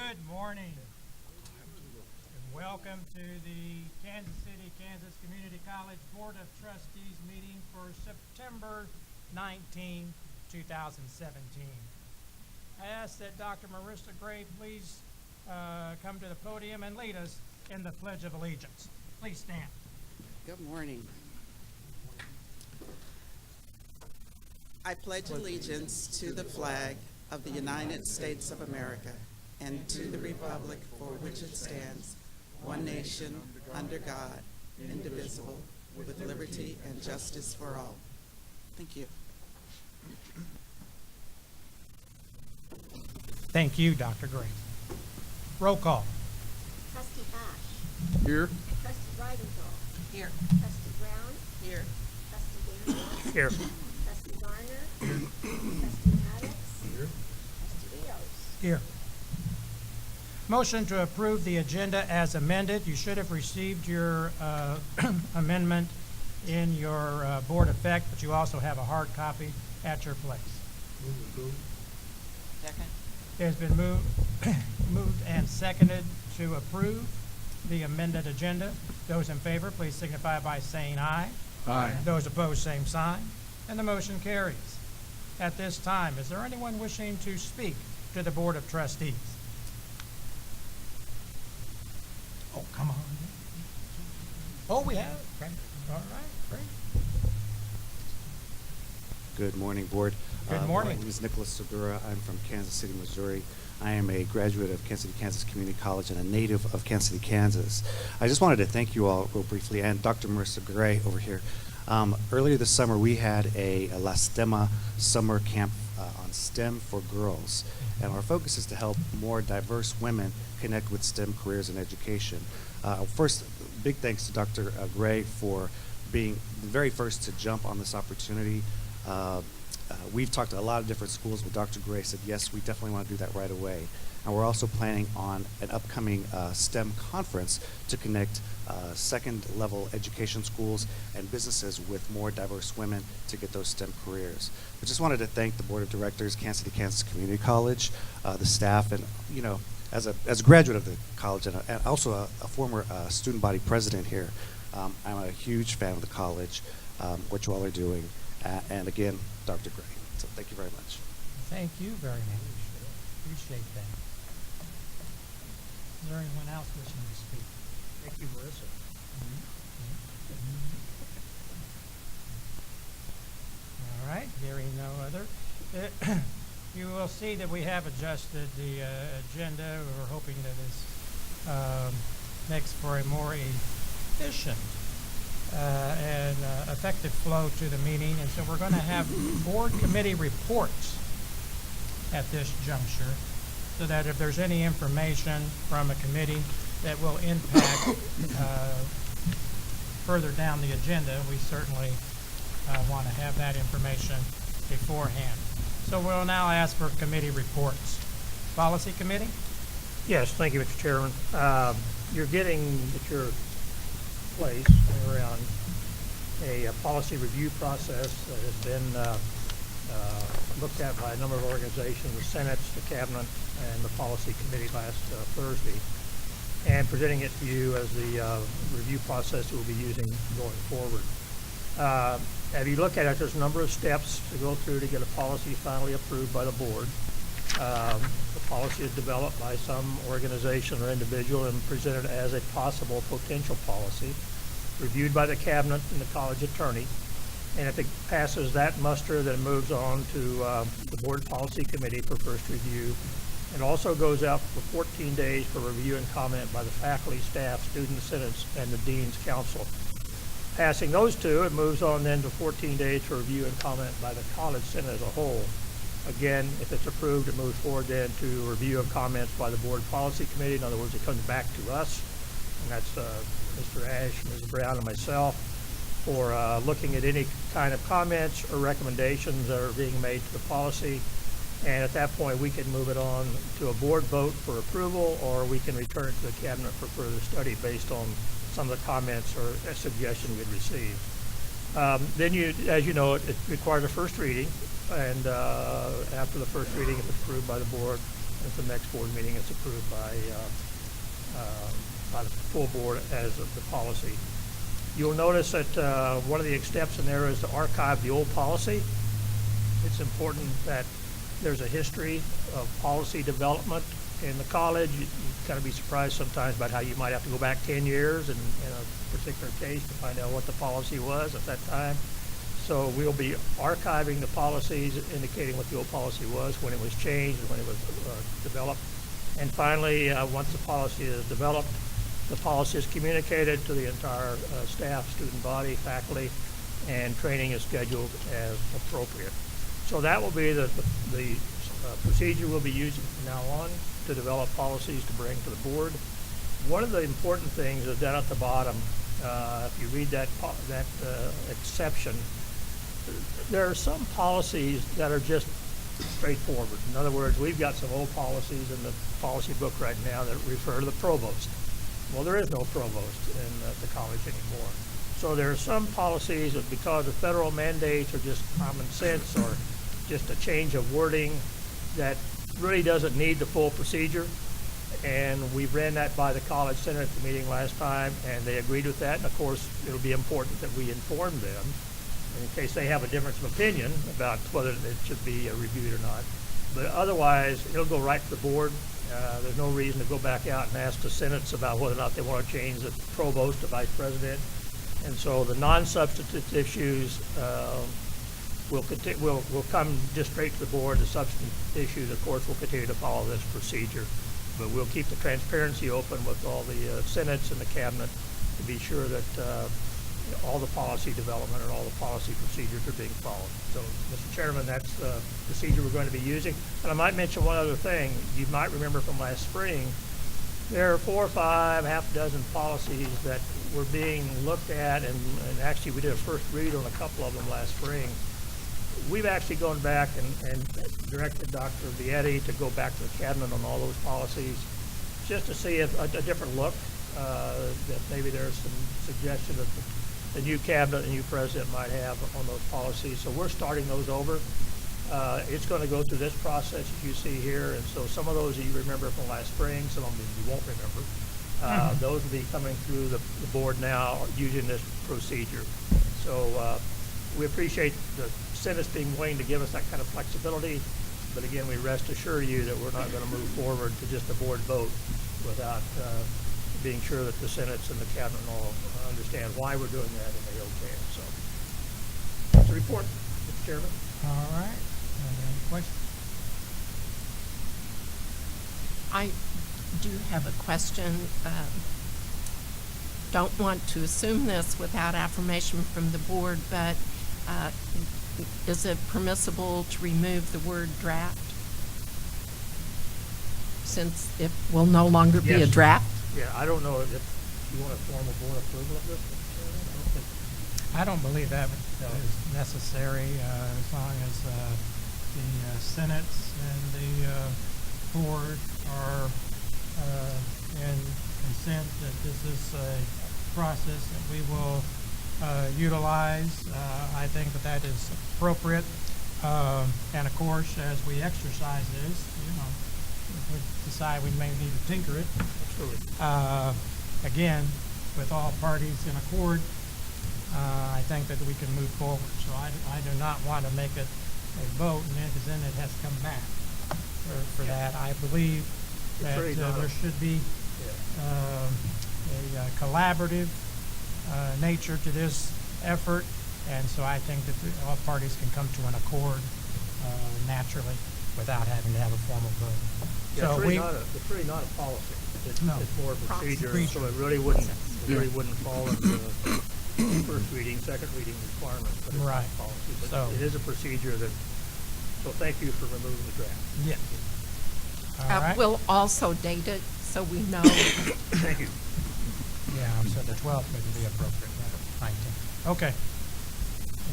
Good morning, and welcome to the Kansas City, Kansas Community College Board of Trustees meeting for September 19, 2017. I ask that Dr. Marissa Gray please come to the podium and lead us in the Pledge of Allegiance. Please stand. Good morning. I pledge allegiance to the flag of the United States of America and to the republic for which it stands, one nation, under God, indivisible, with liberty and justice for all. Thank you. Thank you, Dr. Gray. Roll call. Trustee Ash. Here. Trustee Ridenthal. Here. Trustee Brown. Here. Trustee Daniels. Here. Trustee Garner. Trustee Maddox. Here. Trustee Eos. Here. Motion to approve the agenda as amended. You should have received your amendment in your board effect, but you also have a hard copy at your place. Second. It has been moved and seconded to approve the amended agenda. Those in favor, please signify by saying aye. Aye. Those opposed, same sign, and the motion carries. At this time, is there anyone wishing to speak to the Board of Trustees? Oh, come on. Oh, we have it. Great. All right, great. Good morning, Board. Good morning. My name is Nicholas Segura. I'm from Kansas City, Missouri. I am a graduate of Kansas City, Kansas Community College and a native of Kansas City, Kansas. I just wanted to thank you all real briefly, and Dr. Marissa Gray over here. Earlier this summer, we had a La Stemma summer camp on STEM for girls, and our focus is to help more diverse women connect with STEM careers and education. First, big thanks to Dr. Gray for being the very first to jump on this opportunity. We've talked to a lot of different schools, but Dr. Gray said, yes, we definitely want to do that right away. And we're also planning on an upcoming STEM conference to connect second-level education schools and businesses with more diverse women to get those STEM careers. I just wanted to thank the Board of Directors, Kansas City, Kansas Community College, the staff, and, you know, as a graduate of the college and also a former student body president here, I'm a huge fan of the college, what you all are doing, and again, Dr. Gray. So thank you very much. Thank you very much. Appreciate that. Is there anyone else wishing to speak? Thank you, Marissa. All right, hearing no other. You will see that we have adjusted the agenda. We're hoping that this makes for a more efficient and effective flow to the meeting. And so we're going to have board committee reports at this juncture, so that if there's any information from a committee that will impact further down the agenda, we certainly want to have that information beforehand. So we'll now ask for committee reports. Policy Committee? Yes, thank you, Mr. Chairman. You're getting at your place around a policy review process that has been looked at by a number of organizations, the Senate, the Cabinet, and the Policy Committee last Thursday, and presenting it to you as the review process we'll be using going forward. As you look at it, there's a number of steps to go through to get a policy finally approved by the board. The policy is developed by some organization or individual and presented as a possible potential policy, reviewed by the cabinet and the college attorney. And if it passes that muster, then it moves on to the board policy committee for first review. It also goes out for 14 days for review and comment by the faculty, staff, student senates, and the dean's council. Passing those two, it moves on then to 14 days for review and comment by the college senate as a whole. Again, if it's approved, it moves forward then to review and comments by the board policy committee. In other words, it comes back to us, and that's Mr. Ash, Ms. Brown, and myself, for looking at any kind of comments or recommendations that are being made to the policy. And at that point, we can move it on to a board vote for approval, or we can return it to the cabinet for further study based on some of the comments or suggestions we had received. Then, as you know, it requires a first reading, and after the first reading, if it's approved by the board, at the next board meeting, it's approved by the full board as of the policy. You'll notice that one of the steps in there is to archive the old policy. It's important that there's a history of policy development in the college. You kind of be surprised sometimes about how you might have to go back 10 years in a particular case to find out what the policy was at that time. So we'll be archiving the policies, indicating what the old policy was, when it was changed, and when it was developed. And finally, once the policy is developed, the policy is communicated to the entire staff, student body, faculty, and training is scheduled as appropriate. So that will be the procedure we'll be using from now on to develop policies to bring to the board. One of the important things is down at the bottom, if you read that exception, there are some policies that are just straightforward. In other words, we've got some old policies in the policy book right now that refer to the provost. Well, there is no provost in the college anymore. So there are some policies that, because of federal mandates or just common sense or just a change of wording, that really doesn't need the full procedure. And we ran that by the college senate at the meeting last time, and they agreed with that. And of course, it'll be important that we inform them in case they have a difference of opinion about whether it should be reviewed or not. But otherwise, it'll go right to the board. There's no reason to go back out and ask the senates about whether or not they want to change the provost to vice president. And so the non-substantive issues will come just straight to the board. The substantive issues, of course, will continue to follow this procedure. But we'll keep the transparency open with all the senates and the cabinet to be sure that all the policy development and all the policy procedures are being followed. So, Mr. Chairman, that's the procedure we're going to be using. And I might mention one other thing. You might remember from last spring, there are 4 or 5, half a dozen policies that were being looked at, and actually we did a first read on a couple of them last spring. We've actually gone back and directed Dr. Vietti to go back to the cabinet on all those policies just to see if a different look, that maybe there's some suggestion that the new cabinet and new president might have on those policies. So we're starting those over. It's going to go through this process as you see here, and so some of those you remember from last spring, some of them you won't remember. Those will be coming through the board now using this procedure. So we appreciate the Senate's being willing to give us that kind of flexibility, but again, we rest assure you that we're not going to move forward to just a board vote without being sure that the Senates and the cabinet all understand why we're doing that and they okay it. So that's a report, Mr. Chairman. All right. Any questions? I do have a question. Don't want to assume this without affirmation from the board, but is it permissible to remove the word draft? Since it will no longer be a Yes. draft? Yeah, I don't know if you want a formal board approval of this. I don't believe that is necessary, as long as the senates and the board are in consent that this is a process that we will utilize. I think that is appropriate. And of course, as we exercise this, if we decide we may need to tinker it, Absolutely. again, with all parties in accord, I think that we can move forward. So I do not want to make it a vote, and then it has to come back for that. I believe that really not there should be a collaborative nature to this effort, and so I think that all parties can come to an accord naturally without having to have a formal vote. Yeah, So it's really not a policy. It's more a procedure, so it really wouldn't fall into the first reading, second reading requirement, but it's not Right. a policy. But So- it is a procedure that, so thank you for removing the draft. Yes. All right. We'll also date it so we know. Thank you. Yeah, so the 12th wouldn't be appropriate, yeah, 19th. Okay.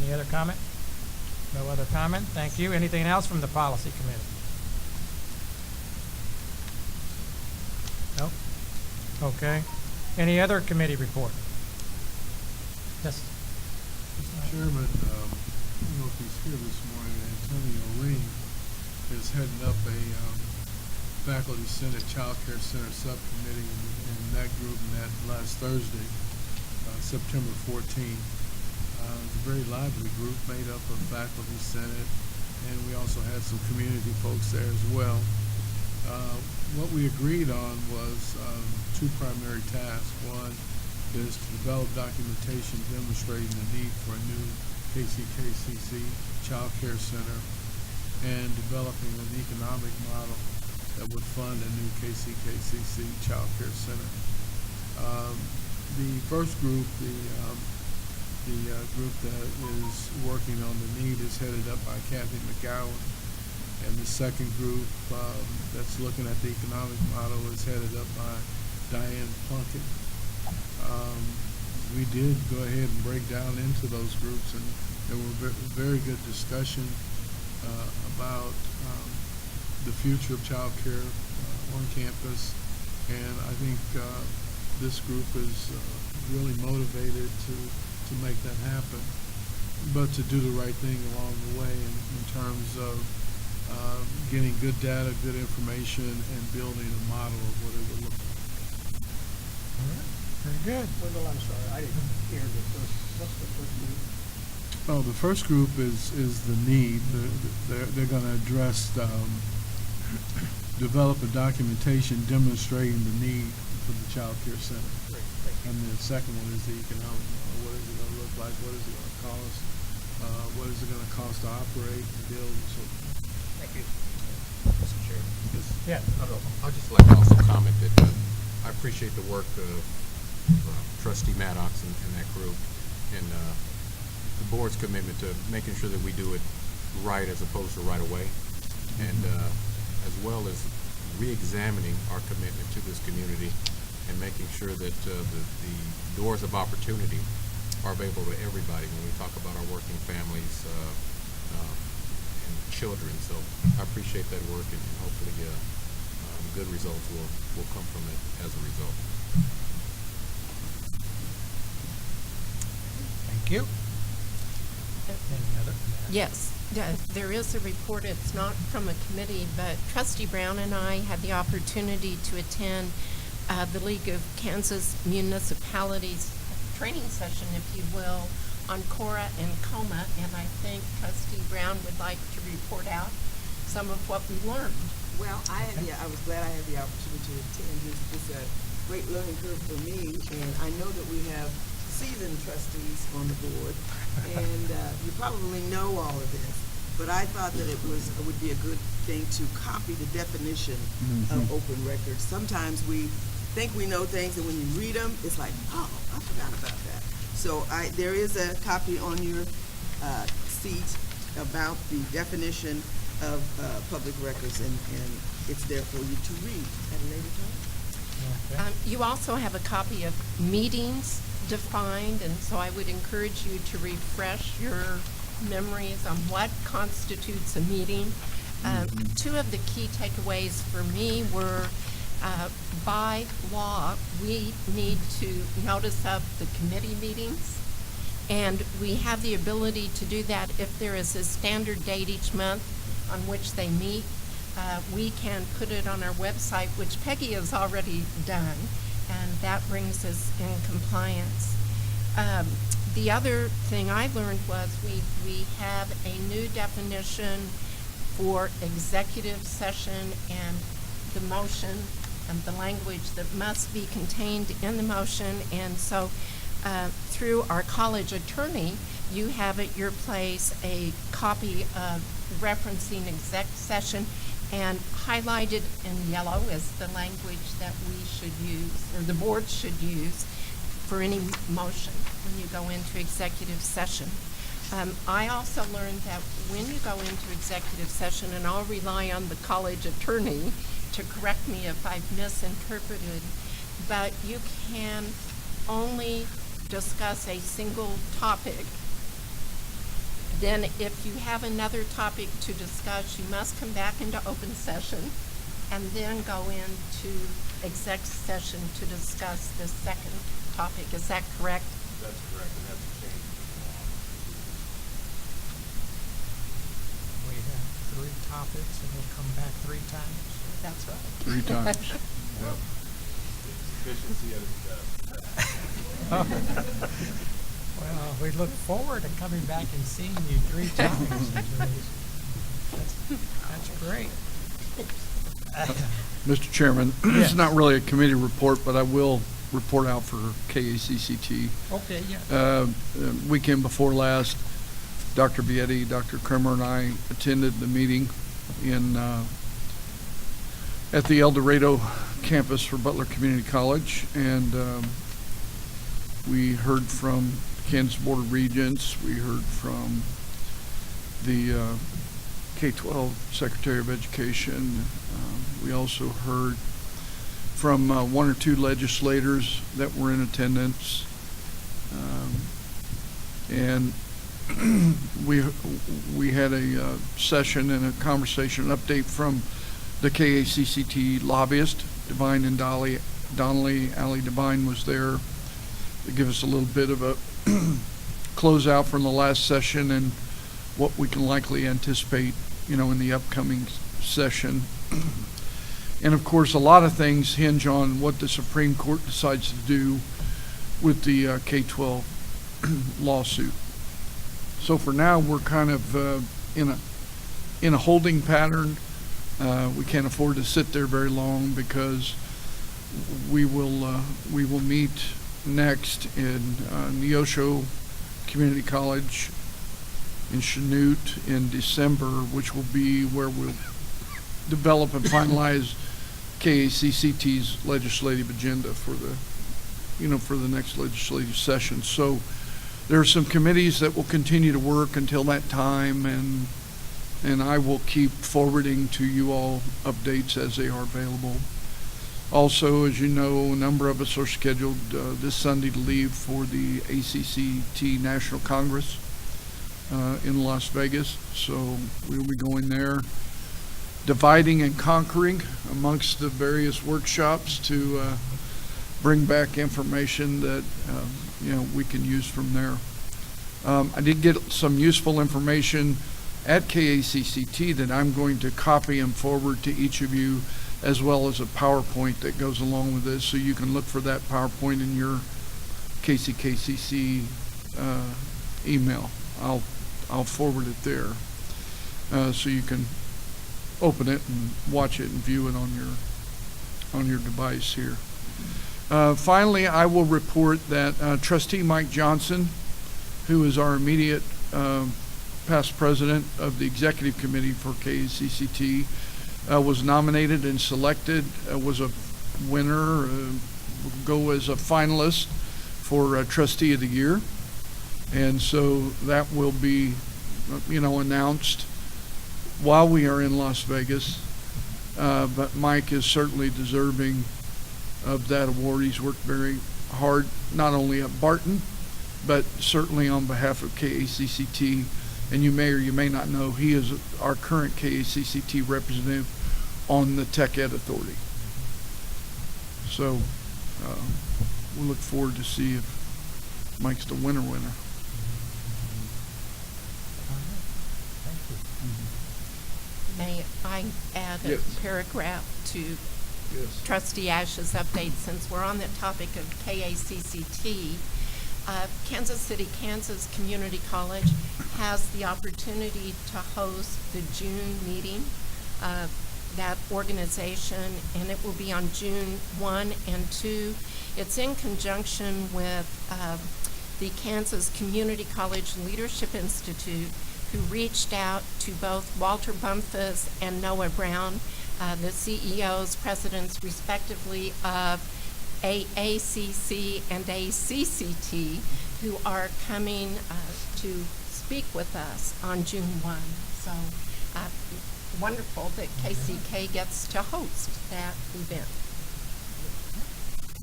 Any other comment? No other comment? Thank you. Anything else from the policy committee? Nope. Okay. Any other committee report? Yes. Chairman, I don't know if he's here this morning, Antonio Lee is heading up a Faculty Senate Child Care Center Subcommittee, and that group met last Thursday, September 14th. It was a very lively group made up of Faculty Senate, and we also had some community folks there as well. What we agreed on was two primary tasks. One is to develop documentation demonstrating the need for a new KCKCC Child Care Center and developing an economic model that would fund a new KCKCC Child Care Center. The first group, the group that is working on the need is headed up by Kathy McGowan. And the second group that's looking at the economic model is headed up by Diane Plunkett. We did go ahead and break down into those groups, and there were very good discussion about the future of child care on campus. And I think this group is really motivated to make that happen, but to do the right thing along the way in terms of getting good data, good information, and building a model of what it would look like. All right, very good. Wendell, I'm sorry, I didn't hear the first, what's the first group? Oh, the first group is the need. They're going to address, develop a documentation demonstrating the need for the child care center. Great, thank you. And the second one is the economic model. What is it going to look like? What is it going to cost? What is it going to cost to operate and build and so forth? Thank you. Mr. Chair. Yeah. I'd just like to also comment that I appreciate the work of Trustee Maddox and that group, and the board's commitment to making sure that we do it right as opposed to right away, and as well as re-examining our commitment to this community and making sure that the doors of opportunity are available to everybody when we talk about our working families and children. So I appreciate that work, and hopefully good results will come from it as a result. Thank you. Any other? Yes, there is a report. It's not from a committee, but Trustee Brown and I had the opportunity to attend the League of Kansas Municipalities training session, if you will, on CORA and COMA, and I think Trustee Brown would like to report out some of what we learned. Well, I was glad I had the opportunity to attend. It's a great learning curve for me, and I know that we have seasoned trustees on the board, and you probably know all of this, but I thought that it would be a good thing to copy the definition of open records. Sometimes we think we know things, and when you read them, it's like, oh, I forgot about that. So there is a copy on your seat about the definition of public records, and it's there for you to read at a later time. Okay. You also have a copy of meetings defined, and so I would encourage you to refresh your memories on what constitutes a meeting. Two of the key takeaways for me were by law, we need to notice up the committee meetings, and we have the ability to do that if there is a standard date each month on which they meet. We can put it on our website, which Peggy has already done, and that brings us in compliance. The other thing I learned was we have a new definition for executive session and the motion and the language that must be contained in the motion. And so through our college attorney, you have at your place a copy of referencing exec session, and highlighted in yellow is the language that we should use, or the board should use, for any motion when you go into executive session. I also learned that when you go into executive session, and I'll rely on the college attorney to correct me if I've misinterpreted, but you can only discuss a single topic. Then if you have another topic to discuss, you must come back into open session and then go into exec session to discuss the second topic. Is that correct? That's correct, and that's a change in the law. We have 3 topics topics, and we'll come back 3 times. That's right. 3 times. Well, we look forward to coming back and seeing you 3 times. That's great. Mr. Chairman, Yes. it's not really a committee report, but I will report out for KACCT. Okay, yeah. Weekend before last, Dr. Vietti, Dr. Kremer, and I attended the meeting at the El Dorado campus for Butler Community College, and we heard from Kansas Board of Regents. We heard from the K-12 Secretary of Education. We also heard from 1 or 2 legislators that were in attendance. And we had a session and a conversation, an update from the KACCT lobbyist, Devine and Donnelly. Allie Devine was there to give us a little bit of a closeout from the last session and what we can likely anticipate, in the upcoming session. And of course, a lot of things hinge on what the Supreme Court decides to do with the K-12 lawsuit. So for now, we're kind of in a holding pattern. We can't afford to sit there very long because we will meet next in Neosho Community College in Chanute in December, which will be where we'll develop and finalize KACCT's legislative agenda for the next legislative session. So there are some committees that will continue to work until that time, and I will keep forwarding to you all updates as they are available. Also, as you know, a number of us are scheduled this Sunday to leave for the ACCT National Congress in Las Vegas. So we'll be going there, dividing and conquering amongst the various workshops to bring back information that we can use from there. I did get some useful information at KACCT that I'm going to copy and forward to each of you, as well as a PowerPoint that goes along with this, so you can look for that PowerPoint in your KCKCC email. I'll forward it there, so you can open it and watch it and view it on your device here. Finally, I will report that Trustee Mike Johnson, who is our immediate past president of the executive committee for KACCT, was nominated and selected, was a winner, go as a finalist for Trustee of the Year. And so that will be, announced while we are in Las Vegas. But Mike is certainly deserving of that award. He's worked very hard, not only at Barton, but certainly on behalf of KACCT. And you may or you may not know, he is our current KACCT representative on the Tech Ed Authority. So we'll look forward to see if Mike's the winner. Thank you. May I add a Yes. paragraph to Yes. Trustee Ash's update, since we're on the topic of KACCT? Kansas City, Kansas Community College has the opportunity to host the June meeting of that organization, and it will be on June 1 and 2. It's in conjunction with the Kansas Community College Leadership Institute, who reached out to both Walter Bumphus and Noah Brown, the CEOs, presidents, respectively, of AACC and ACCT, who are coming to speak with us on June 1. So wonderful that KCK gets to host that event.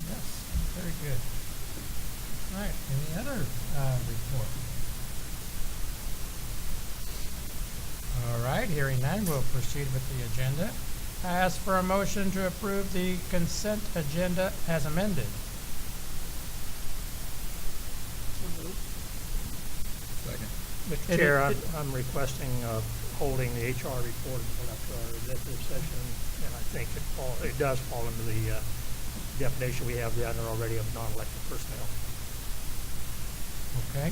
Yes, very good. All right, any other report? All right, hearing none, we'll proceed with the agenda. I ask for a motion to approve the consent agenda as amended. Second. Mr. It- Chair, it- I'm requesting holding the HR report until after our executive session, and I think it does fall into the definition we have down there already of non-elected personnel. Okay.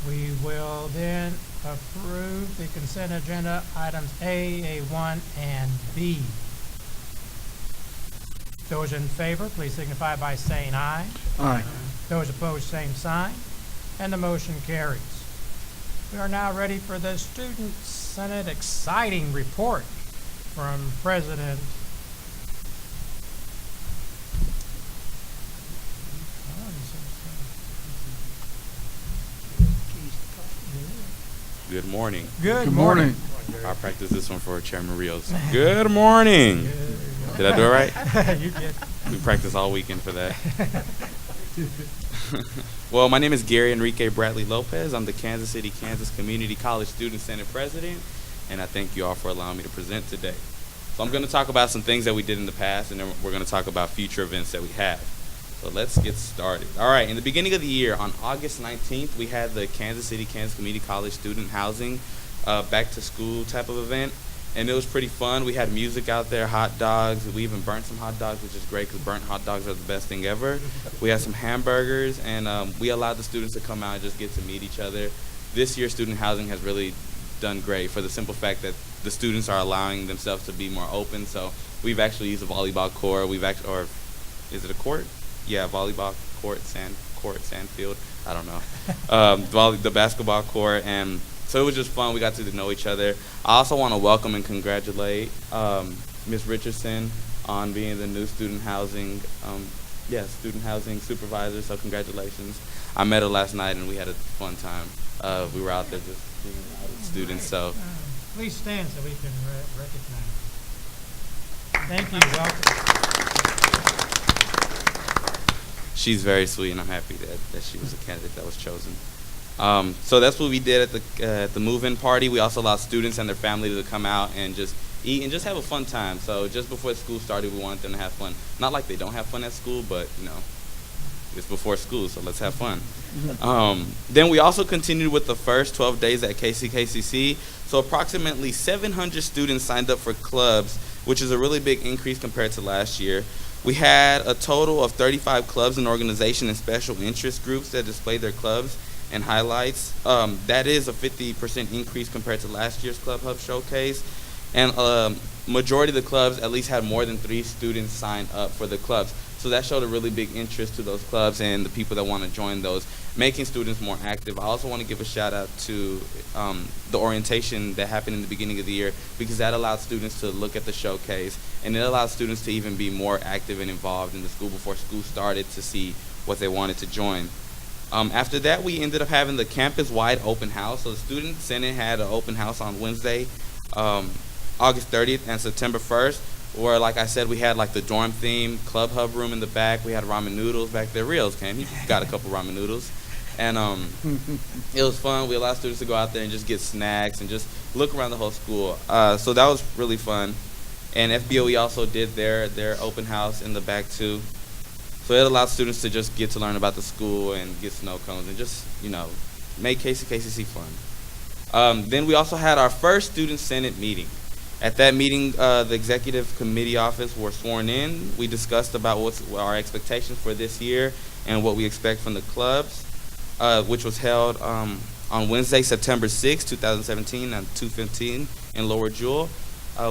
We will then approve the consent agenda items A, A1, and B. Those in favor, please signify by saying aye. Aye. Those opposed, same sign, and the motion carries. We are now ready for the Student Senate exciting report from President Good morning. Good Good morning. morning. I'll practice this one for Chairman Rios. Good morning. Did I do it right? You did. We practiced all weekend for that. Well, my name is Gary Enrique Bradley Lopez. I'm the Kansas City, Kansas Community College Student Senate President, and I thank you all for allowing me to present today. So I'm going to talk about some things that we did in the past, and then we're going to talk about future events that we have. So let's get started. All right, in the beginning of the year, on August 19th, we had the Kansas City, Kansas Community College Student Housing back to school type of event, and it was pretty fun. We had music out there, hot dogs. We even burnt some hot dogs, which is great because burnt hot dogs are the best thing ever. We had some hamburgers, and we allowed the students to come out and just get to meet each other. This year, student housing has really done great for the simple fact that the students are allowing themselves to be more open. So we've actually used a volleyball court. Or is it a court? Yeah, volleyball court, sand field. I don't know. The basketball court, and so it was just fun. We got to know each other. I also want to welcome and congratulate Ms. Richardson on being the new student housing supervisor. So congratulations. I met her last night, and we had a fun time. We were out there just being out with students. So Please stand so we can recognize. Thank you. Welcome. she's very sweet, and I'm happy that she was a candidate that was chosen. So that's what we did at the move-in party. We also allowed students and their family to come out and just eat and just have a fun time. So just before school started, we wanted them to have fun. Not like they don't have fun at school, but it's before school, so let's have fun. Then we also continued with the first 12 days at KCKCC. So approximately 700 students signed up for clubs, which is a really big increase compared to last year. We had a total of 35 clubs and organizations and special interest groups that displayed their clubs and highlights. That is a 50% increase compared to last year's Club Hub Showcase. And majority of the clubs at least had more than 3 students sign up for the clubs. So that showed a really big interest to those clubs and the people that want to join those, making students more active. I also want to give a shout out to the orientation that happened in the beginning of the year, because that allowed students to look at the showcase, and it allowed students to even be more active and involved in the school before school started to see what they wanted to join. After that, we ended up having the campus-wide open house. So the Student Senate had an open house on Wednesday, August 30th and September 1st, where, like I said, we had like the dorm theme, Club Hub room in the back. We had ramen noodles back there. Rios came. He got a couple ramen noodles. And it was fun. We allowed students to go out there and just get snacks and just look around the whole school. So that was really fun. And FBOE also did their open house in the back too. So it allowed students to just get to learn about the school and get snow cones and just, make KCKCC fun. Then we also had our first Student Senate meeting. At that meeting, the Executive Committee Office were sworn in. We discussed about what our expectations for this year and what we expect from the clubs, which was held on Wednesday, September 6, 2017 at 2:15 in Lower Jewel.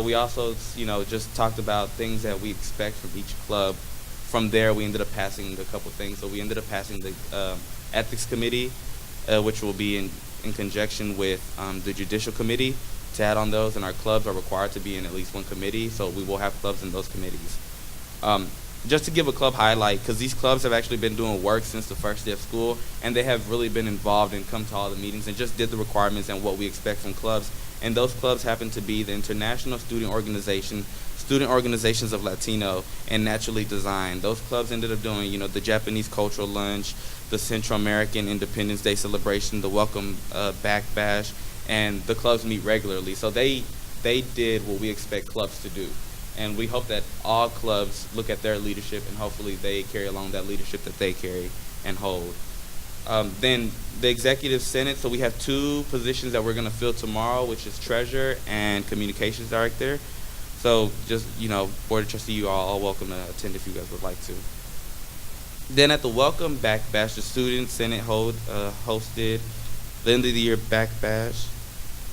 We also, just talked about things that we expect from each club. From there, we ended up passing a couple things. So we ended up passing the Ethics Committee, which will be in conjunction with the Judicial Committee, to add on those, and our clubs are required to be in at least one committee, so we will have clubs in those committees. Just to give a club highlight, because these clubs have actually been doing work since the first day of school, and they have really been involved and come to all the meetings and just did the requirements and what we expect from clubs. And those clubs happen to be the International Student Organization, Student Organizations of Latino, and Naturally Designed. Those clubs ended up doing, the Japanese Cultural Lunch, the Central American Independence Day Celebration, the Welcome Back Bash, and the clubs meet regularly. So they did what we expect clubs to do. And we hope that all clubs look at their leadership, and hopefully they carry along that leadership that they carry and hold. Then the executive senate, so we have 2 positions that we're going to fill tomorrow, which is treasurer and communications director. So just, Board of Trustees, you all are welcome to attend if you guys would like to. Then at the Welcome Back Bash, the Student Senate hosted the end of the year back bash,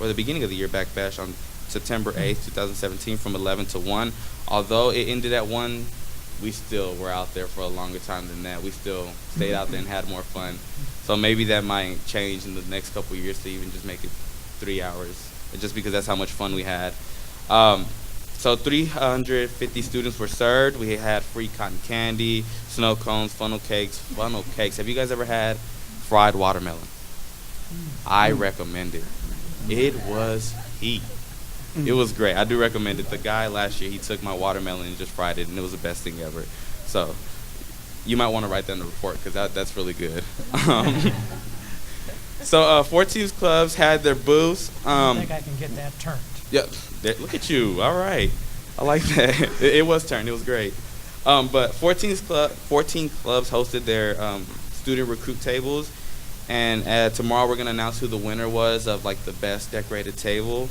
or the beginning of the year back bash on September 8th, 2017 from 11 to 1. Although it ended at 1, we still were out there for a longer time than that. We still stayed out there and had more fun. So maybe that might change in the next couple of years to even just make it 3 hours, just because that's how much fun we had. So 350 students were served. We had free cotton candy, snow cones, funnel cakes. Have you guys ever had fried watermelon? I recommend it. It was heat. It was great. I do recommend it. The guy last year, he took my watermelon and just fried it, and it was the best thing ever. So you might want to write that in the report, because that's really good. So 14 clubs had their booths. I think I can get that turned. Yeah, look at you. All right. I like that. It was turned. It was great. But 14 clubs hosted their student recruit tables. And tomorrow we're going to announce who the winner was of the best decorated table.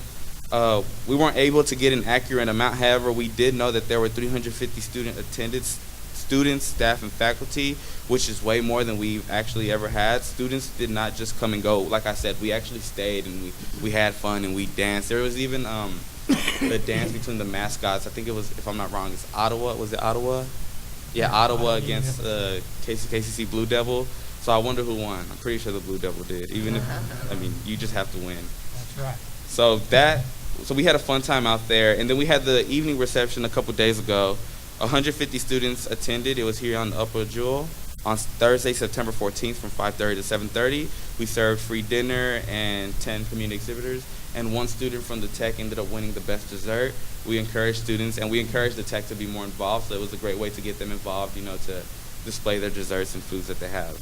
We weren't able to get an accurate amount. However, we did know that there were 350 students, staff, and faculty, which is way more than we've actually ever had. Students did not just come and go. Like I said, we actually stayed and we had fun and we danced. There was even the dance between the mascots. I think it was, if I'm not wrong, it's Ottawa. Was it Ottawa? Yeah, Ottawa against KCKCC Blue Devil. So I wonder who won. I'm pretty sure the Blue Devil did. Even if, you just have to win. That's right. So we had a fun time out there. And then we had the evening reception a couple days ago. 150 students attended. It was here on the Upper Jewel on Thursday, September 14th from 5:30 to 7:30. We served free dinner and 10 community exhibitors. And 1 student from the tech ended up winning the best dessert. We encouraged students, and we encouraged the tech to be more involved. So it was a great way to get them involved, to display their desserts and foods that they have.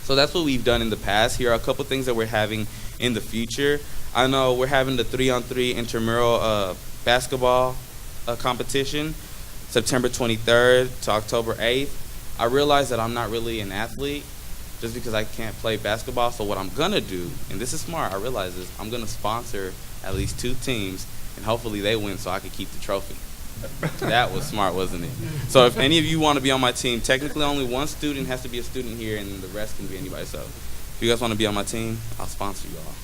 So that's what we've done in the past. Here are a couple things that we're having in the future. I know we're having the 3-on-3 intramural basketball competition, September 23rd to October 8th. I realize that I'm not really an athlete just because I can't play basketball. So what I'm going to do, and this is smart, I realize this, I'm going to sponsor at least 2 teams, and hopefully they win so I can keep the trophy. That was smart, wasn't it? So if any of you want to be on my team, technically only 1 student has to be a student here, and the rest can be anybody. So if you guys want to be on my team, I'll sponsor you all.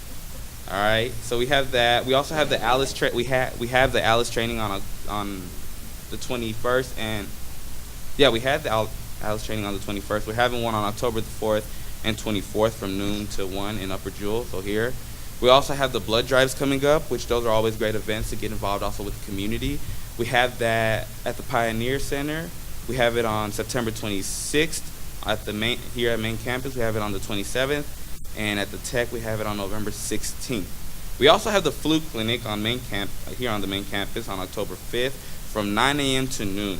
All right. So we have that. We also have the ALICE we have the ALICE training on the 21st, and we had the ALICE training on the 21st. We're having one on October the 4th and 24th from noon to 1 in Upper Jewel. So here. We also have the blood drives coming up, which those are always great events to get involved also with the community. We have that at the Pioneer Center. We have it on September 26th here at main campus. We have it on the 27th, and at the Tech we have it on November 16th. We also have the flu clinic here on the main campus on October 5th from 9 a.m. to noon.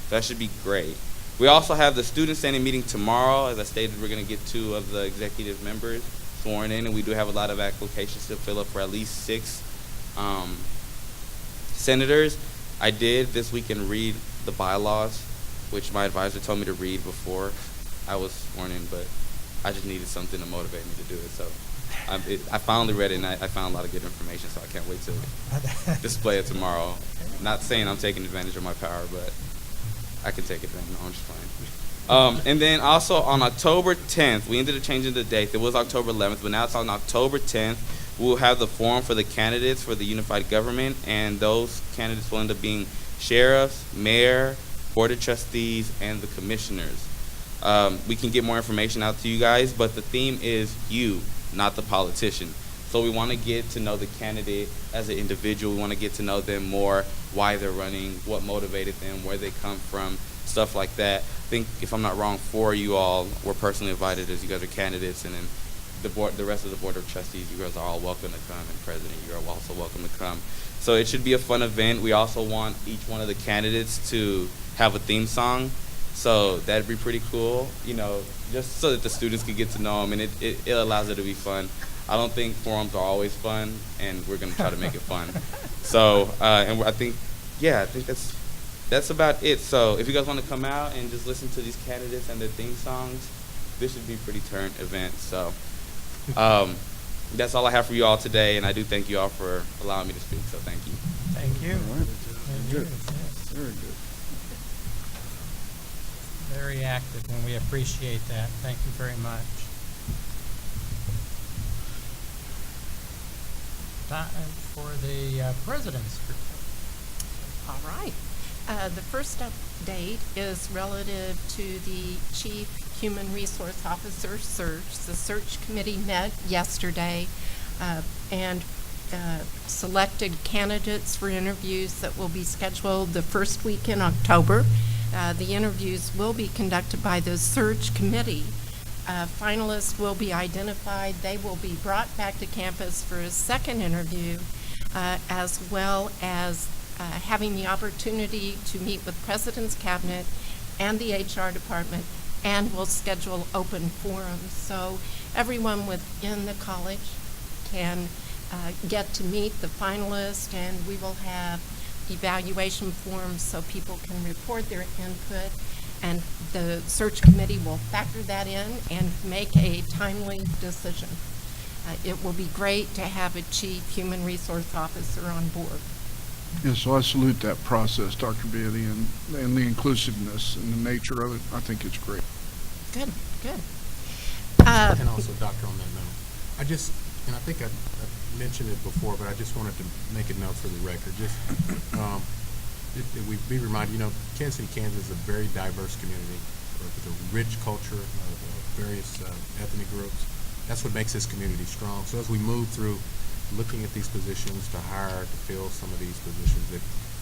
That should be great. We also have the student standing meeting tomorrow. As I stated, we're going to get 2 of the executive members sworn in, and we do have a lot of applications to fill up for at least 6 senators. I did this weekend read the bylaws, which my advisor told me to read before I was sworn in, but I just needed something to motivate me to do it. So I finally read it, and I found a lot of good information, so I can't wait to display it tomorrow. Not saying I'm taking advantage of my power, but I can take advantage. No, I'm just playing. And then also on October 10th, we ended up changing the date. It was October 11th, but now it's on October 10th. We'll have the forum for the candidates for the unified government, and those candidates will end up being sheriffs, mayor, board of trustees, and the commissioners. We can get more information out to you guys, but the theme is you, not the politician. So we want to get to know the candidate as an individual. We want to get to know them more, why they're running, what motivated them, where they come from, stuff like that. I think, if I'm not wrong, 4 of you all were personally invited as you guys are candidates, and then the rest of the board of trustees, you guys are all welcome to come, and president, you are also welcome to come. So it should be a fun event. We also want each one of the candidates to have a theme song, so that'd be pretty cool, just so that the students can get to know them, and it allows it to be fun. I don't think forums are always fun, and we're going to try to make it fun. So, and I think that's about it. So if you guys want to come out and just listen to these candidates and their theme songs, this should be a pretty turn event. So that's all I have for you all today, and I do thank you all for allowing me to speak. So thank you. Thank you. All right. Thank you. Good. Yes. Very good. Very active, and we appreciate that. Thank you very much. Time for the president's report. All right. The first update is relative to the Chief Human Resource Officer search. The search committee met yesterday and selected candidates for interviews that will be scheduled the first week in October. The interviews will be conducted by the search committee. Finalists will be identified. They will be brought back to campus for a second interview, as well as having the opportunity to meet with President's Cabinet and the HR department, and we'll schedule open forums. So everyone within the college can get to meet the finalists, and we will have evaluation forms so people can report their input, and the search committee will factor that in and make a timely decision. It will be great to have a Chief Human Resource Officer on board. Yeah, so I salute that process, Dr. Beatty, and the inclusiveness and the nature of it. I think it's great. Good, good. And also, Doctor, on that note, and I think I mentioned it before, but I just wanted to make a note for the record. Just we be reminded, Kansas City, Kansas is a very diverse community with a rich culture of various ethnic groups. That's what makes this community strong. So as we move through looking at these positions to hire, to fill some of these positions,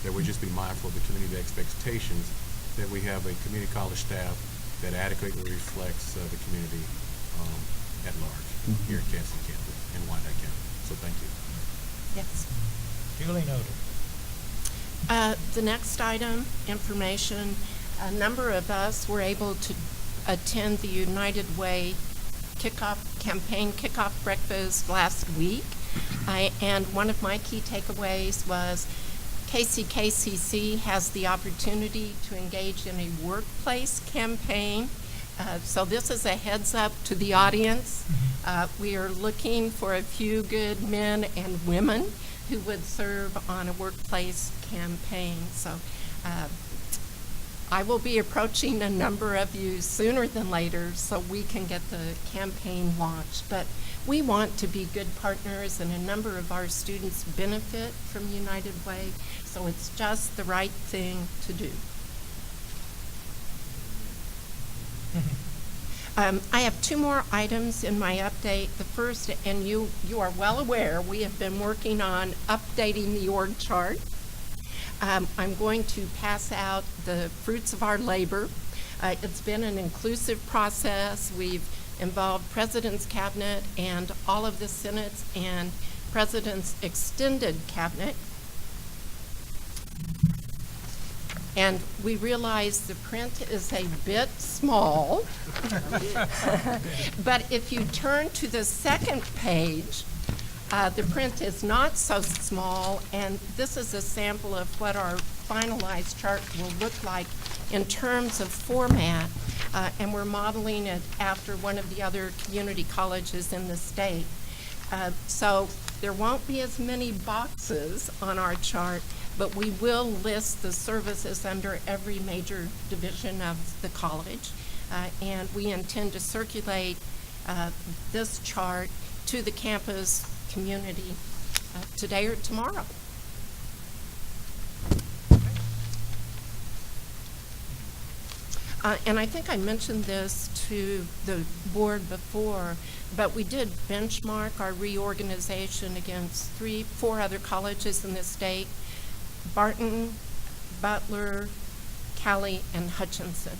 that we just be mindful of the community expectations, that we have a community college staff that adequately reflects the community at large here in Kansas City, Kansas, and Wyandotte County. So thank you. Yes. Duly noted. The next item, information. A number of us were able to attend the United Way campaign kickoff breakfast last week. And one of my key takeaways was KCKCC has the opportunity to engage in a workplace campaign. So this is a heads up to the audience. We are looking for a few good men and women who would serve on a workplace campaign. So I will be approaching a number of you sooner than later so we can get the campaign launched. But we want to be good partners, and a number of our students benefit from United Way, so it's just the right thing to do. I have two more items in my update. The first, and you are well aware, we have been working on updating the org chart. I'm going to pass out the fruits of our labor. It's been an inclusive process. We've involved President's Cabinet and all of the Senate's and President's extended cabinet. And we realize the print is a bit small. But if you turn to the second page, the print is not so small, and this is a sample of what our finalized chart will look like in terms of format, and we're modeling it after one of the other community colleges in the state. So there won't be as many boxes on our chart, but we will list the services under every major division of the college, and we intend to circulate this chart to the campus community today or tomorrow. And I think I mentioned this to the board before, but we did benchmark our reorganization against 4 other colleges in the state: Barton, Butler, Cali, and Hutchinson.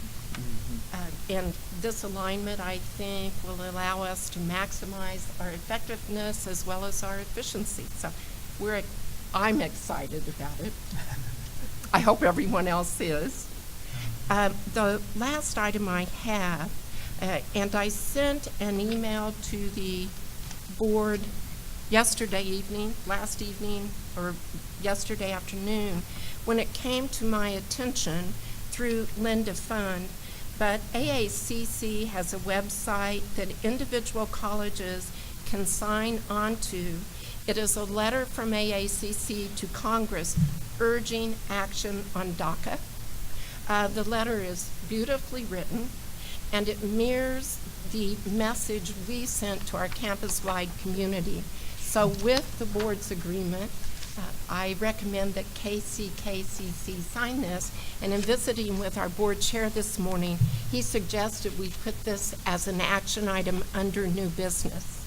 And this alignment, I think, will allow us to maximize our effectiveness as well as our efficiency. So I'm excited about it. I hope everyone else is. The last item I have, and I sent an email to the board yesterday afternoon, when it came to my attention through Linda Fund but AACC has a website that individual colleges can sign onto. It is a letter from AACC to Congress urging action on DACA. The letter is beautifully written, and it mirrors the message we sent to our campus-wide community. So with the board's agreement, I recommend that KCKCC sign this, and in visiting with our board chair this morning, he suggested we put this as an action item under new business.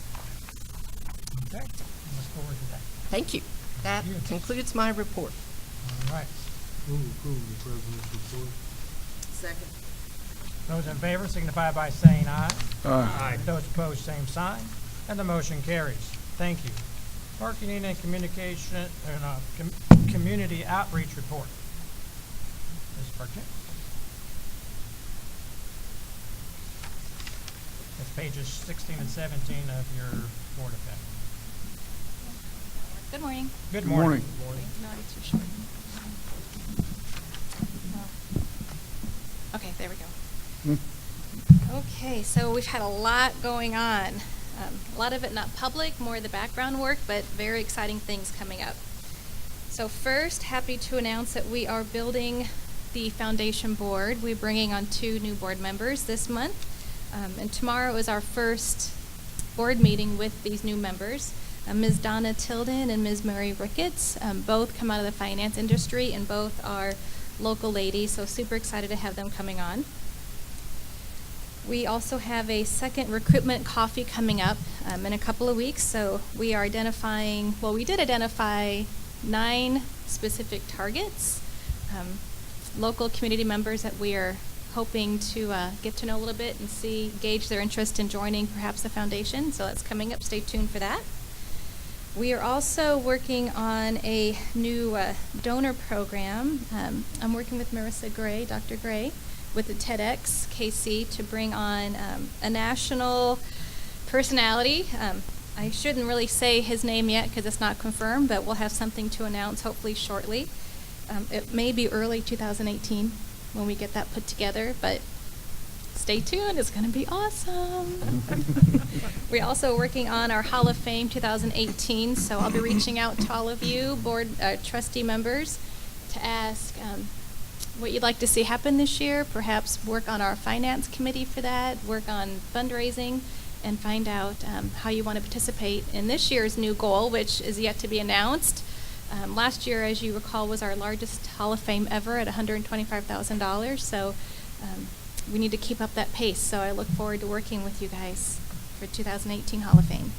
Okay, I look forward to that. Thank you. That Thank you. concludes my report. All right. Move approval of the president's report. Second. Those in favor signify by saying aye. Aye. Those opposed, same sign, and the motion carries. Thank you. Marketing and communication, community outreach report. Ms. Burchett. That's pages 16 and 17 of your board effect. Good morning. Good Good morning. morning. No, it's too short. Okay, there we go. Okay, so we've had a lot going on. A lot of it not public, more the background work, but very exciting things coming up. So first, happy to announce that we are building the foundation board. We're bringing on 2 new board members this month. And tomorrow is our first board meeting with these new members. Ms. Donna Tilden and Ms. Mary Ricketts, both come out of the finance industry and both are local ladies, so super excited to have them coming on. We also have a second recruitment coffee coming up in a couple of weeks, so we are identifying, well, we did identify 9 specific targets, local community members that we are hoping to get to know a little bit and gauge their interest in joining perhaps the foundation, so that's coming up. Stay tuned for that. We are also working on a new donor program. I'm working with Marissa Gray, Dr. Gray, with the TEDx KC to bring on a national personality. I shouldn't really say his name yet because it's not confirmed, but we'll have something to announce hopefully shortly. It may be early 2018 when we get that put together, but stay tuned, it's going to be awesome. We're also working on our Hall of Fame 2018, so I'll be reaching out to all of you board trustee members to ask what you'd like to see happen this year, perhaps work on our finance committee for that, work on fundraising, and find out how you want to participate in this year's new goal, which is yet to be announced. Last year, as you recall, was our largest Hall of Fame ever at $125,000, so we need to keep up that pace, so I look forward to working with you guys for 2018 Hall of Fame.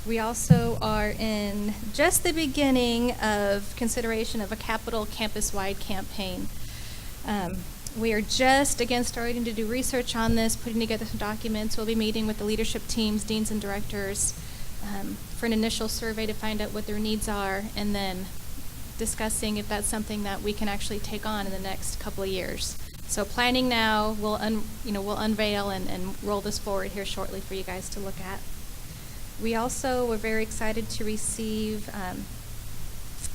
We also are in just the beginning of consideration of a capital campus-wide campaign. We are just, again, starting to do research on this, putting together some documents. We'll be meeting with the leadership teams, deans and directors, for an initial survey to find out what their needs are, and then discussing if that's something that we can actually take on in the next couple of years. So planning now, we'll unveil and roll this forward here shortly for you guys to look at. We also were very excited to receive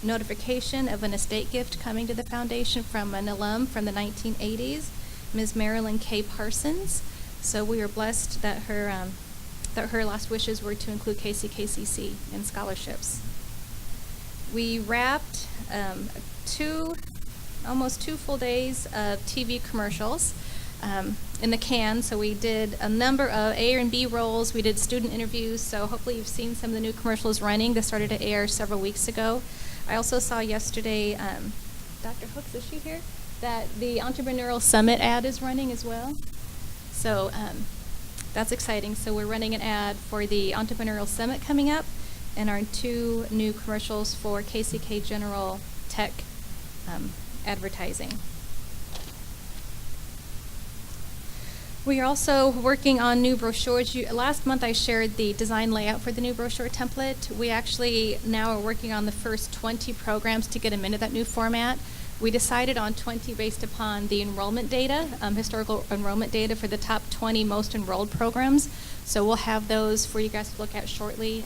notification of an estate gift coming to the foundation from an alum from the 1980s, Ms. Marilyn K. Parsons. So we are blessed that her last wishes were to include KCKCC in scholarships. We wrapped almost 2 full days of TV commercials in the can. So we did a number of A and B roles. We did student interviews. So hopefully you've seen some of the new commercials running. They started to air several weeks ago. I also saw yesterday, Dr. Hooks, is she here? That the Entrepreneurial Summit ad is running as well. So that's exciting. So we're running an ad for the Entrepreneurial Summit coming up and our 2 new commercials for KCK General Tech advertising. We are also working on new brochures. Last month I shared the design layout for the new brochure template. We actually now are working on the first 20 programs to get them into that new format. We decided on 20 based upon the enrollment data, historical enrollment data for the top 20 most enrolled programs. So we'll have those for you guys to look at shortly,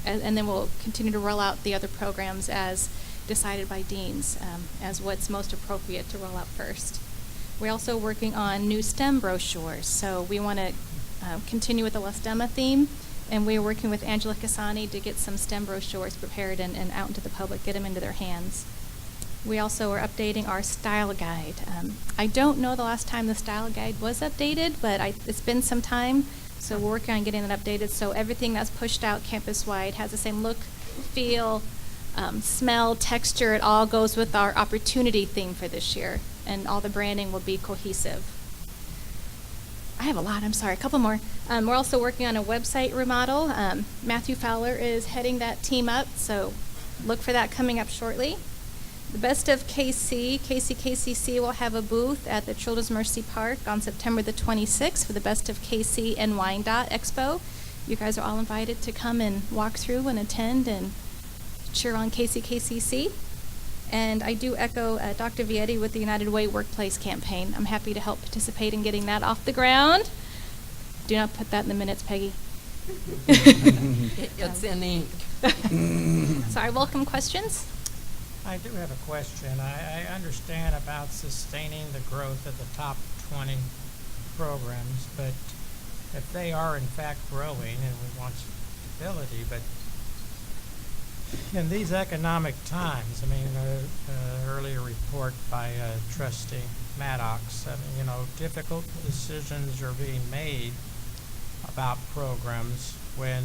and then we'll continue to roll out the other programs as decided by deans as what's most appropriate to roll out first. We're also working on new STEM brochures. So we want to continue with the La Stemma theme, and we're working with Angela Cassani to get some STEM brochures prepared and out into the public, get them into their hands. We also are updating our style guide. I don't know the last time the style guide was updated, but it's been some time, so we're working on getting it updated. So everything that's pushed out campus-wide has the same look, feel, smell, texture. It all goes with our opportunity theme for this year, and all the branding will be cohesive. I have a lot, I'm sorry, a couple more. We're also working on a website remodel. Matthew Fowler is heading that team up, so look for that coming up shortly. The Best of KCKCC will have a booth at the Children's Mercy Park on September the 26th for the Best of KC and Wyandotte Expo. You guys are all invited to come and walk through and attend and cheer on KCKCC. And I do echo Dr. Vietti with the United Way Workplace Campaign. I'm happy to help participate in getting that off the ground. Do not put that in the minutes, Peggy. It's in ink. So I welcome questions. I do have a question. I understand about sustaining the growth of the top 20 programs, but if they are in fact growing, and we want stability, but in these economic times, I mean, earlier report by Trustee Maddox, I mean, difficult decisions are being made about programs when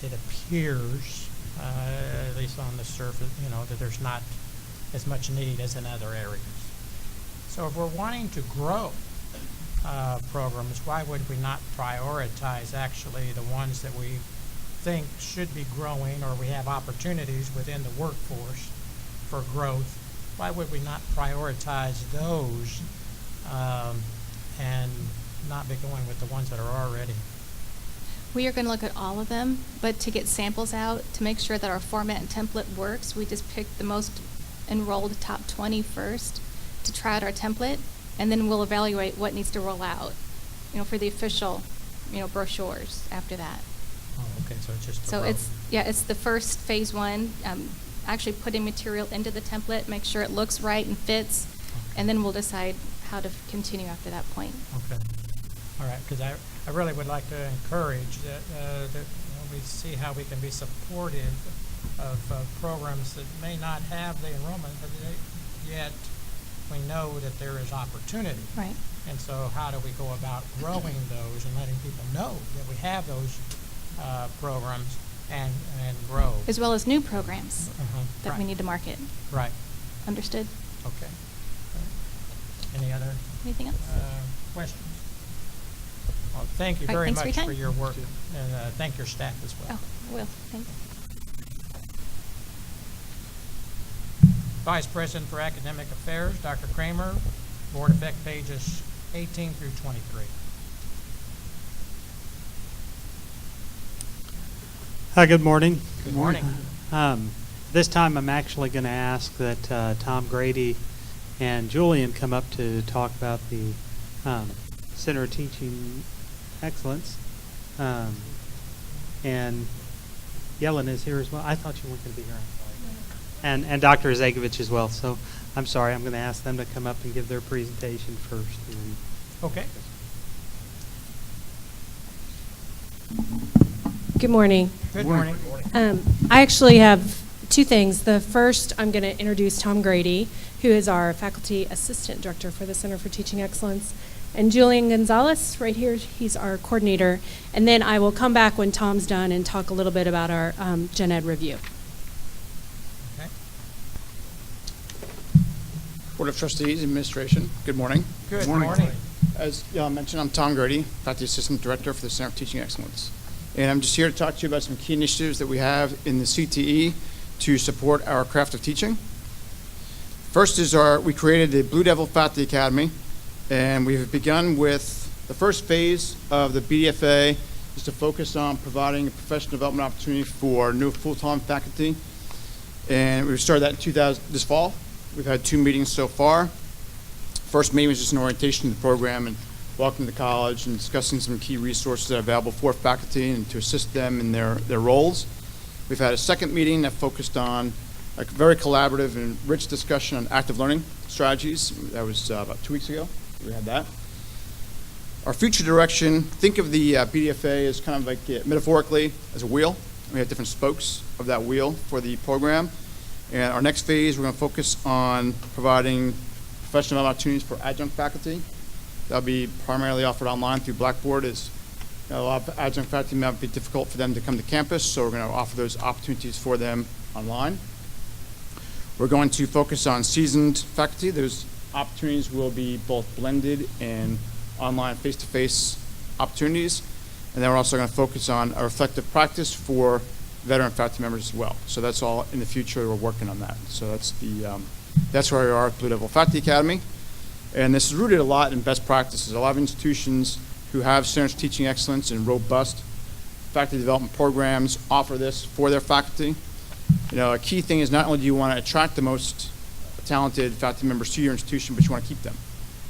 it appears, at least on the surface, that there's not as much need as in other areas. So if we're wanting to grow programs, why would we not prioritize actually the ones that we think should be growing, or we have opportunities within the workforce for growth? Why would we not prioritize those and not be going with the ones that are already? We are going to look at all of them, but to get samples out, to make sure that our format and template works, we just picked the most enrolled top 20 first to try out our template, and then we'll evaluate what needs to roll out, for the official, brochures after that. Oh, okay, so it's just So it's the first phase one, actually putting material into the template, make sure it looks right and fits, and then we'll decide how to continue after that point. Okay. All right, because I really would like to encourage that, we see how we can be supportive of programs that may not have the enrollment, but yet we know that there is opportunity. Right. And so how do we go about growing those and letting people know that we have those programs and grow? As well as new programs that Right. we need to market. Right. Understood? Okay. Any other Anything else? questions? Well, thank you All right, very thanks for much your for time. your work, and thank your staff as well. Oh, will. Thanks. Vice President for Academic Affairs, Dr. Kramer, Board Effect pages 18 through 23. Hi, good morning. Good morning. This time I'm actually going to ask that Tom Grady and Julian come up to talk about the Center of Teaching Excellence. And Yellen is here as well. I thought you weren't going to be here. I'm sorry. And Dr. Zagovich as well. So I'm sorry. I'm going to ask them to come up and give their presentation first. And then Okay. Good morning. Good morning. I actually have two things. The first, I'm going to introduce Tom Grady, who is our Faculty Assistant Director for the Center for Teaching Excellence, and Julian Gonzalez, right here, he's our coordinator. And then I will come back when Tom's done and talk a little bit about our Gen Ed review. Okay. Board of Trustees, Administration, good morning. Good morning. As y'all mentioned, I'm Tom Grady, Faculty Assistant Director for the Center for Teaching Excellence. And I'm just here to talk to you about some key initiatives that we have in the CTE to support our craft of teaching. First is we created the Blue Devil Faculty Academy, and we've begun with the first phase of the BDFA is to focus on providing a professional development opportunity for new full-time faculty. And we started that this fall. We've had 2 meetings so far. First meeting was just an orientation of the program and welcome to college and discussing some key resources that are available for faculty and to assist them in their roles. We've had a second meeting that focused on a very collaborative and rich discussion on active learning strategies. That was about 2 weeks ago. We had that. Our future direction, think of the BDFA as kind of like, metaphorically, as a wheel. We have different spokes of that wheel for the program. And our next phase, we're going to focus on providing professional opportunities for adjunct faculty. That'll be primarily offered online through Blackboard. As a lot of adjunct faculty might be difficult for them to come to campus, so we're going to offer those opportunities for them online. We're going to focus on seasoned faculty. Those opportunities will be both blended and online face-to-face opportunities. And then we're also going to focus on a reflective practice for veteran faculty members as well. So that's all in the future. We're working on that. So that's where we are at Blue Devil Faculty Academy. And this is rooted a lot in best practices. A lot of institutions who have centers for teaching excellence and robust faculty development programs offer this for their faculty. You know, a key thing is not only do you want to attract the most talented faculty members to your institution, but you want to keep them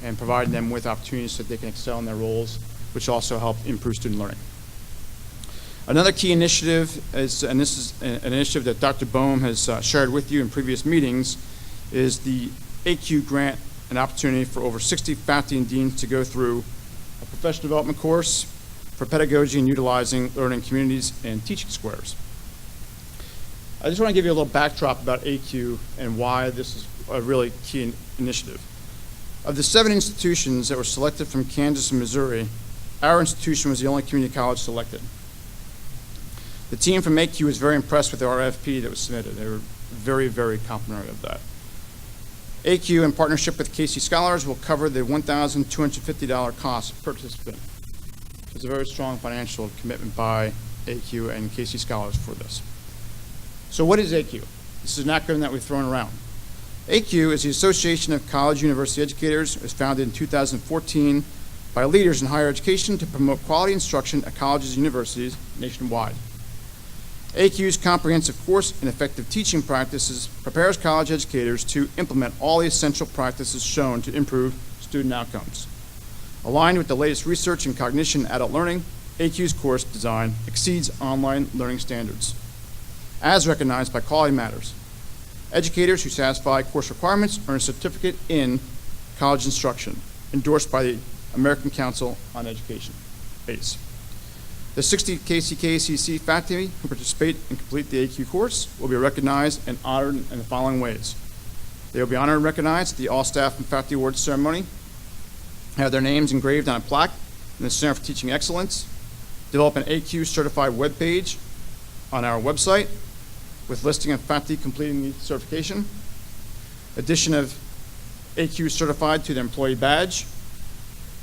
and provide them with opportunities so that they can excel in their roles, which also help improve student learning. Another key initiative is, and this is an initiative that Dr. Boehm has shared with you in previous meetings, is the AQ grant, an opportunity for over 60 faculty and deans to go through a professional development course for pedagogy and utilizing learning communities and teaching squares. I just want to give you a little backdrop about AQ and why this is a really key initiative. Of the 7 institutions that were selected from Kansas and Missouri, our institution was the only community college selected. The team from AQ was very impressed with the RFP that was submitted. They were very, very complimentary of that. AQ, in partnership with KC Scholars, will cover the $1,250 cost per participant. It's a very strong financial commitment by AQ and KC Scholars for this. So what is AQ? This is an acronym that we've thrown around. AQ is the Association of College University Educators. It was founded in 2014 by leaders in higher education to promote quality instruction at colleges and universities nationwide. AQ's comprehensive course in effective teaching practices prepares college educators to implement all the essential practices shown to improve student outcomes. Aligned with the latest research in cognition and adult learning, AQ's course design exceeds online learning standards. As recognized by Quality Matters, educators who satisfy course requirements earn a certificate in college instruction, endorsed by the American Council on Education, ACE. The 60 KCKCC faculty who participate and complete the AQ course will be recognized and honored in the following ways. They will be honored and recognized at the All Staff and Faculty Awards ceremony, have their names engraved on a plaque in the Center for Teaching Excellence, develop an AQ certified webpage on our website with listing of faculty completing the certification, addition of AQ certified to their employee badge.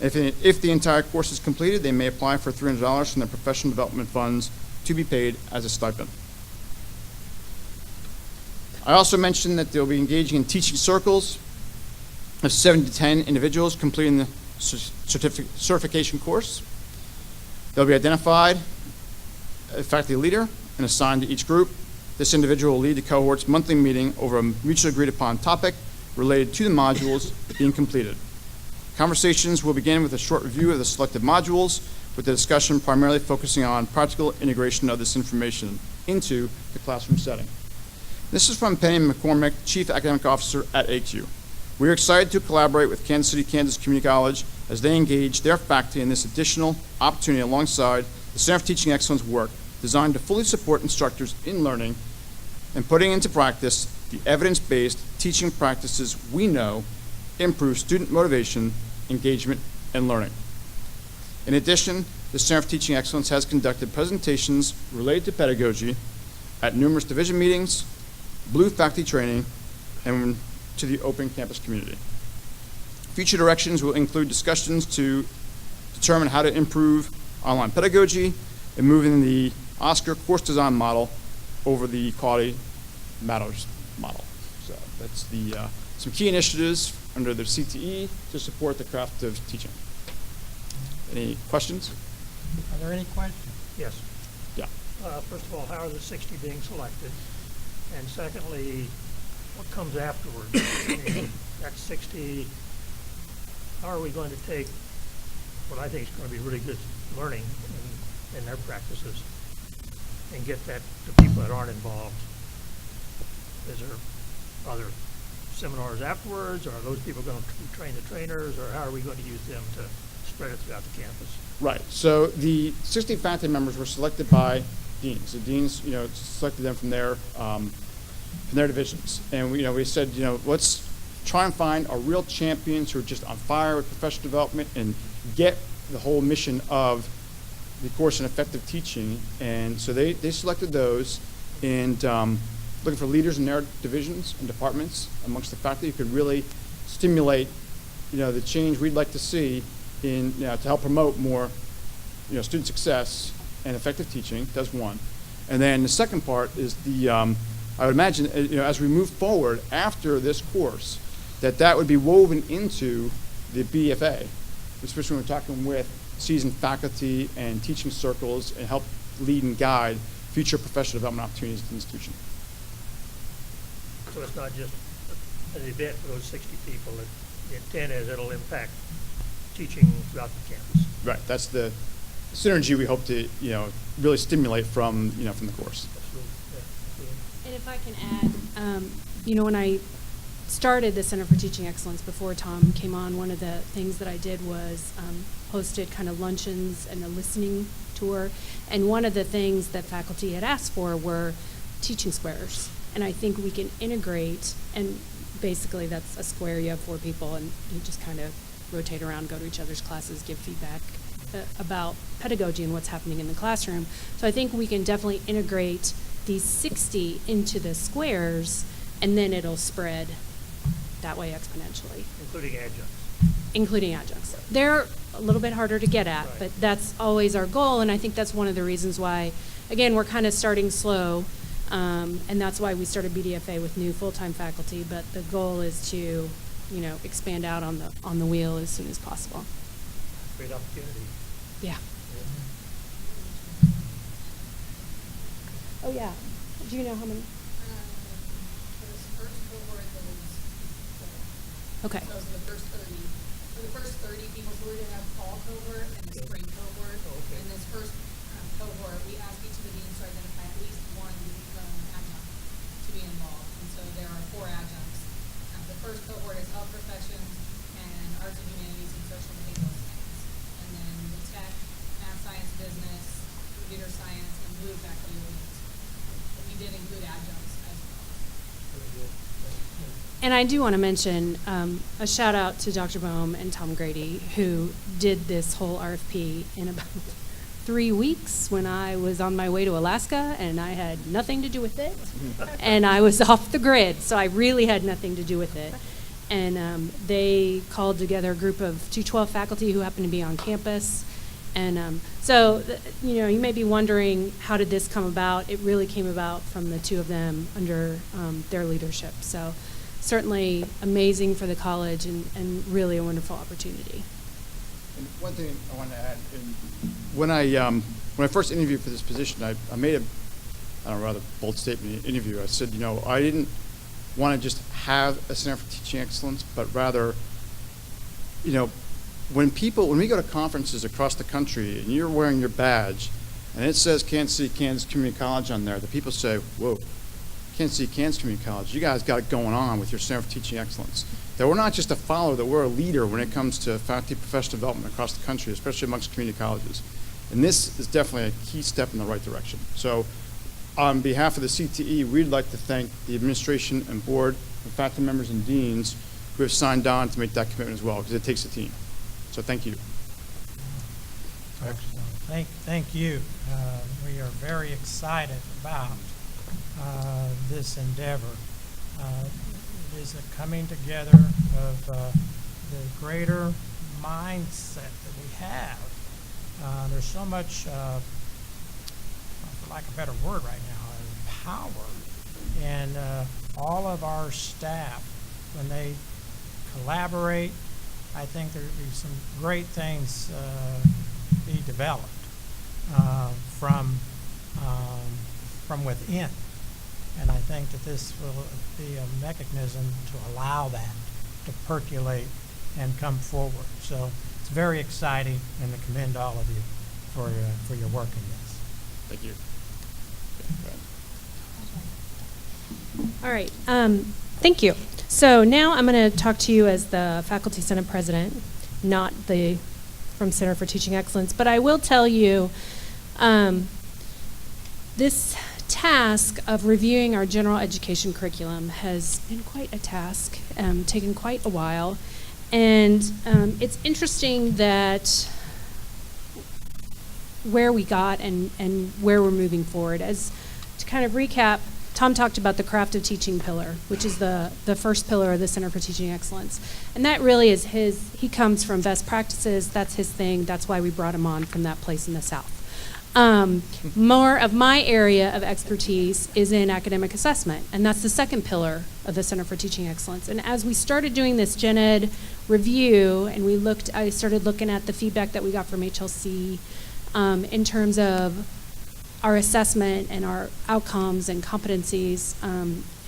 If the entire course is completed, they may apply for $300 from their professional development funds to be paid as a stipend. I also mentioned that they'll be engaging in teaching circles of 7 to 10 individuals completing the certification course. They'll be identified a faculty leader and assigned to each group. This individual will lead the cohort's monthly meeting over a mutually agreed upon topic related to the modules being completed. Conversations will begin with a short review of the selected modules, with the discussion primarily focusing on practical integration of this information into the classroom setting. This is from Penny McCormick, Chief Academic Officer at AQ. We are excited to collaborate with Kansas City, Kansas Community College as they engage their faculty in this additional opportunity alongside the Center for Teaching Excellence work designed to fully support instructors in learning and putting into practice the evidence-based teaching practices we know improve student motivation, engagement, and learning. In addition, the Center for Teaching Excellence has conducted presentations related to pedagogy at numerous division meetings, Blue faculty training, and to the open campus community. Future directions will include discussions to determine how to improve online pedagogy and moving the Oscar course design model over the Quality Matters model. So that's the some key initiatives under the CTE to support the craft of teaching. Any questions? Are there any questions? Yes. Yeah. First of all, how are the 60 being selected? And secondly, what comes afterwards? That 60, how are we going to take what I think is going to be really good learning in their practices and get that to people that aren't involved? Is there other seminars afterwards? Or are those people going to train the trainers, or how are we going to use them to spread it throughout the campus? Right. So the 60 faculty members were selected by deans. The deans, selected them from their divisions, and we said, let's try and find our real champions who are just on fire with professional development and get the whole mission of the course in effective teaching. And so they selected those, and looking for leaders in their divisions and departments amongst the faculty who could really stimulate, the change we'd like to see in, to help promote more, student success and effective teaching. That's one. And then the second part is the, I would imagine, as we move forward after this course, that would be woven into the BFA, especially when we're talking with seasoned faculty and teaching circles, and help lead and guide future professional development opportunities at the institution. So it's not just an event for those 60 people. The intent is it'll impact teaching throughout the campus. Right. That's the synergy we hope to, really stimulate from the course. And if I can add, when I started the Center for Teaching Excellence before Tom came on, one of the things that I did was hosted kind of luncheons and a listening tour. And one of the things that faculty had asked for were teaching squares. And I think we can integrate, and basically that's a square, you have 4 people, and you just kind of rotate around, go to each other's classes, give feedback about pedagogy and what's happening in the classroom. So I think we can definitely integrate these 60 into the squares, and then it'll spread that way exponentially. Including adjuncts. They're a little bit harder to get at, Right. but that's always our goal, and I think that's one of the reasons why, again, we're kind of starting slow, and that's why we started BDFA with new full-time faculty, but the goal is to, expand out on the wheel as soon as possible. Great opportunity. Yeah. Oh, yeah. Do you know how many? For this first cohort, there was 4. Okay. So it was the first 30. For the first 30 people, so we're going to have fall cohort and the spring cohort. Oh, okay. In this first cohort, we asked each of the deans to identify at least one adjunct to be involved. And so there are 4 adjuncts. The first cohort is health professions and arts and humanities and social and behavioral science. And then the tech, math, science, business, computer science, and blue faculty will be. We did include adjuncts as well. And I do want to mention a shout out to Dr. Boehm and Tom Grady, who did this whole RFP in about 3 weeks when I was on my way to Alaska, and I had nothing to do with it. And I was off the grid, so I really had nothing to do with it. And they called together a group of 212 faculty who happened to be on campus. And you may be wondering, how did this come about? It really came about from the 2 of them under their leadership. So certainly amazing for the college, and really a wonderful opportunity. And one thing I want to add, when I first interviewed for this position, I made a rather bold statement in the interview. I said, I didn't want to just have a Center for Teaching Excellence, but rather, when we go to conferences across the country and you're wearing your badge and it says Kansas City, Kansas Community College on there, the people say, whoa, Kansas City, Kansas Community College, you guys got it going on with your Center for Teaching Excellence. That we're not just a follower, that we're a leader when it comes to faculty professional development across the country, especially amongst community colleges. And this is definitely a key step in the right direction. So on behalf of the CTE, we'd like to thank the administration and board, and faculty members and deans who have signed on to make that commitment as well, because it takes a team. So thank you. Excellent. Thank you. We are very excited about this endeavor. It is a coming together of the greater mindset that we have. There's so much, for lack of a better word right now, power in all of our staff when they collaborate. I think there will be some great things be developed from within. And I think that this will be a mechanism to allow that to percolate and come forward. So it's very exciting, and I commend all of you for your work in this. Thank you. All right. Thank you. So now I'm going to talk to you as the Faculty Senate President, not the from Center for Teaching Excellence. But I will tell you, this task of reviewing our general education curriculum has been quite a task, taken quite a while. And it's interesting that where we got and where we're moving forward. As to kind of recap, Tom talked about the craft of teaching pillar, which is the first pillar of the Center for Teaching Excellence. And that really is he comes from best practices, that's his thing, that's why we brought him on from that place in the South. More of my area of expertise is in academic assessment, and that's the second pillar of the Center for Teaching Excellence. And as we started doing this Gen Ed review, and I started looking at the feedback that we got from HLC in terms of our assessment and our outcomes and competencies,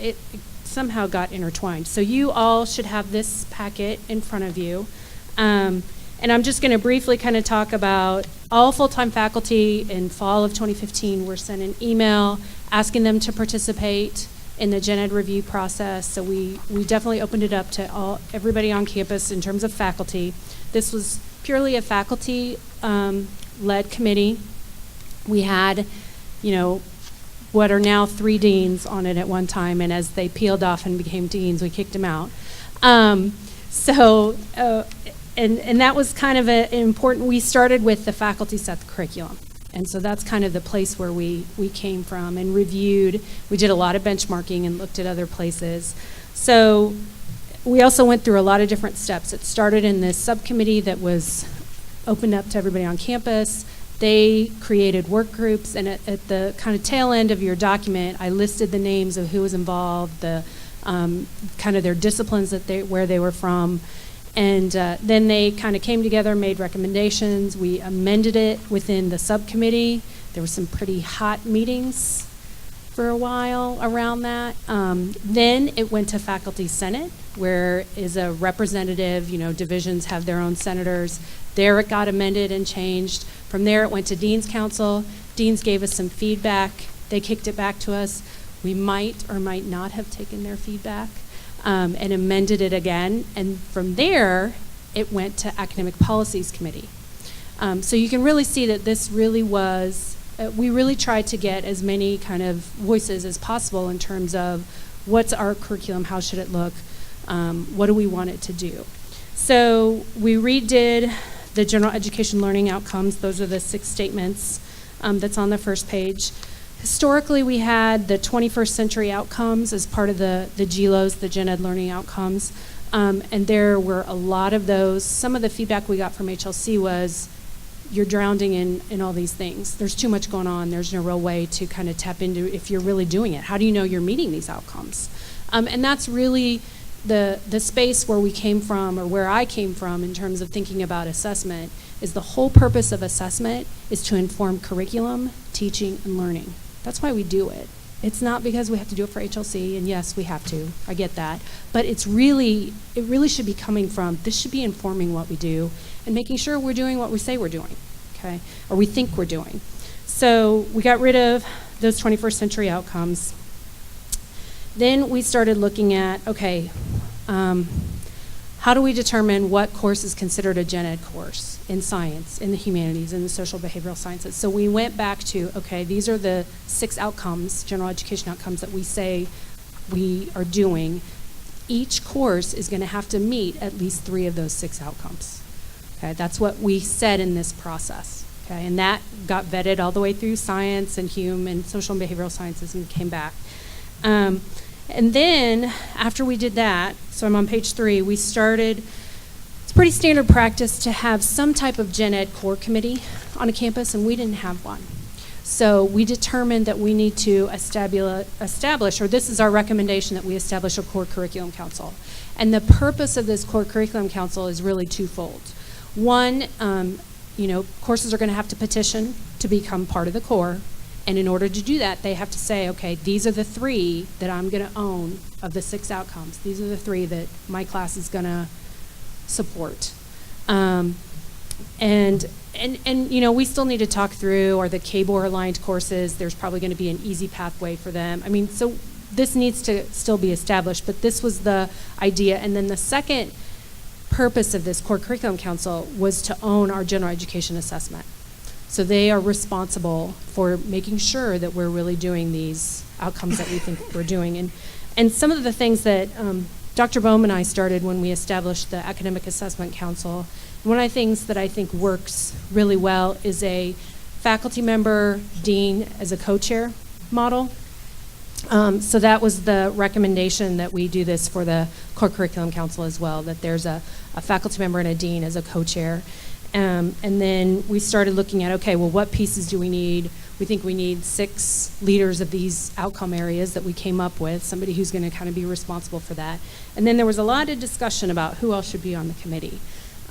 it somehow got intertwined. So you all should have this packet in front of you. And I'm just going to briefly kind of talk about all full-time faculty in fall of 2015 were sent an email asking them to participate in the Gen Ed review process. So we definitely opened it up to everybody on campus in terms of faculty. This was purely a faculty led committee. We had, what are now 3 deans on it at one time, and as they peeled off and became deans, we kicked them out. And that was kind of an important, we started with the faculty set the curriculum. And so that's kind of the place where we came from and reviewed. We did a lot of benchmarking and looked at other places. So we also went through a lot of different steps. It started in this subcommittee that was opened up to everybody on campus. They created work groups, and at the kind of tail end of your document, I listed the names of who was involved, the kind of their disciplines where they were from. And then they kind of came together, made recommendations. We amended it within the subcommittee. There were some pretty hot meetings for a while around that. Then it went to Faculty Senate, where is a representative, divisions have their own senators. There it got amended and changed. From there it went to Dean's Council. Deans gave us some feedback. They kicked it back to us. We might or might not have taken their feedback. And amended it again. And from there, it went to Academic Policies Committee. So you can really see that this really was, we really tried to get as many kind of voices as possible in terms of what's our curriculum, how should it look, what do we want it to do. So we redid the general education learning outcomes. Those are the 6 statements that's on the first page. Historically, we had the 21st century outcomes as part of the GLOs, the Gen Ed learning outcomes, and there were a lot of those. Some of the feedback we got from HLC was, you're drowning in all these things. There's too much going on. There's no real way to kind of tap into if you're really doing it. How do you know you're meeting these outcomes? And that's really the space where we came from, or where I came from in terms of thinking about assessment, is the whole purpose of assessment is to inform curriculum, teaching, and learning. That's why we do it. It's not because we have to do it for HLC, and yes, we have to. I get that. But it really should be coming from, this should be informing what we do and making sure we're doing what we say we're doing, okay? Or we think we're doing. So we got rid of those 21st century outcomes. Then we started looking at, okay, how do we determine what course is considered a Gen Ed course in science, in the humanities, in the social behavioral sciences? So we went back to, okay, these are the 6 outcomes, general education outcomes, that we say we are doing. Each course is going to have to meet at least 3 of those 6 outcomes. Okay, that's what we said in this process. Okay, and that got vetted all the way through science and human and social and behavioral sciences and came back. And then after we did that, so I'm on page 3, we started, it's pretty standard practice to have some type of Gen Ed core committee on a campus, and we didn't have one. So we determined that we need to establish, or this is our recommendation, that we establish a core curriculum council. And the purpose of this core curriculum council is really twofold. One, courses are going to have to petition to become part of the core. And in order to do that, they have to say, okay, these are the 3 that I'm going to own of the 6 outcomes. These are the 3 that my class is going to support. And we still need to talk through, or the KBOR aligned courses, there's probably going to be an easy pathway for them. I mean, so this needs to still be established, but this was the idea. And then the second purpose of this core curriculum council was to own our general education assessment. So they are responsible for making sure that we're really doing these outcomes that we think we're doing. And some of the things that Dr. Bowman and I started when we established the Academic Assessment Council, one of the things that I think works really well is a faculty member, dean as a co-chair model. So that was the recommendation that we do this for the core curriculum council as well, that there's a faculty member and a dean as a co-chair. And then we started looking at, okay, well, what pieces do we need? We think we need 6 leaders of these outcome areas that we came up with, somebody who's going to kind of be responsible for that. And then there was a lot of discussion about who else should be on the committee.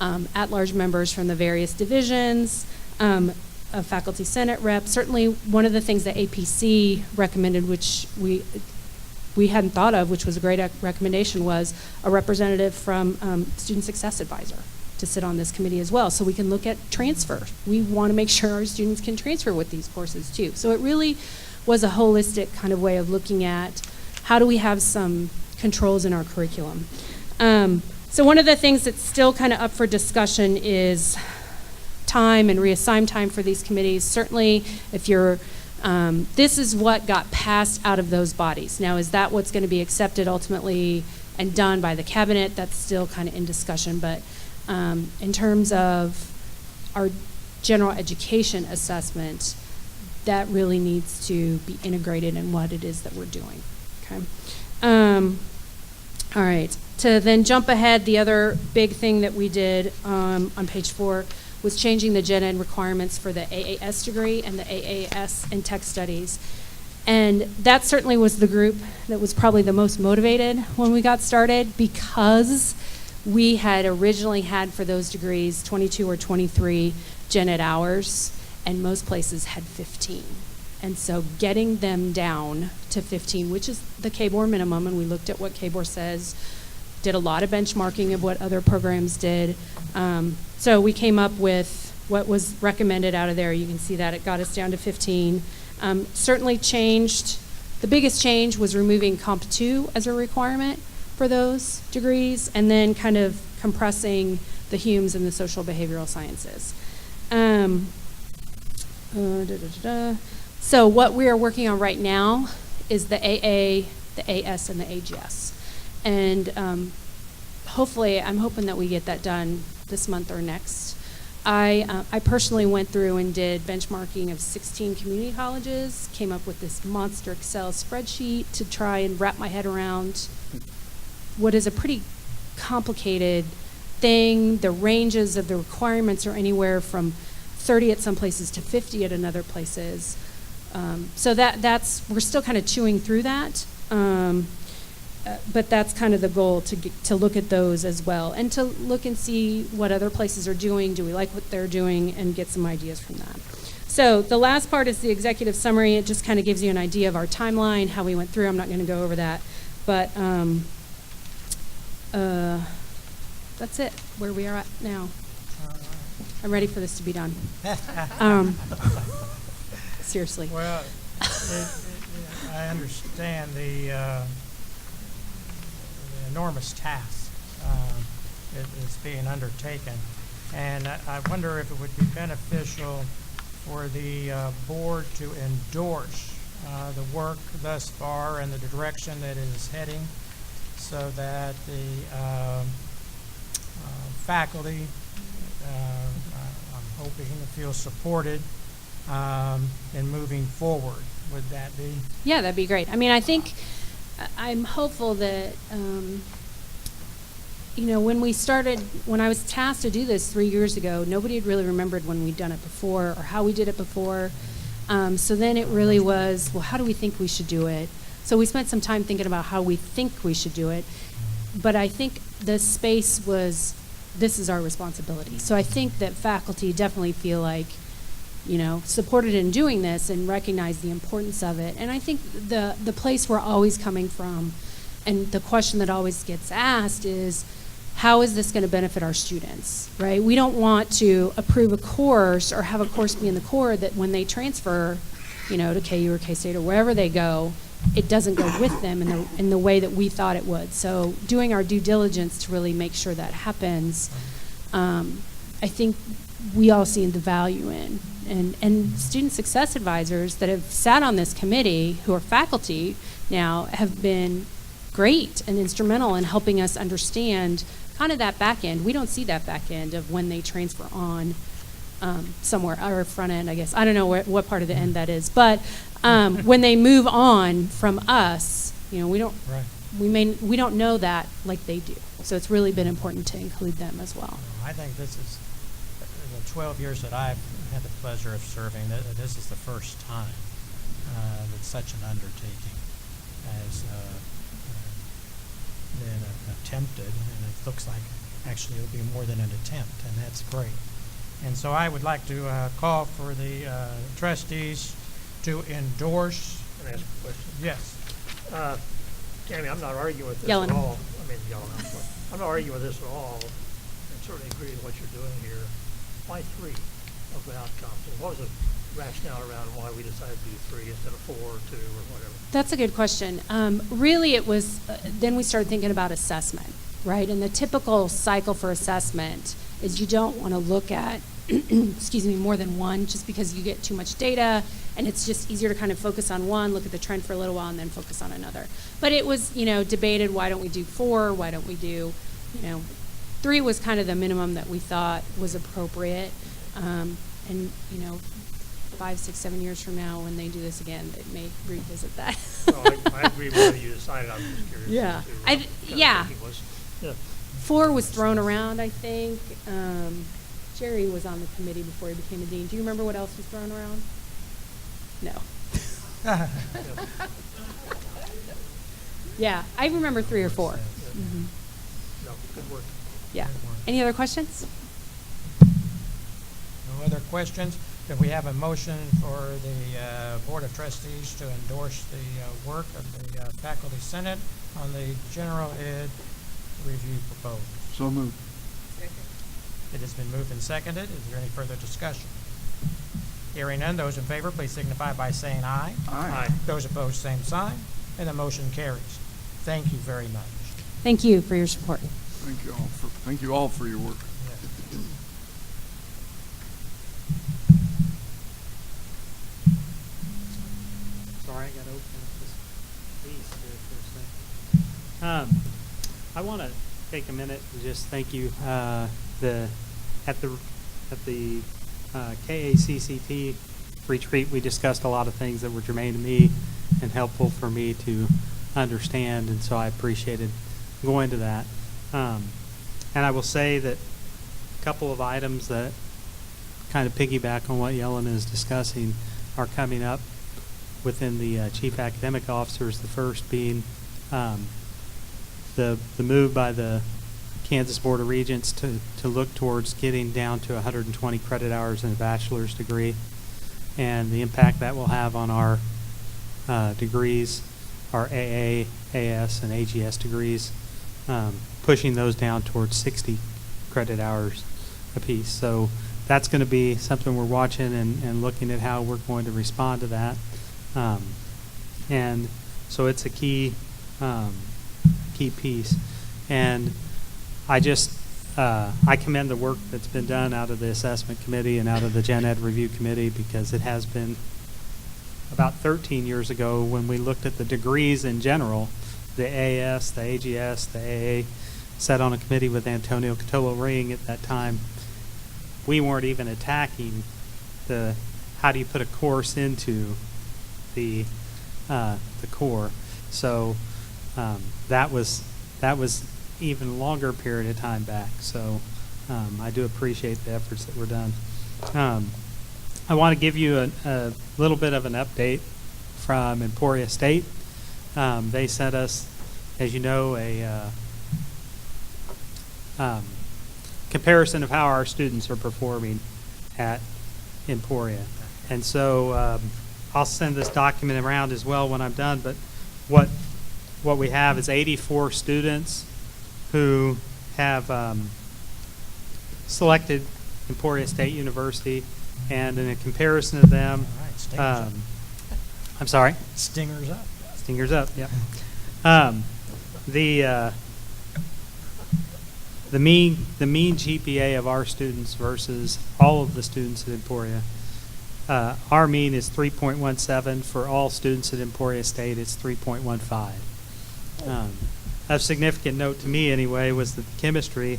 At-large members from the various divisions, a faculty senate rep. Certainly one of the things that APC recommended, which we hadn't thought of, which was a great recommendation, was a representative from Student Success Advisor to sit on this committee as well, so we can look at transfer. We want to make sure our students can transfer with these courses too. So it really was a holistic kind of way of looking at how do we have some controls in our curriculum. So one of the things that's still kind of up for discussion is time and reassign time for these committees. Certainly, if you're, this is what got passed out of those bodies. Now, is that what's going to be accepted ultimately and done by the cabinet? That's still kind of in discussion, but in terms of our general education assessment, that really needs to be integrated in what it is that we're doing. Okay. All right. To then jump ahead, the other big thing that we did on page 4 was changing the gen ed requirements for the AAS degree and the AAS in tech studies. And that certainly was the group that was probably the most motivated when we got started, because we had originally had for those degrees 22 or 23 gen ed hours, and most places had 15. And so getting them down to 15, which is the KBOR minimum, and we looked at what KBOR says, did a lot of benchmarking of what other programs did. So we came up with what was recommended out of there. You can see that it got us down to 15. Certainly changed, the biggest change was removing Comp 2 as a requirement for those degrees, and then kind of compressing the HUMES and the social behavioral sciences. So what we are working on right now is the AA, the AS, and the AGS. And hopefully, I'm hoping that we get that done this month or next. I personally went through and did benchmarking of 16 community colleges, came up with this monster Excel spreadsheet to try and wrap my head around what is a pretty complicated thing. The ranges of the requirements are anywhere from 30 at some places to 50 at another places. So we're still kind of chewing through that. But that's kind of the goal, to look at those as well, and to look and see what other places are doing. Do we like what they're doing, and get some ideas from that. So the last part is the executive summary. It just kind of gives you an idea of our timeline, how we went through. I'm not going to go over that, but that's it, where we are at now. I'm ready for this to be done. Seriously. Well, I understand the enormous task that is being undertaken, and I wonder if it would be beneficial for the board to endorse the work thus far and the direction that it is heading, so that the faculty, I'm hoping, feel supported in moving forward. Would that be? Yeah, that'd be great. I mean, I think I'm hopeful that, when I was tasked to do this 3 years ago, nobody had really remembered when we'd done it before or how we did it before. So then it really was, well, how do we think we should do it? So we spent some time thinking about how we think we should do it. But I think the space was, this is our responsibility. So I think that faculty definitely feel like, supported in doing this and recognize the importance of it. And I think the place we're always coming from, and the question that always gets asked is, how is this going to benefit our students, right? We don't want to approve a course or have a course be in the core that when they transfer, to KU or K-State or wherever they go, it doesn't go with them in the way that we thought it would. So doing our due diligence to really make sure that happens, I think we all see the value in. And student success advisors that have sat on this committee, who are faculty now, have been great and instrumental in helping us understand kind of that back end. We don't see that back end of when they transfer on somewhere, or front end, I guess. I don't know what part of the end that is. But when they move on from us, you know, we don't know that like they do. So it's really been important to include them as well. I think this is the 12 years that I've had the pleasure of serving. This is the first time that such an undertaking has been attempted, and it looks like actually it'll be more than an attempt, and that's great. And so I would like to call for the trustees to endorse. Can I ask a question? Yes. Tammy, I'm not arguing with this Yellen. at all. I'm not arguing with this at all. I certainly agree with what you're doing here. Why 3 of the outcomes? And what was the rationale around why we decided to do 3 instead of 4 or 2 or whatever? That's a good question. Really, it was, then we started thinking about assessment, right? And the typical cycle for assessment is you don't want to look at, excuse me, more than one, just because you get too much data, and it's just easier to kind of focus on one, look at the trend for a little while, and then focus on another. But it was, you know, debated, why don't we do 4? Why don't we do, you know, 3 was kind of the minimum that we thought was appropriate. And, you know, 5, 6, 7 years from now, when they do this again, they may revisit that. No, I agree with what you decided. I'm just curious. Yeah. Yeah. 4 was thrown around, I think. Jerry was on the committee before he became a dean. Do you remember what else was thrown around? No. Yeah, I remember 3 or 4. Mm-hmm. No, good work. Yeah. Any other questions? No other questions? If we have a motion for the Board of Trustees to endorse the work of the Faculty Senate on the General Ed Review proposal. So moved. It has been moved and seconded. Is there any further discussion? Hearing none, those in favor, please signify by saying aye. Aye. Those opposed, same sign, and the motion carries. Thank you very much. Thank you for your support. Thank you all for your work. Sorry, I got to open up this piece here for a second. I want to take a minute and just thank you. At the KCKCC retreat, we discussed a lot of things that were germane to me and helpful for me to understand, and so I appreciated going to that. And I will say that a couple of items that kind of piggyback on what Yellen is discussing are coming up within the chief academic officers. The first being the move by the Kansas Board of Regents to look towards getting down to 120 credit hours in a bachelor's degree, and the impact that will have on our degrees, our AA, AS, and AGS degrees, pushing those down towards 60 credit hours apiece. So that's going to be something we're watching and looking at how we're going to respond to that. And so it's a key piece. And I commend the work that's been done out of the assessment committee and out of the Gen Ed review committee, because it has been about 13 years ago when we looked at the degrees in general, the AS, the AGS, the AA, sat on a committee with Antonio Catolo Ring at that time. We weren't even attacking how do you put a course into the core. So that was even longer period of time back. So I do appreciate the efforts that were done. I want to give you a little bit of an update from Emporia State. They sent us, as you know, a comparison of how our students are performing at Emporia. And so I'll send this document around as well when I'm done, but what we have is 84 students who have selected Emporia State University, and in a comparison of them, All right, stingers up. I'm sorry? Stingers up. Stingers up, yep. The mean GPA of our students versus all of the students at Emporia. Our mean is 3.17. For all students at Emporia State, it's 3.15. Of significant note to me, anyway, was that the chemistry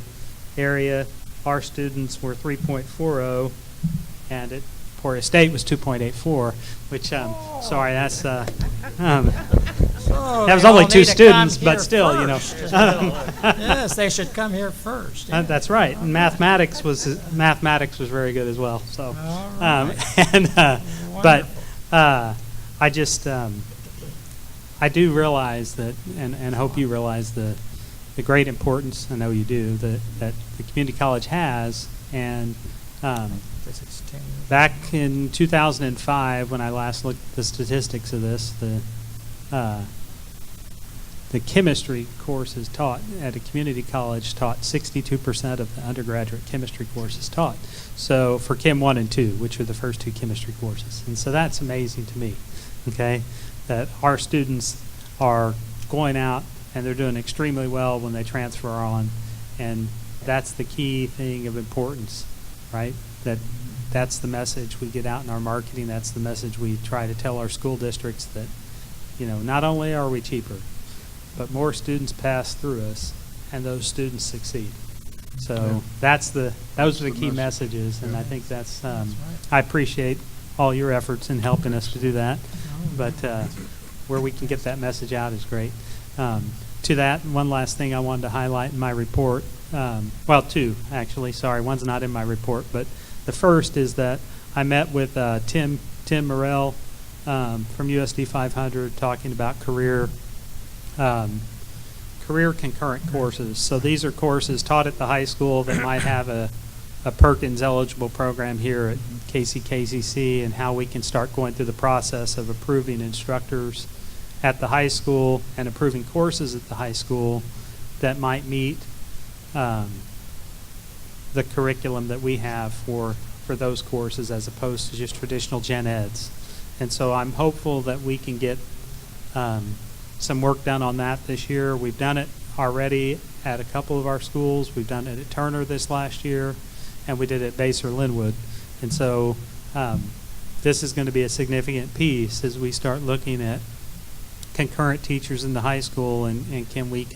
area, our students were 3.40, and at Emporia State was 2.84, which, sorry, that's, that was only two students, but still, you know. Yes, they should come here first. That's right. And mathematics was very good as well. So, All right. but I just I do realize that, and hope you realize the great importance, I know you do, that the community college has. And back in 2005, when I last looked at the statistics of this, the chemistry courses taught at a community college taught 62% of the undergraduate chemistry courses taught. So for Chem 1 and 2, which are the first two chemistry courses. And so that's amazing to me, okay, that our students are going out and they're doing extremely well when they transfer on. And that's the key thing of importance, right? That's the message we get out in our marketing. That's the message we try to tell our school districts, that, you know, not only are we cheaper, but more students pass through us, and those students succeed. So those are the key messages, and I think that's I appreciate all your efforts in helping us to do that. But where we can get that message out is great. To that, one last thing I wanted to highlight in my report. Well, two actually. Sorry, one's not in my report, but the first is that I met with Tim Morrell from USD 500 talking about career concurrent courses. So these are courses taught at the high school that might have a Perkins eligible program here at KCKCC, and how we can start going through the process of approving instructors at the high school and approving courses at the high school that might meet the curriculum that we have for those courses, as opposed to just traditional gen eds. And so I'm hopeful that we can get some work done on that this year. We've done it already at a couple of our schools. We've done it at Turner this last year, and we did it at Baser Linwood. And so this is going to be a significant piece as we start looking at concurrent teachers in the high school, and can we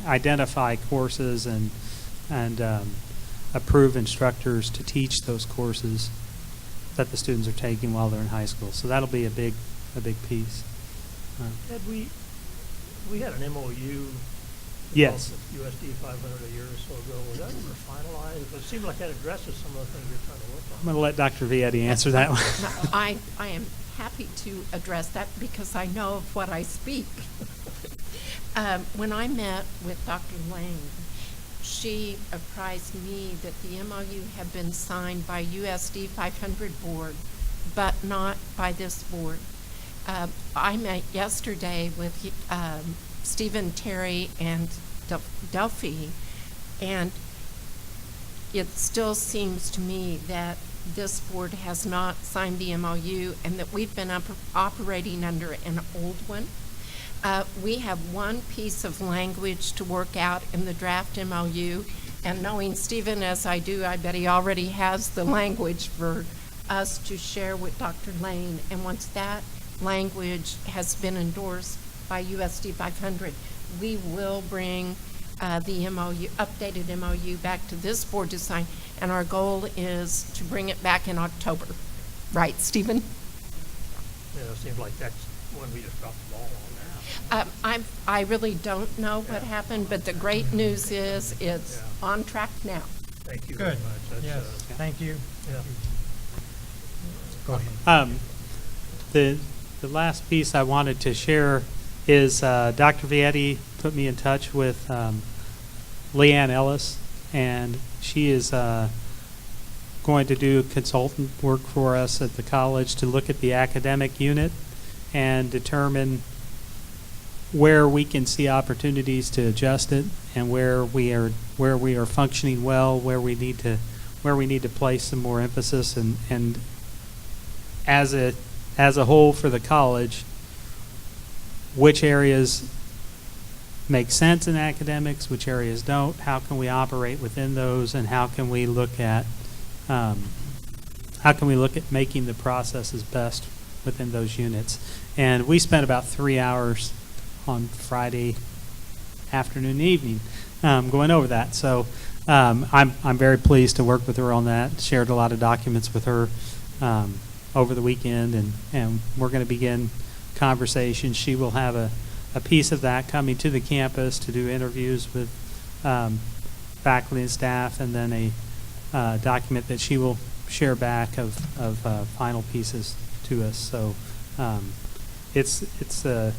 identify courses and approve instructors to teach those courses that the students are taking while they're in high school. So that'll be a big piece. Ed, we had an MOU. Yes. With USD 500 a year or so ago. Was that ever finalized? It seemed like that addresses some of the things you're trying to work on. I'm going to let Dr. Vietti answer that one. No, I am happy to address that because I know of what I speak. When I met with Dr. Lane, she apprised me that the MOU had been signed by USD 500 board, but not by this board. I met yesterday with Stephen, Terry, and Delphi, and it still seems to me that this board has not signed the MOU, and that we've been operating under an old one. We have one piece of language to work out in the draft MOU, and knowing Stephen as I do, I bet he already has the language for us to share with Dr. Lane. And once that language has been endorsed by USD 500, we will bring the MOU, updated MOU, back to this board to sign, and our goal is to bring it back in October. Right, Stephen? Yeah, it seems like that's when we just dropped the ball on that. I really don't know what happened, but the great news is it's on track now. Thank you Good. very much. That's, Yes, thank you. Yeah. Go ahead. The last piece I wanted to share is Dr. Vietti put me in touch with Leanne Ellis, and she is going to do consultant work for us at the college to look at the academic unit and determine where we can see opportunities to adjust it, and where we are functioning well, where we need to place some more emphasis, and as a whole for the college, which areas make sense in academics, which areas don't, how can we operate within those, and how can we look at making the processes best within those units. And we spent about 3 hours on Friday afternoon and evening going over that. So I'm very pleased to work with her on that. Shared a lot of documents with her over the weekend, and we're going to begin conversations. She will have a piece of that coming to the campus to do interviews with faculty and staff, and then a document that she will share back of final pieces to us. So it's a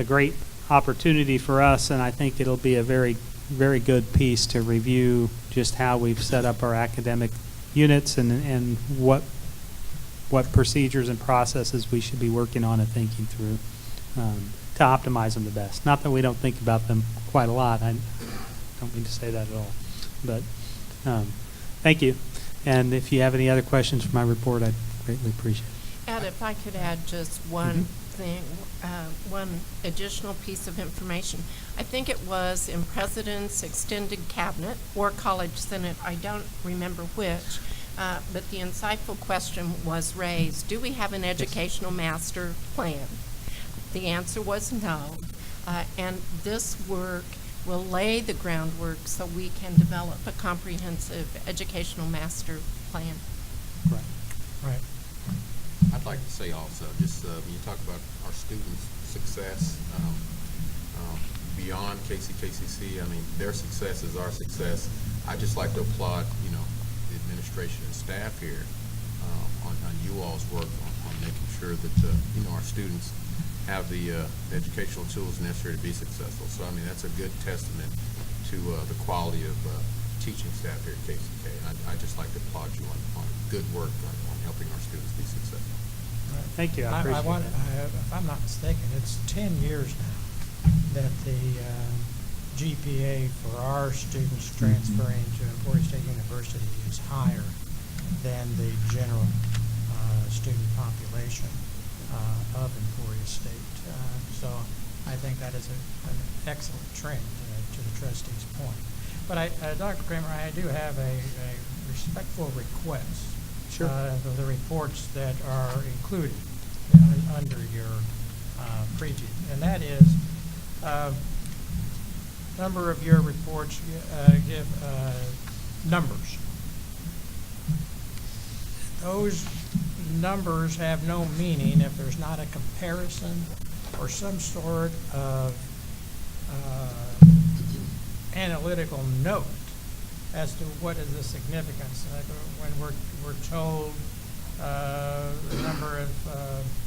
great opportunity for us, and I think it'll be a very, very good piece to review just how we've set up our academic units and what procedures and processes we should be working on and thinking through to optimize them the best. Not that we don't think about them quite a lot. I don't mean to say that at all. But thank you. And if you have any other questions for my report, I'd greatly appreciate it. Ed, if I could add just one thing, one additional piece of information. I think it was in President's Extended Cabinet or College Senate, I don't remember which, but the insightful question was raised, do we have an educational master plan? The answer was no, and this work will lay the groundwork so we can develop a comprehensive educational master plan. Right. I'd like to say also, just when you talk about our students' success, beyond KCKCC, I mean, their success is our success. I'd just like to applaud, the administration and staff here on you all's work on making sure that, our students have the educational tools necessary to be successful. So, I mean, that's a good testament to the quality of teaching staff here at KCK. And I'd just like to applaud you on good work on helping our students be successful. Right. Thank you. I appreciate that. If I'm not mistaken, it's 10 years now that the GPA for our students transferring to Emporia State University is higher than the general student population of Emporia State. So I think that is an excellent trend to the trustee's point. But Dr. Kramer, I do have a respectful request. Sure. For the reports that are included under your preview, and that is number of your reports give numbers. Those numbers have no meaning if there's not a comparison or some sort of analytical note as to what is the significance. When we're told the number of,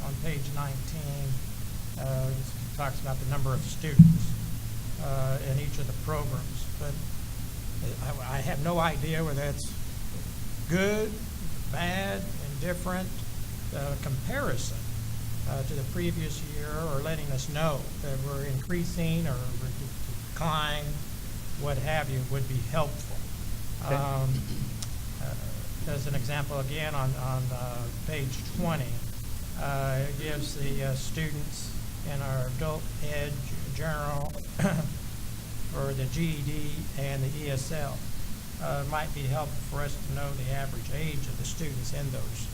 on page 19, talks about the number of students in each of the programs, but I have no idea whether that's good, bad, indifferent comparison to the previous year, or letting us know that we're increasing or we're decline, what have you, would be helpful. As an example, again, on page 20, it gives the students in our adult ed general for the GED and the ESL. Might be helpful for us to know the average age of the students in those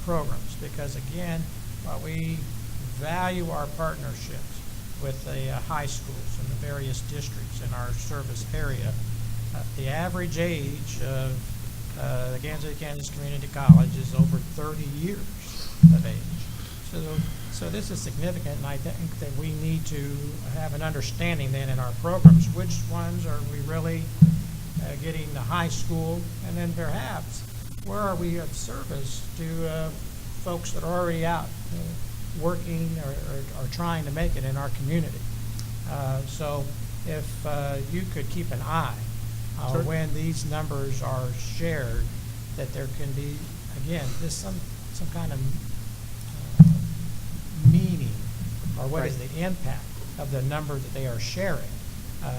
programs, because again, while we value our partnerships with the high schools and the various districts in our service area, the average age of the Kansas City, Kansas Community College is over 30 years of age. So this is significant, and I think that we need to have an understanding then in our programs, which ones are we really getting the high school, and then perhaps where are we of service to folks that are already out working or trying to make it in our community. So if you could keep an eye when these numbers are shared, that there can be, again, just some kind of meaning, or what is the impact of the number that they are sharing.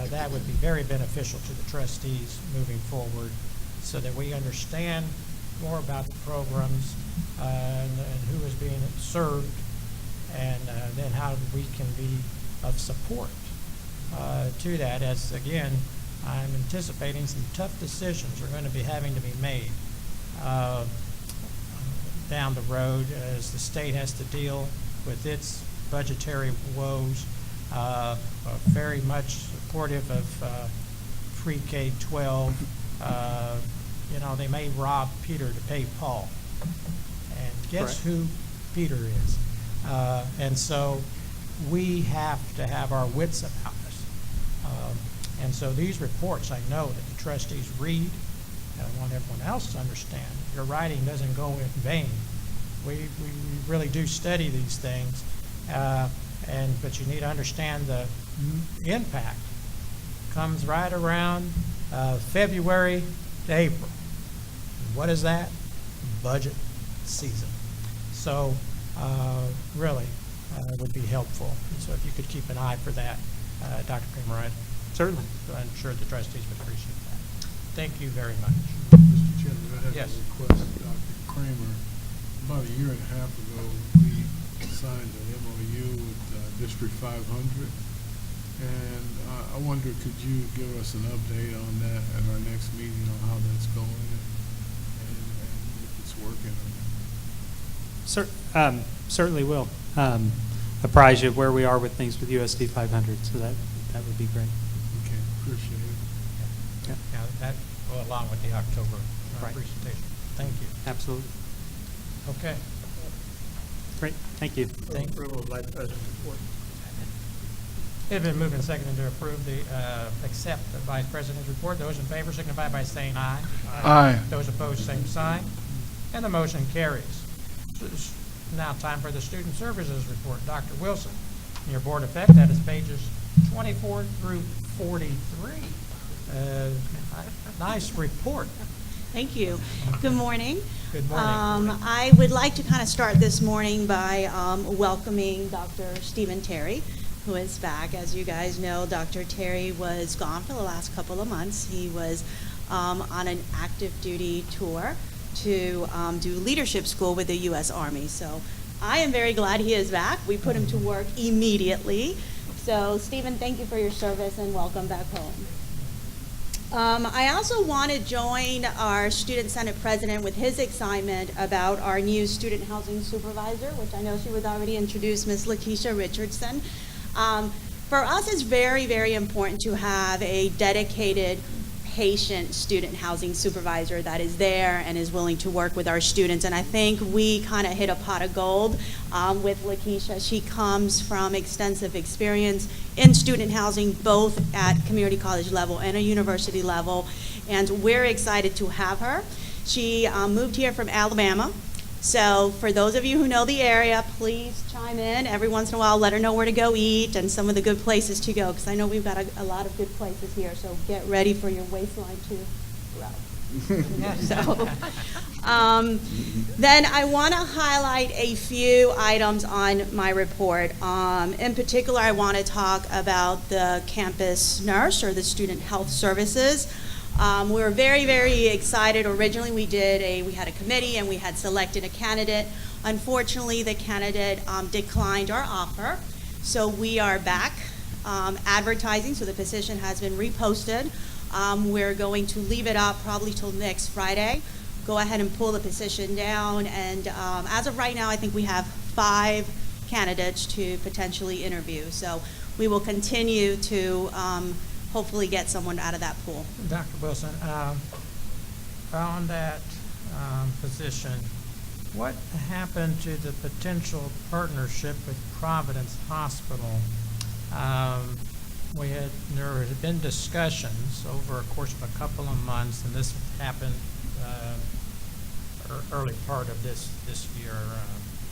That would be very beneficial to the trustees moving forward, so that we understand more about the programs and who is being served and then how we can be of support to that, as again, I'm anticipating some tough decisions are going to be having to be made down the road as the state has to deal with its budgetary woes. Very much supportive of pre-K-12. You know, they may rob Peter to pay Paul. And guess who Peter is? And so we have to have our wits about us. And so these reports, I know that the trustees read, and I want everyone else to understand, your writing doesn't go in vain. We really do study these things, but you need to understand the impact comes right around February to April. What is that? Budget season. So really would be helpful. So if you could keep an eye for that, Dr. Kramer, Certainly. I'm sure the trustees would appreciate that. Thank you very much. Mr. Chairman, I have Yes. a request, Dr. Kramer. About a year and a half ago, we signed an MOU with District 500, and I wonder, could you give us an update on that at our next meeting on how that's going and if it's working or not? Certainly will. Apprise you of where we are with things with USD 500, so that would be great. Okay, appreciate it. Yeah. Now, that go along with the October Right. presentation. Thank you. Absolutely. Okay. Great. Thank you. Thank you. Approval of Vice President's report. It's been moved and seconded to approve accept the Vice President's report. Those in favor signify by saying aye. Aye. Those opposed, same sign. And the motion carries. It's now time for the Student Services report. Dr. Wilson, in your board effect, that is pages 24 through 43. Nice report. Thank you. Good morning. Good morning. I would like to kind of start this morning by welcoming Dr. Stephen Terry, who is back. As you guys know, Dr. Terry was gone for the last couple of months. He was on an active duty tour to do leadership school with the U.S. Army. So I am very glad he is back. We put him to work immediately. So Stephen, thank you for your service and welcome back home. I also want to join our Student Senate President with his excitement about our new Student Housing Supervisor, which I know she was already introduced, Ms. Lakeisha Richardson. For us, it's very, very important to have a dedicated patient student housing supervisor that is there and is willing to work with our students. And I think we kind of hit a pot of gold with Lakeisha. She comes from extensive experience in student housing, both at community college level and a university level. And we're excited to have her. She moved here from Alabama. So for those of you who know the area, please chime in. Every once in a while, let her know where to go eat and some of the good places to go, because I know we've got a lot of good places here. So get ready for your waistline to grow. Then I want to highlight a few items on my report. In particular, I want to talk about the campus nurse or the student health services. We were very, very excited. Originally, we had a committee and we had selected a candidate. Unfortunately, the candidate declined our offer. So we are back advertising, so the position has been reposted. We're going to leave it up probably till next Friday. Go ahead and pull the position down. And as of right now, I think we have 5 candidates to potentially interview. So we will continue to hopefully get someone out of that pool. Dr. Wilson, on that position, what happened to the potential partnership with Providence Hospital? There had been discussions over a course of a couple of months, and this happened early part of this year,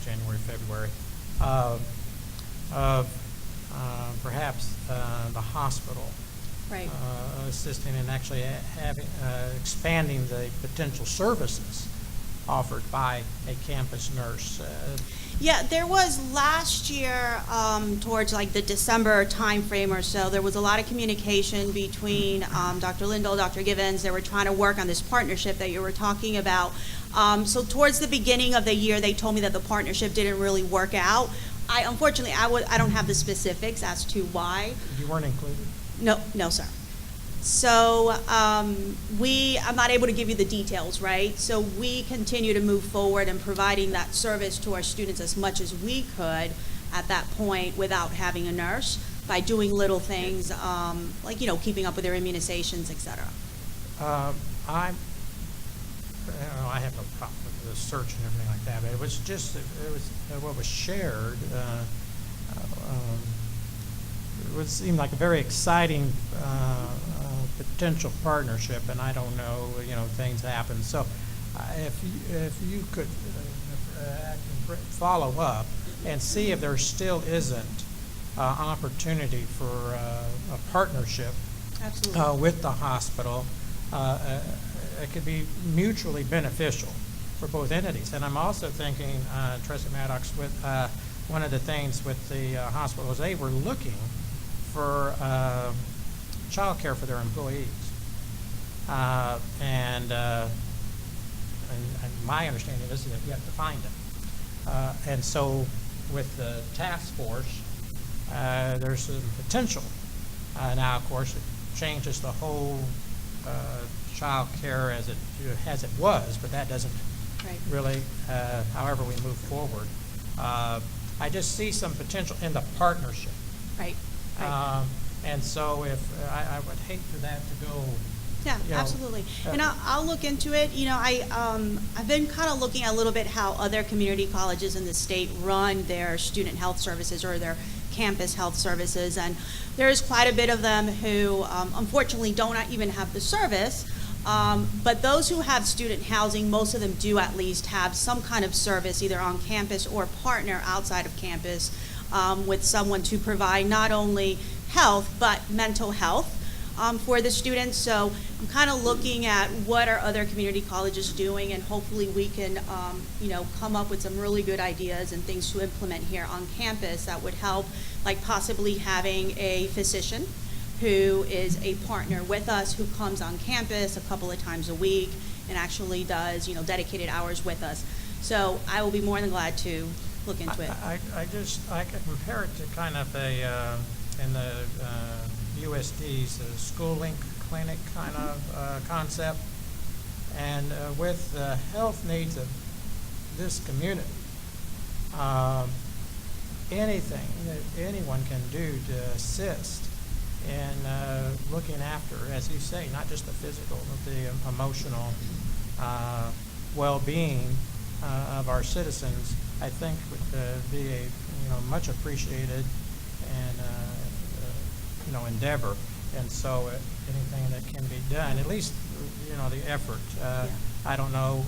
January, February, of perhaps the hospital Right. assisting and actually expanding the potential services offered by a campus nurse. Yeah, there was last year, towards like the December timeframe or so, there was a lot of communication between Dr. Lindell, Dr. Givens. They were trying to work on this partnership that you were talking about. So towards the beginning of the year, they told me that the partnership didn't really work out. unfortunately, I don't have the specifics as to why. You weren't included? No, sir. So I'm not able to give you the details, right? So we continue to move forward in providing that service to our students as much as we could at that point without having a nurse, by doing little things like, keeping up with their immunizations, et cetera. I have no problem with the search and everything like that, but it was what was shared. It seemed like a very exciting potential partnership, and I don't know, things happen. So if you could follow up and see if there still isn't opportunity for a partnership Absolutely. with the hospital, it could be mutually beneficial for both entities. And I'm also thinking, Trustee Maddox, with one of the things with the hospital is they were looking for child care for their employees. And my understanding is that you have to find it. And so with the task force, there's some potential. Now, of course, it changes the whole child care as it was, but that doesn't really, however we move forward. I just see some potential in the partnership. Right. And so if I would hate for that to go. Yeah, absolutely. And I'll look into it. I've been kind of looking a little bit how other community colleges in the state run their student health services or their campus health services, and there's quite a bit of them who unfortunately don't even have the service. But those who have student housing, most of them do at least have some kind of service either on campus or partner outside of campus with someone to provide not only health but mental health for the students. So I'm kind of looking at what are other community colleges doing, and hopefully we can come up with some really good ideas and things to implement here on campus that would help, like possibly having a physician who is a partner with us, who comes on campus a couple of times a week and actually does dedicated hours with us. So I will be more than glad to look into it. I could compare it to kind of a in the USD's schooling clinic kind of concept, and with the health needs of this community, anything that anyone can do to assist in looking after, as you say, not just the physical, but the emotional well-being of our citizens, I think would be a much appreciated and endeavor. And so anything that can be done, at least the effort. I don't know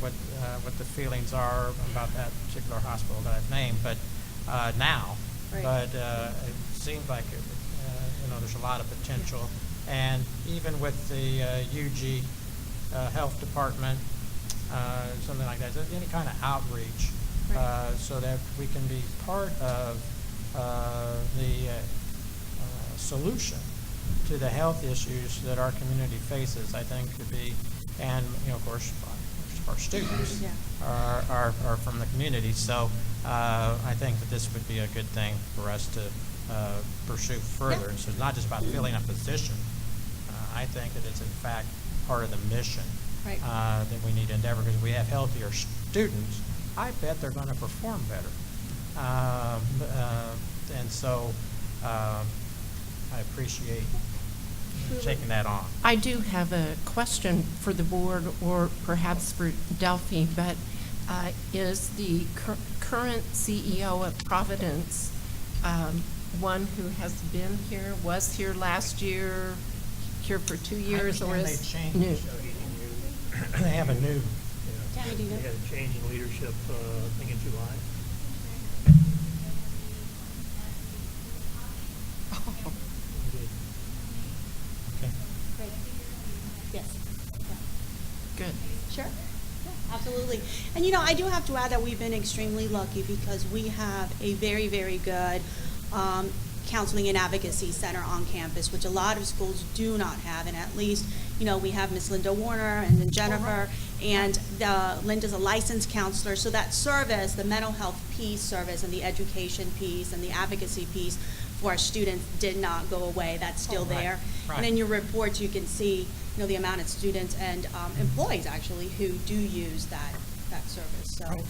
what the feelings are about that particular hospital that I've named, but now, but it seems like there's a lot of potential, and even with the UG health department, something like that, any kind of outreach, so that we can be part of the solution to the health issues that our community faces, I think could be, and of course our students are from the community, so I think that this would be a good thing for us to pursue further. And so it's not just about filling a position. I think that it's in fact part of the mission that we need to endeavor, because if we have healthier students, I bet they're going to perform better. And so I appreciate taking that on. I do have a question for the board, or perhaps for Delphi, but is the current CEO of Providence one who has been here, was here last year, here for 2 years, or is new? They have a new. They had a change in leadership, I think in July. Okay. Great. Yes. Good. Sure. Yeah, absolutely. And I do have to add that we've been extremely lucky, because we have a very, very good counseling and advocacy center on campus, which a lot of schools do not have. And at least, we have Miss Linda Warner and then Jennifer, and Linda's a licensed counselor. So that service, the mental health piece service and the education piece and the advocacy piece for our students did not go away. That's still there. Right. And in your reports, you can see, the amount of students and employees actually who do use that service. So, Right.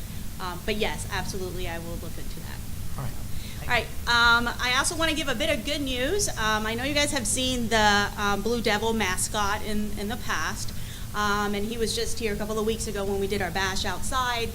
but yes, absolutely, I will look into that. All right. All right. I also want to give a bit of good news. I know you guys have seen the Blue Devil mascot in the past, and he was just here a couple of weeks ago when we did our bash outside.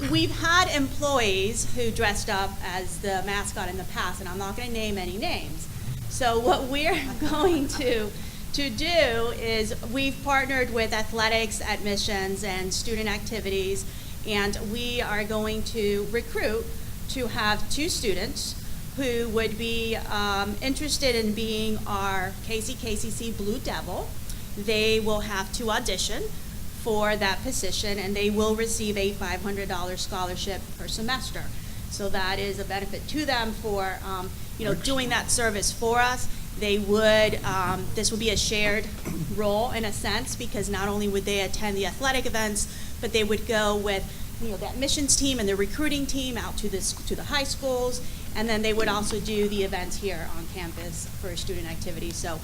We've had employees who dressed up as the mascot in the past, and I'm not going to name any names. So what we're going to do is we've partnered with athletics, admissions, and student activities, and we are going to recruit to have 2 students who would be interested in being our KCKCC Blue Devil. They will have to audition for that position, and they will receive a $500 scholarship per semester. So that is a benefit to them for doing that service for us. They would, this would be a shared role in a sense, because not only would they attend the athletic events, but they would go with the admissions team and the recruiting team out to the high schools, and then they would also do the events here on campus for student activities. So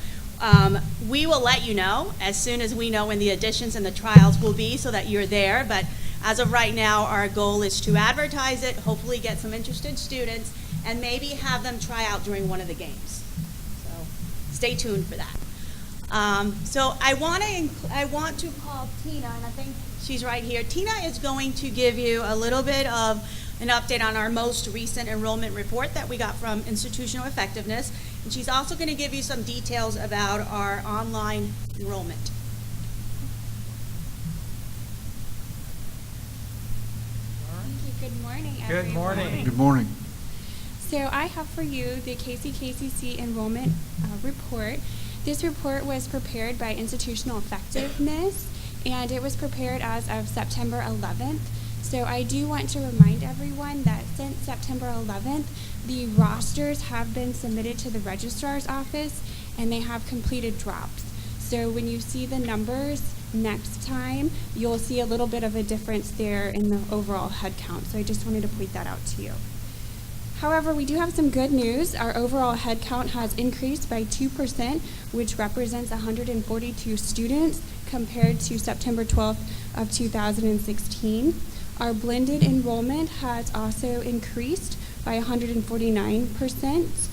we will let you know as soon as we know when the additions and the trials will be, so that you're there. But as of right now, our goal is to advertise it, hopefully get some interested students, and maybe have them try out during one of the games. So stay tuned for that. So I want to call Tina, and I think she's right here. Tina is going to give you a little bit of an update on our most recent enrollment report that we got from Institutional Effectiveness, and she's also going to give you some details about our online enrollment. Thank you. Good morning, everyone. Good morning. Good morning. So I have for you the KCKCC enrollment report. This report was prepared by Institutional Effectiveness, and it was prepared as of September 11th. So I do want to remind everyone that since September 11th, the rosters have been submitted to the registrar's office, and they have completed drops. So when you see the numbers next time, you'll see a little bit of a difference there in the overall head count. So I just wanted to point that out to you. However, we do have some good news. Our overall head count has increased by 2%, which represents 142 students compared to September 12th of 2016. Our blended enrollment has also increased by 149%,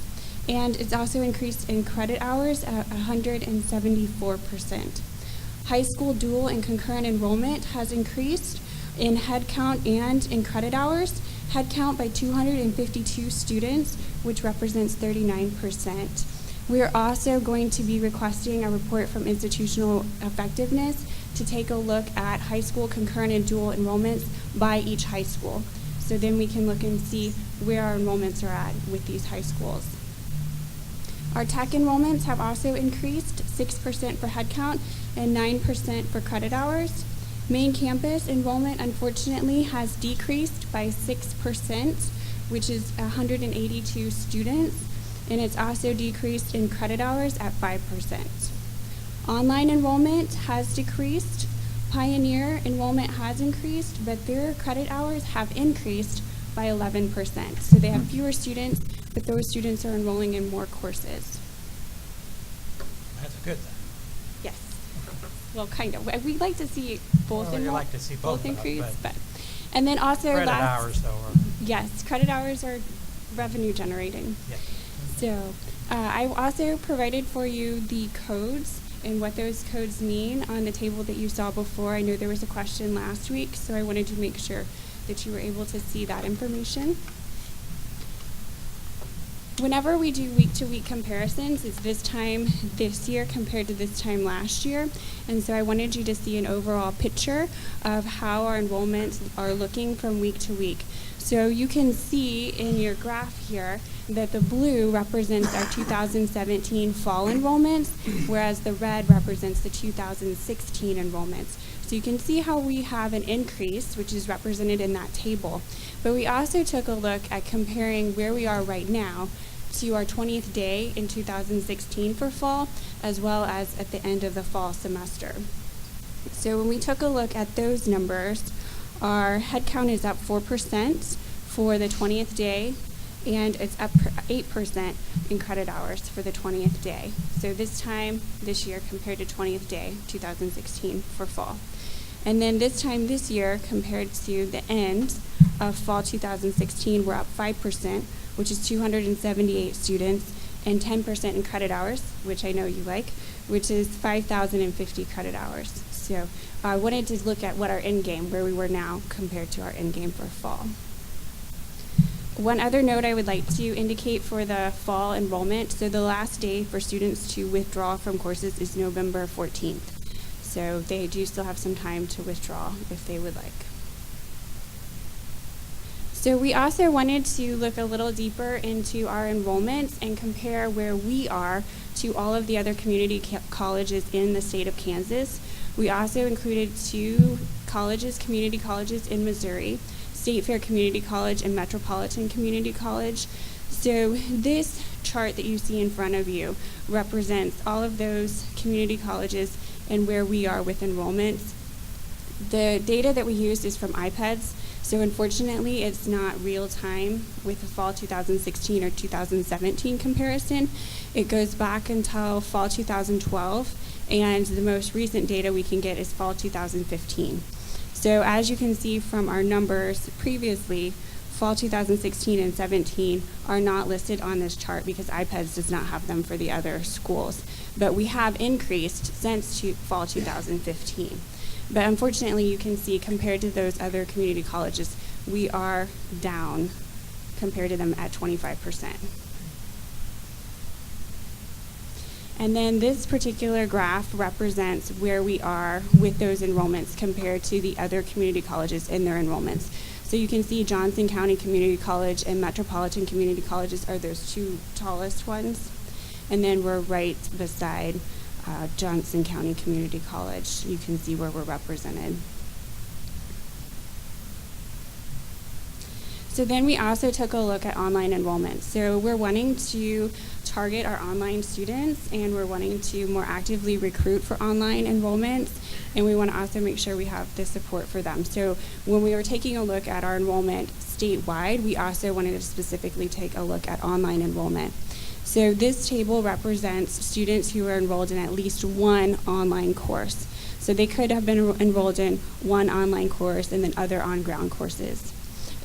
and it's also increased in credit hours at 174%. High school dual and concurrent enrollment has increased in head count and in credit hours. Head count by 252 students, which represents 39%. We are also going to be requesting a report from Institutional Effectiveness to take a look at high school concurrent and dual enrollments by each high school. So then we can look and see where our enrollments are at with these high schools. Our tech enrollments have also increased 6% for head count and 9% for credit hours. Main campus enrollment, unfortunately, has decreased by 6%, which is 182 students, and it's also decreased in credit hours at 5%. Online enrollment has decreased. Pioneer enrollment has increased, but their credit hours have increased by 11%. So they have fewer students, but those students are enrolling in more courses. That's a good thing. Yes. Well, kind of. We'd like to see both Well, you like to see both of them, increase, but but and then also credit hours, though, are. yes, credit hours are revenue generating. Yeah. So I also provided for you the codes and what those codes mean on the table that you saw before. I know there was a question last week, so I wanted to make sure that you were able to see that information. Whenever we do week-to-week comparisons, it's this time this year compared to this time last year. And so I wanted you to see an overall picture of how our enrollments are looking from week to week. So you can see in your graph here that the blue represents our 2017 fall enrollments, whereas the red represents the 2016 enrollments. So you can see how we have an increase, which is represented in that table. But we also took a look at comparing where we are right now to our 20th day in 2016 for fall, as well as at the end of the fall semester. So when we took a look at those numbers, our head count is up 4% for the 20th day, and it's up 8% in credit hours for the 20th day. So this year compared to 20th day, 2016 for fall. And then this year compared to the end of fall 2016, we're up 5%, which is 278 students, and 10% in credit hours, which I know you like, which is 5,050 credit hours. So I wanted to look at what our end game, where we were now compared to our end game for fall. One other note I would like to indicate for the fall enrollment, so the last day for students to withdraw from courses is November 14th. So they do still have some time to withdraw if they would like. So we also wanted to look a little deeper into our enrollments and compare where we are to all of the other community colleges in the state of Kansas. We also included 2 colleges, community colleges in Missouri, State Fair Community College and Metropolitan Community College. So this chart that you see in front of you represents all of those community colleges and where we are with enrollments. The data that we used is from iPads, so unfortunately it's not real time with the fall 2016 or 2017 comparison. It goes back until fall 2012, and the most recent data we can get is fall 2015. So as you can see from our numbers previously, fall 2016 and 17 are not listed on this chart because iPads does not have them for the other schools. But we have increased since fall 2015. But unfortunately, you can see compared to those other community colleges, we are down compared to them at 25%. And then this particular graph represents where we are with those enrollments compared to the other community colleges in their enrollments. So you can see Johnson County Community College and Metropolitan Community Colleges are those 2 tallest ones. And then we're right beside Johnson County Community College. You can see where we're represented. So then we also took a look at online enrollment. So we're wanting to target our online students, and we're wanting to more actively recruit for online enrollments, and we want to also make sure we have the support for them. So when we were taking a look at our enrollment statewide, we also wanted to specifically take a look at online enrollment. So this table represents students who are enrolled in at least 1 online course. So they could have been enrolled in 1 online course and then other on-ground courses.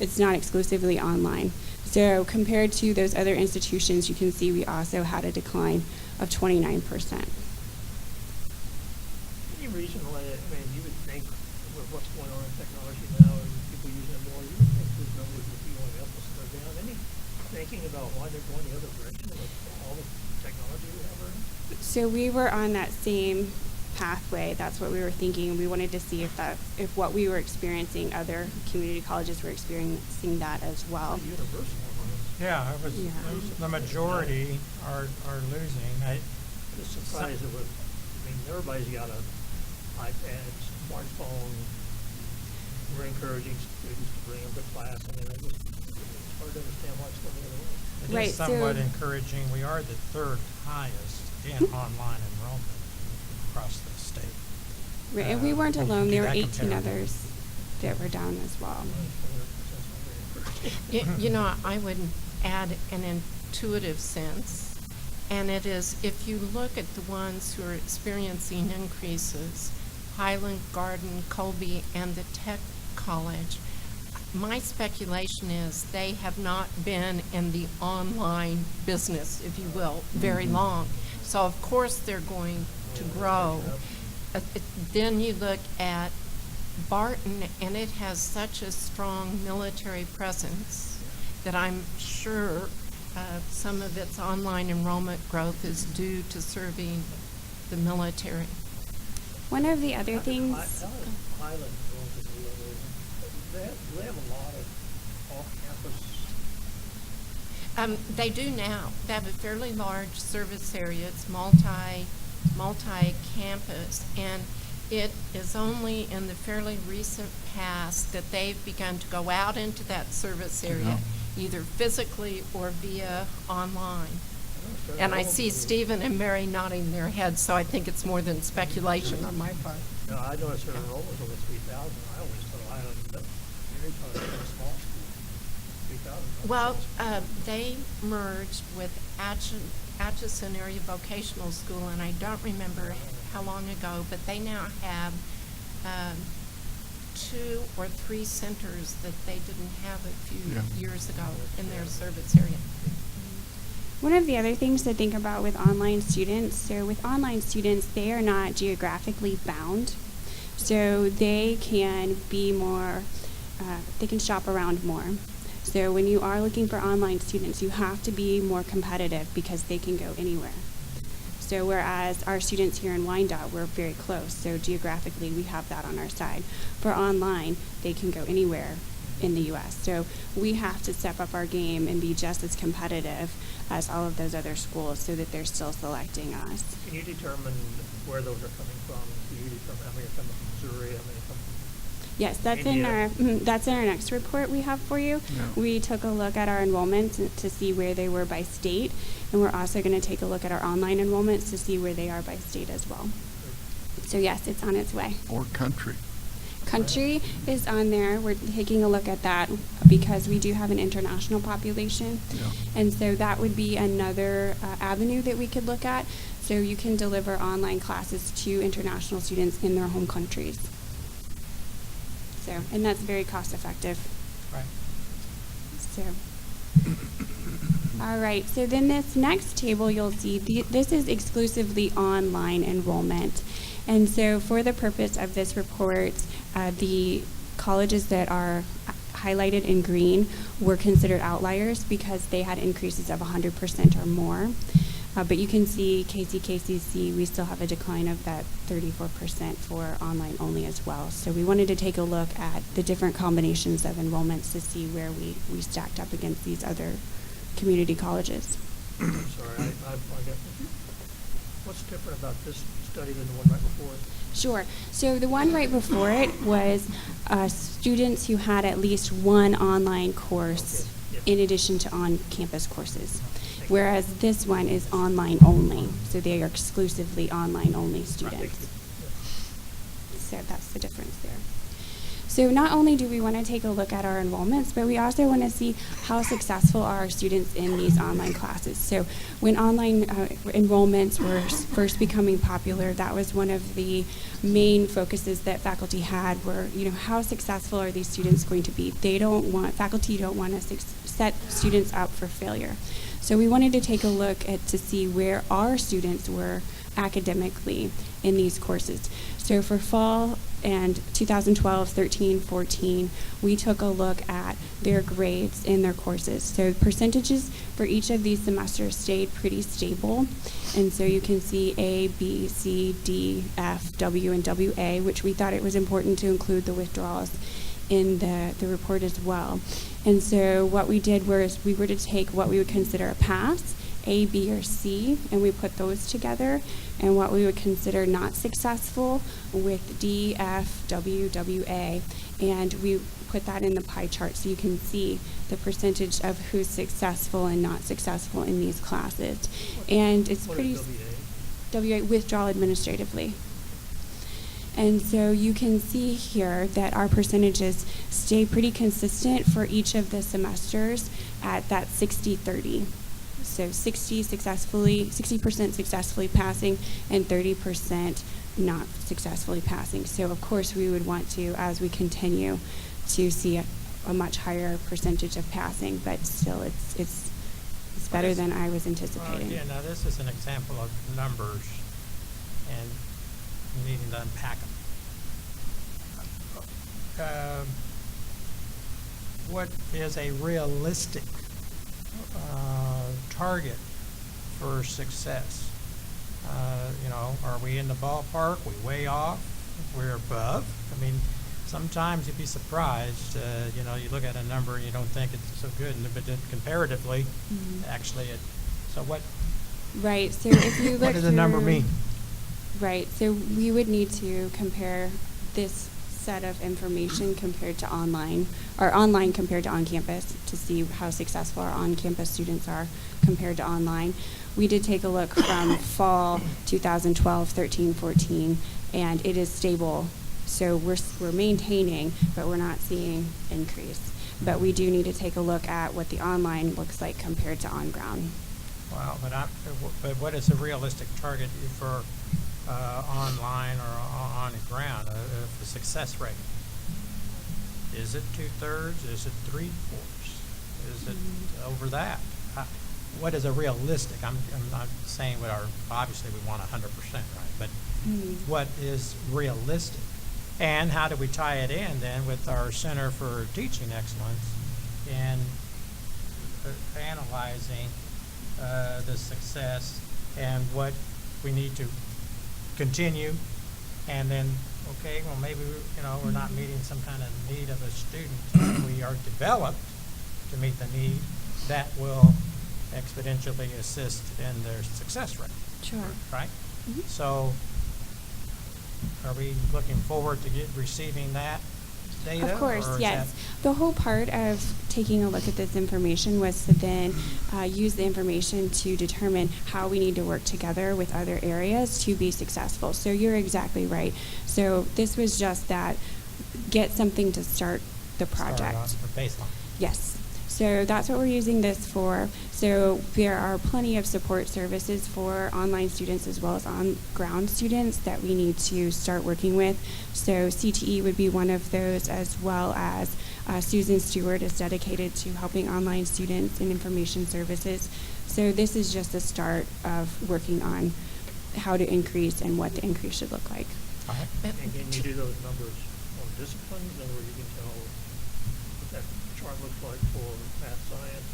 It's not exclusively online. So compared to those other institutions, you can see we also had a decline of 29%. Any reason why, you would think with what's going on in technology now and people using it more, you would think those numbers would be going up instead of down. Any thinking about why they're going the other direction with all the technology we have right now? So we were on that same pathway. That's what we were thinking. We wanted to see if what we were experiencing, other community colleges were experiencing that as well. Yeah, the majority are losing. Just surprised it was, everybody's got an iPad, smartphone. We're encouraging students to bring them to class. It's hard to understand why it's going the other way. It is somewhat encouraging. We are the 3rd highest in online enrollment across the state. Right, and we weren't alone. There were 18 others that were down as well. I would add an intuitive sense, and it is if you look at the ones who are experiencing increases, Highland Garden, Colby, and the Tech College, my speculation is they have not been in the online business, if you will, very long. So of course they're going to grow. Then you look at Barton, and it has such a strong military presence that I'm sure some of its online enrollment growth is due to serving the military. One of the other things... Highland, they have a lot of off-campus... They do now. They have a fairly large service area. It's multi-campus, and it is only in the fairly recent past that they've begun to go out into that service area either physically or via online. And I see Stephen and Mary nodding their heads, so I think it's more than speculation on my part. No, I noticed her enrollment was over 3,000. I always thought I don't know. You're talking about a small school. 3,000. Well, they merged with Atchison Area Vocational School, and I don't remember how long ago, but they now have 2 or 3 centers that they didn't have a few years ago in their service area. One of the other things to think about with online students, so with online students, they are not geographically bound. So they can be more, they can shop around more. So when you are looking for online students, you have to be more competitive because they can go anywhere. So whereas our students here in Wyandotte, we're very close, so geographically we have that on our side. For online, they can go anywhere in the U.S. So we have to step up our game and be just as competitive as all of those other schools so that they're still selecting us. Can you determine where those are coming from? Can you determine how many are coming from Missouri, how many come from Yes, that's India? that's in our next report we have for you. Yeah. We took a look at our enrollments to see where they were by state, and we're also going to take a look at our online enrollments to see where they are by state as well. So yes, it's on its way. Or country. Country is on there. We're taking a look at that because we do have an international population. Yeah. And so that would be another avenue that we could look at. So you can deliver online classes to international students in their home countries. So, and that's very cost effective. Right. So, all right. So then this next table you'll see, this is exclusively online enrollment. And so for the purpose of this report, the colleges that are highlighted in green were considered outliers because they had increases of 100% or more. But you can see KCKCC, we still have a decline of that 34% for online only as well. So we wanted to take a look at the different combinations of enrollments to see where we stacked up against these other community colleges. I'm sorry, I got, what's different about this study than the one right before it? Sure. So the one right before it was students who had at least one online course in addition to on-campus courses, whereas this one is online only. So they are exclusively online only students. So that's the difference there. So not only do we want to take a look at our enrollments, but we also want to see how successful are our students in these online classes. So when online enrollments were first becoming popular, that was one of the main focuses that faculty had were, how successful are these students going to be? Faculty don't want to set students up for failure. So we wanted to take a look at to see where our students were academically in these courses. So for fall and 2012, 13, 14, we took a look at their grades in their courses. So percentages for each of these semesters stayed pretty stable. And so you can see A, B, C, D, F, W, and WA, which we thought it was important to include the withdrawals in the report as well. And so what we did was we were to take what we would consider a pass, A, B, or C, and we put those together, and what we would consider not successful with D, F, W, WA, and we put that in the pie chart so you can see the percentage of who's successful and not successful in these classes. And it's pretty... WA, withdrawal administratively. And so you can see here that our percentages stay pretty consistent for each of the semesters at that 60-30. So 60% successfully passing and 30% not successfully passing. So of course we would want to, as we continue, to see a much higher percentage of passing, but still it's better than I was anticipating. Yeah, now this is an example of numbers and needing to unpack them. What is a realistic target for success? Are we in the ballpark? We way off? We're above? I mean, sometimes you'd be surprised. You look at a number and you don't think it's so good, but then comparatively, actually, so what? Right. So if you look, what does the number mean? Right. So we would need to compare this set of information compared to online, or online compared to on-campus, to see how successful our on-campus students are compared to online. We did take a look from fall 2012, 13, 14, and it is stable. So we're maintaining, but we're not seeing increase. But we do need to take a look at what the online looks like compared to on-ground. Wow, but what is a realistic target for online or on the ground, the success rate? Is it 2/3? Is it 3/4? Is it over that? What is a realistic? I'm not saying obviously we want 100%, right? But what is realistic? And how do we tie it in then with our Center for Teaching Excellence in analyzing the success and what we need to continue, and then, okay, well, maybe, we're not meeting some kind of need of a student. We are developed to meet the need that will exponentially assist in their success rate. Sure. Right? So are we looking forward to receiving that data? Of course, or is yes. that- The whole part of taking a look at this information was to then use the information to determine how we need to work together with other areas to be successful. So you're exactly right. So this was just that, get something to start the project. Start on the baseline. Yes. So that's what we're using this for. So there are plenty of support services for online students as well as on-ground students that we need to start working with. So CTE would be one of those, as well as Susan Stewart is dedicated to helping online students in information services. So this is just the start of working on how to increase and what the increase should look like. And can you do those numbers on disciplines, in other words, you can tell what that chart looks like for math, science?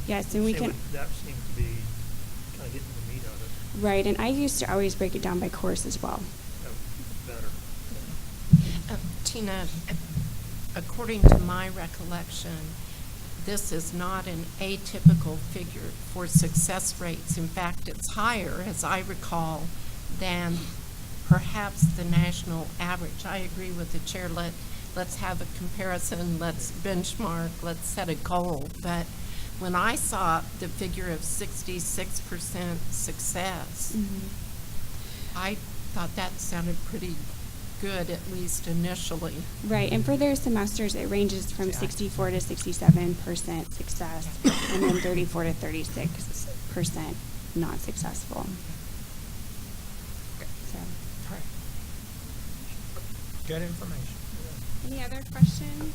Yes, and we can. That seems to be kind of getting the meat of it. Right, and I used to always break it down by course as well. Better. Tina, according to my recollection, this is not an atypical figure for success rates. In fact, it's higher, as I recall, than perhaps the national average. I agree with the chair. Let's have a comparison, let's benchmark, let's set a goal. But when I saw the figure of 66% success, I thought that sounded pretty good, at least initially. Right, and for their semesters, it ranges from 64 to 67% success, and then 34 to 36% not successful. So. All right. Good information. Any other questions?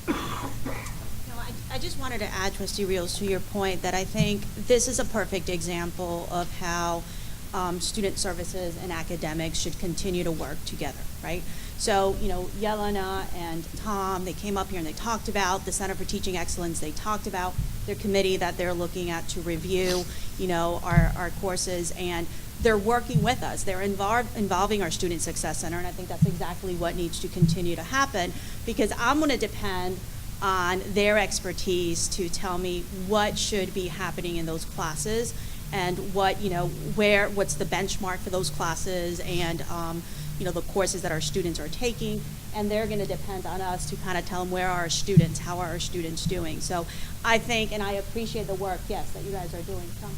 No, I just wanted to add, Trustee Reels, to your point that I think this is a perfect example of how student services and academics should continue to work together, right? So, Yelena and Tom, they came up here and they talked about the Center for Teaching Excellence. They talked about their committee that they're looking at to review, our courses, and they're working with us. They're involving our Student Success Center, and I think that's exactly what needs to continue to happen, because I'm going to depend on their expertise to tell me what should be happening in those classes and what's the benchmark for those classes and, the courses that our students are taking. And they're going to depend on us to kind of tell them where are our students, how are our students doing. So I think, and I appreciate the work, yes, that you guys are doing. Tom?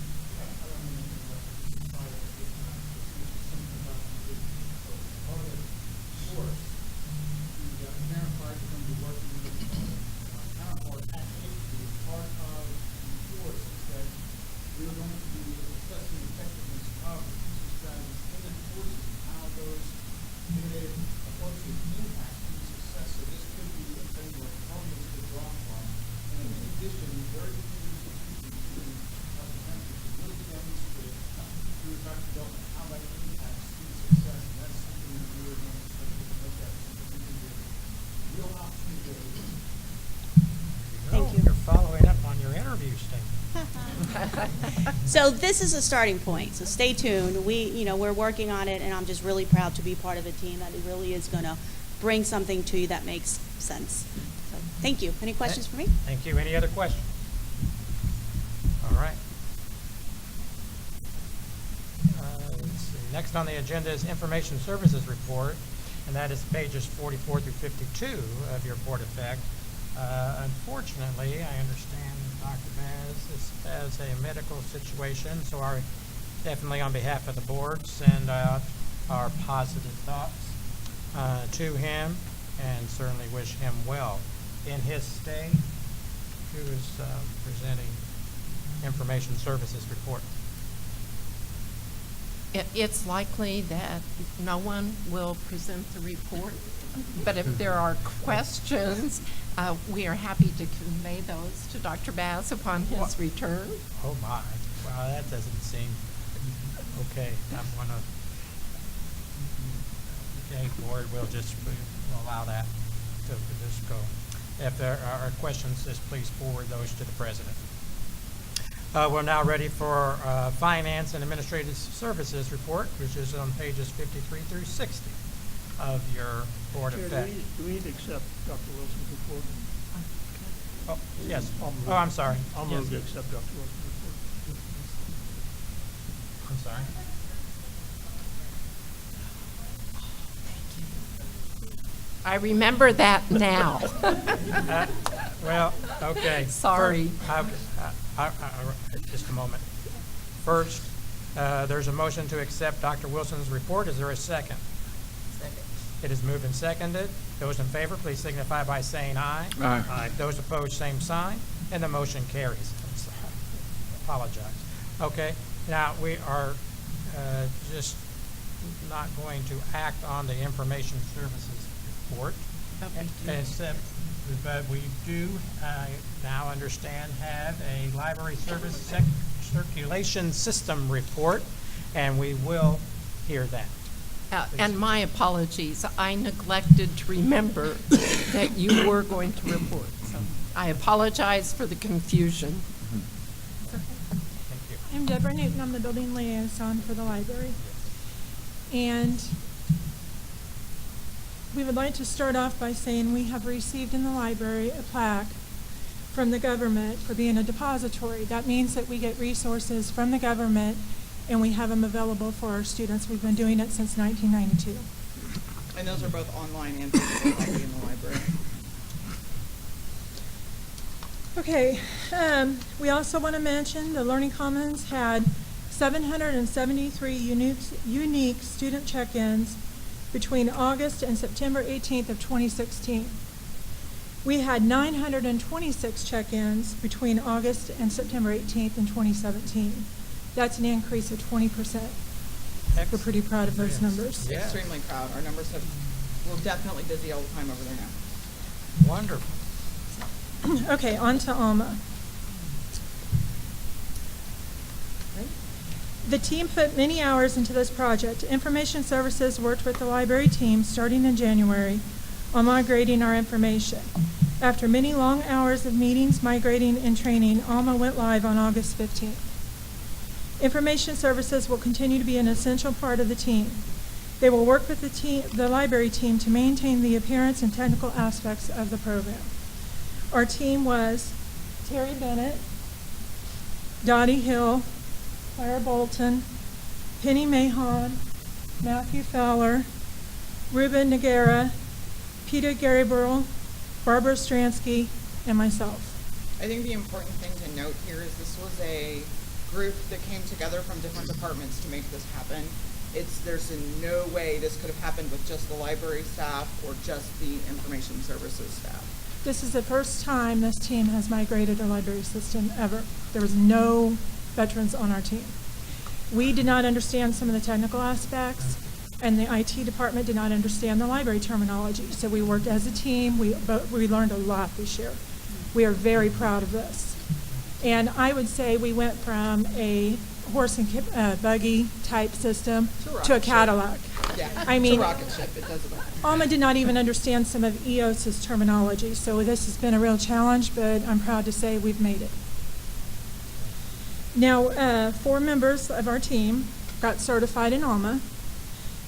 Thank you. You're following up on your interview statement. So this is a starting point, so stay tuned. We're working on it, and I'm just really proud to be part of a team that really is going to bring something to you that makes sense. So thank you. Any questions for me? Thank you. Any other questions? All right. Let's see. Next on the agenda is Information Services Report, and that is pages 44 through 52 of your Board Effect. Unfortunately, I understand Dr. Baz has a medical situation, so I definitely on behalf of the board send out our positive thoughts to him and certainly wish him well. In his stay, who is presenting Information Services Report? It's likely that no one will present the report, but if there are questions, we are happy to convey those to Dr. Bass upon his return. Oh my, wow, that doesn't seem, okay, I'm gonna, okay, board, we'll allow that to just go. If there are questions, just please forward those to the president. We're now ready for Finance and Administrative Services Report, which is on pages 53 through 60 of your Board Chair, Effect. do we need to accept Dr. Wilson's report? Oh, yes. Oh, I'm sorry. I'll Yes. move to accept Dr. Wilson's report. I'm sorry. I remember that now. Well, okay. Sorry. Just a moment. First, there's a motion to accept Dr. Wilson's report. Is there a second? Second. It is moved and seconded. Those in favor, please signify by saying aye. Aye. Aye. Those opposed, same sign, and the motion carries. I'm sorry. Apologize. Okay, now we are just not going to act on the Information Services Report. Except, but we do now understand have a library service circulation system report, and we will hear that. And my apologies, I neglected to remember that you were going to report. So I apologize for the confusion. Thank you. I'm Deborah Newton. I'm the building liaison for the library. And we would like to start off by saying we have received in the library a plaque from the government for being a depository. That means that we get resources from the government and we have them available for our students. We've been doing it since 1992. And those are both online and physical copy in the library. Okay, we also want to mention the Learning Commons had 773 unique student check-ins between August and September 18th of 2016. We had 926 check-ins between August and September 18th in 2017. That's an increase of 20%. We're pretty proud of those numbers. Yeah. Extremely proud. Our numbers we're definitely busy all the time over there now. Wonderful. Okay, on to Alma. The team put many hours into this project. Information Services worked with the library team starting in January on migrating our information. After many long hours of meetings, migrating, and training, Alma went live on August 15th. Information Services will continue to be an essential part of the team. They will work with the library team to maintain the appearance and technical aspects of the program. Our team was Terry Bennett, Dottie Hill, Clara Bolton, Penny Mahon, Matthew Fowler, Ruben Nagara, Peter Garyburl, Barbara Stransky, and myself. I think the important thing to note here is this was a group that came together from different departments to make this happen. There's in no way this could have happened with just the library staff or just the information services staff. This is the first time this team has migrated a library system ever. There was no veterans on our team. We did not understand some of the technical aspects, and the IT department did not understand the library terminology. So we worked as a team. We learned a lot this year. We are very proud of this. And I would say we went from a horse and buggy type system to a Cadillac. Yeah, I mean, it's a rocket ship. It does it all. Alma did not even understand some of EOS's terminology, so this has been a real challenge, but I'm proud to say we've made it. Now, 4 members of our team got certified in Alma.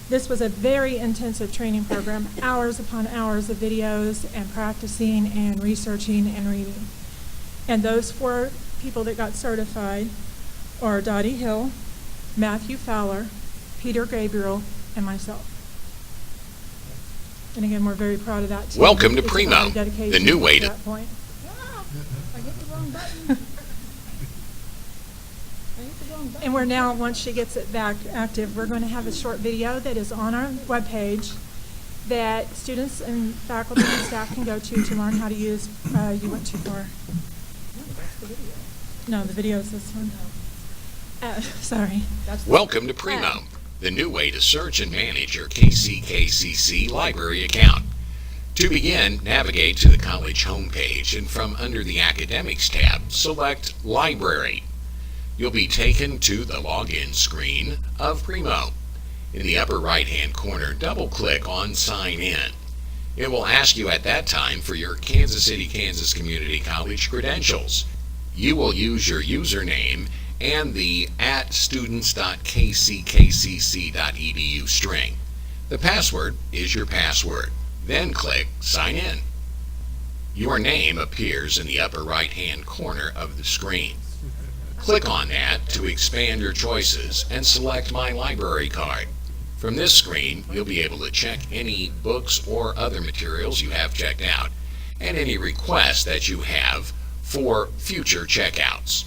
This was a very intensive training program, hours upon hours of videos and practicing and researching and reading. And those 4 people that got certified are Dottie Hill, Matthew Fowler, Peter Gabriel, and myself. And again, we're very proud of that team. Welcome to It's Primo, about dedication the new way at to- that point. I hit the wrong button. And we're now, once she gets it back active, we're going to have a short video that is on our webpage that students and faculty and staff can go to learn how to use. You went too far. No, the video is this one. Sorry. Welcome to Primo, the new way to search and manage your KCKCC library account. To begin, navigate to the college homepage and from under the Academics tab, select Library. You'll be taken to the login screen of Primo. In the upper right-hand corner, double-click on Sign In. It will ask you at that time for your Kansas City, Kansas Community College credentials. You will use your username and the @students.kckcc.edu string. The password is your password. Then click Sign In. Your name appears in the upper right-hand corner of the screen. Click on that to expand your choices and select My Library Card. From this screen, you'll be able to check any books or other materials you have checked out and any requests that you have for future checkouts.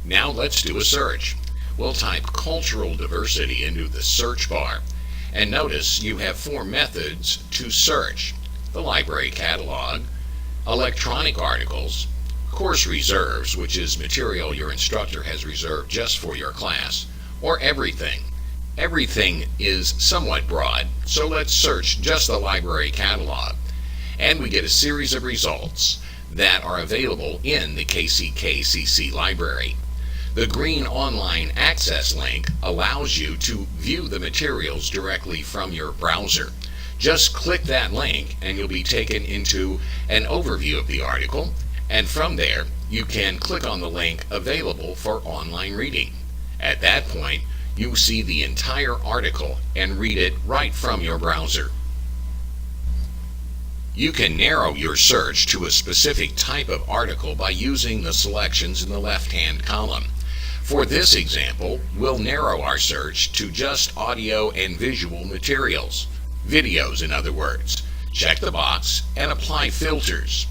Now let's do a search. We'll type cultural diversity into the search bar. And notice you have 4 methods to search: the library catalog, electronic articles, course reserves, which is material your instructor has reserved just for your class, or everything. Everything is somewhat broad, so let's search just the library catalog. And we get a series of results that are available in the KCKCC library. The green online access link allows you to view the materials directly from your browser. Just click that link and you'll be taken into an overview of the article, and from there you can click on the link available for online reading. At that point, you see the entire article and read it right from your browser. You can narrow your search to a specific type of article by using the selections in the left-hand column. For this example, we'll narrow our search to just audio and visual materials. Videos, in other words. Check the box and apply filters.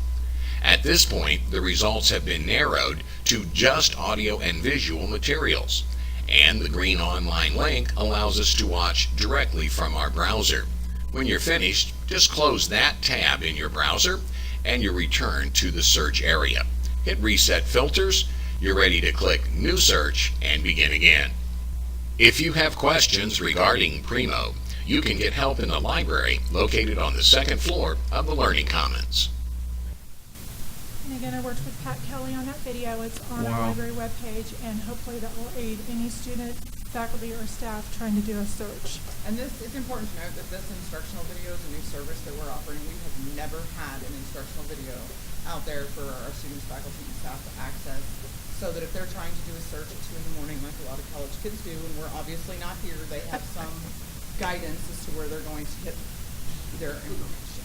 At this point, the results have been narrowed to just audio and visual materials, and the green online link allows us to watch directly from our browser. When you're finished, just close that tab in your browser and you return to the search area. Hit Reset Filters. You're ready to click New Search and begin again. If you have questions regarding Primo, you can get help in the library located on the 2nd floor of the Learning Commons. And again, I worked with Pat Kelly on that video. It's on our library webpage, and hopefully that will aid any student, faculty, or staff trying to do a search. And this, it's important to note that this instructional video is a new service that we're offering. We have never had an instructional video out there for our students, faculty, and staff to access, so that if they're trying to do a search at 2 in the morning, like a lot of college kids do, and we're obviously not here, they have some guidance as to where they're going to get their information.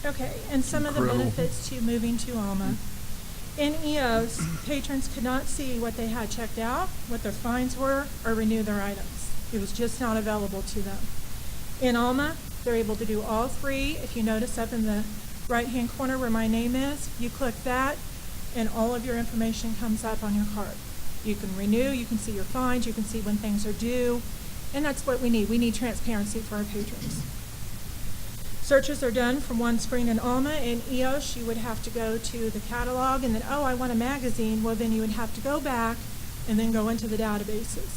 Okay, and some of the benefits to moving to Alma. In EOS, patrons could not see what they had checked out, what their fines were, or renew their items. It was just not available to them. In Alma, they're able to do all 3. If you notice up in the right-hand corner where my name is, you click that, and all of your information comes up on your card. You can renew, you can see your fines, you can see when things are due, and that's what we need. We need transparency for our patrons. Searches are done from one screen in Alma. In EOS, you would have to go to the catalog and then, oh, I want a magazine. Well, then you would have to go back and then go into the databases.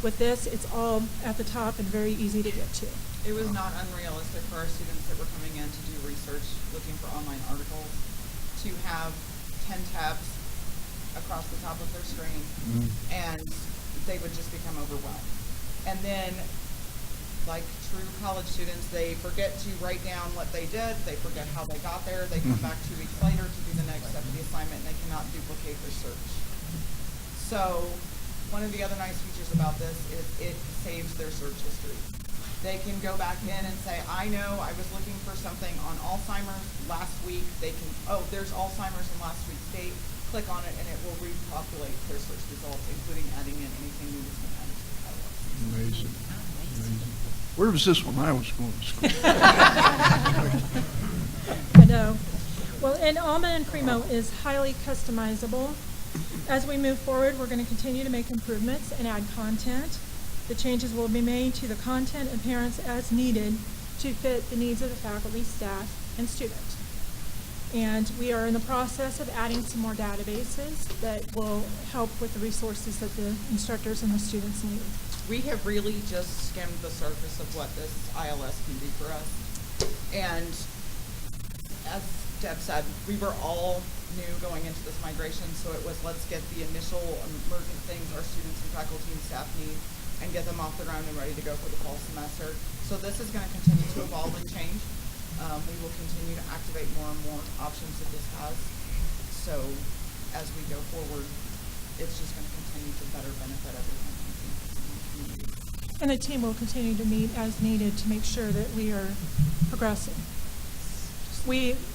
With this, it's all at the top and very easy to get to. It was not unrealistic for our students that were coming in to do research, looking for online articles, to have 10 tabs across the top of their screen, and they would just become overwhelmed. And then, like true college students, they forget to write down what they did, they forget how they got there, they come back 2 weeks later to do the next step of the assignment, and they cannot duplicate their search. So, one of the other nice features about this is it saves their search history. They can go back in and say, I know I was looking for something on Alzheimer's last week. They can, oh, there's Alzheimer's in last week's date. Click on it and it will repopulate their search results, including adding in anything new that's been added to the catalog. Amazing. Amazing. Where was this when I was going to school? I know. Well, and Alma and Primo is highly customizable. As we move forward, we're going to continue to make improvements and add content. The changes will be made to the content and parents as needed to fit the needs of the faculty, staff, and students. And we are in the process of adding some more databases that will help with the resources that the instructors and the students need. We have really just skimmed the surface of what this ILS can do for us. And as Deb said, we were all new going into this migration, so it was let's get the initial emergent things our students and faculty and staff need and get them off the ground and ready to go for the fall semester. So this is going to continue to evolve and change. We will continue to activate more and more options that this has. So as we go forward, it's just going to continue to better benefit everyone in the community. And the team will continue to meet as needed to make sure that we are progressing.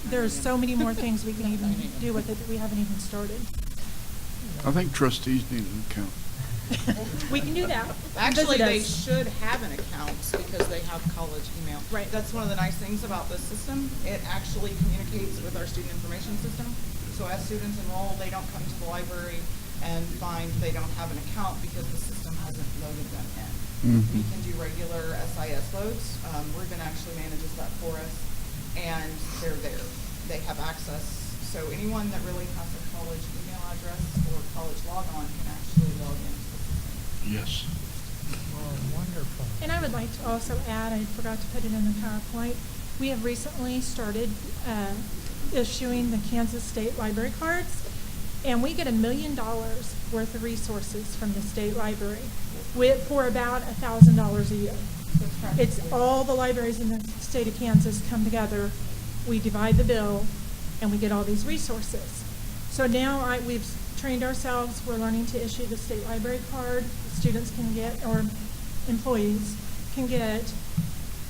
There's so many more things we can even do with it that we haven't even started. I think trustees need an account. We can do that. Actually, Visit they us. should have an account because they have college email. Right. That's one of the nice things about this system. It actually communicates with our student information system. So as students enroll, they don't come to the library and find they don't have an account because the system hasn't loaded them in. We can do regular SIS loads. Ruben actually manages that for us, and they're there. They have access. So anyone that really has a college email address or college logon can actually log in. Yes. Oh, wonderful. And I would like to also add, I forgot to put it in the PowerPoint, we have recently started issuing the Kansas State Library cards, and we get $1 million worth of resources from the state library for about $1,000 a year. It's all the libraries in the state of Kansas come together, we divide the bill, and we get all these resources. So now we've trained ourselves, we're learning to issue the state library card. Students can get, or employees can get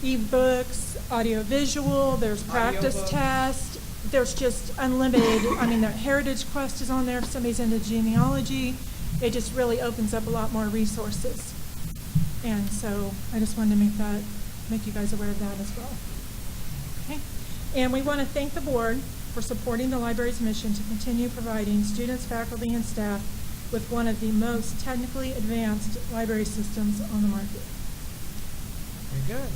e-books, audio-visual, there's practice Audiobooks. tests, there's just unlimited, I mean, the Heritage Quest is on there if somebody's into genealogy. It just really opens up a lot more resources. And so I just wanted to make you guys aware of that as well. Okay. And we want to thank the board for supporting the library's mission to continue providing students, faculty, and staff with one of the most technically advanced library systems on the market. Very good.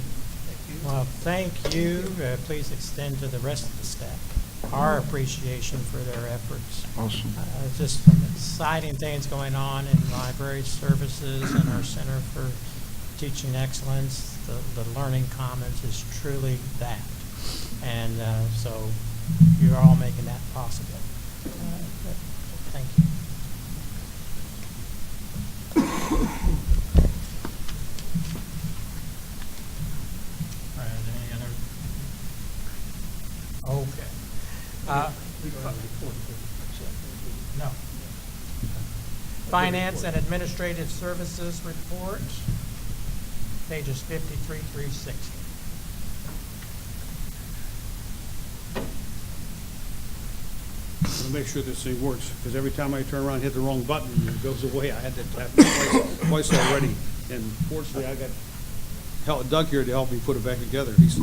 Well, thank you. Please extend to the rest of the staff our appreciation for their efforts. Awesome. Just some exciting things going on in library services and our Center for Teaching Excellence. The Learning Commons is truly that. And so you're all making that possible. Thank you. All right, any other? Okay. No. Finance and Administrative Services Report, pages 53 through 60. I'm going to make sure this thing works, because every time I turn around and hit the wrong button, it goes away. I had to tap it twice already, and fortunately, I got Doug here to help me put it back together. He's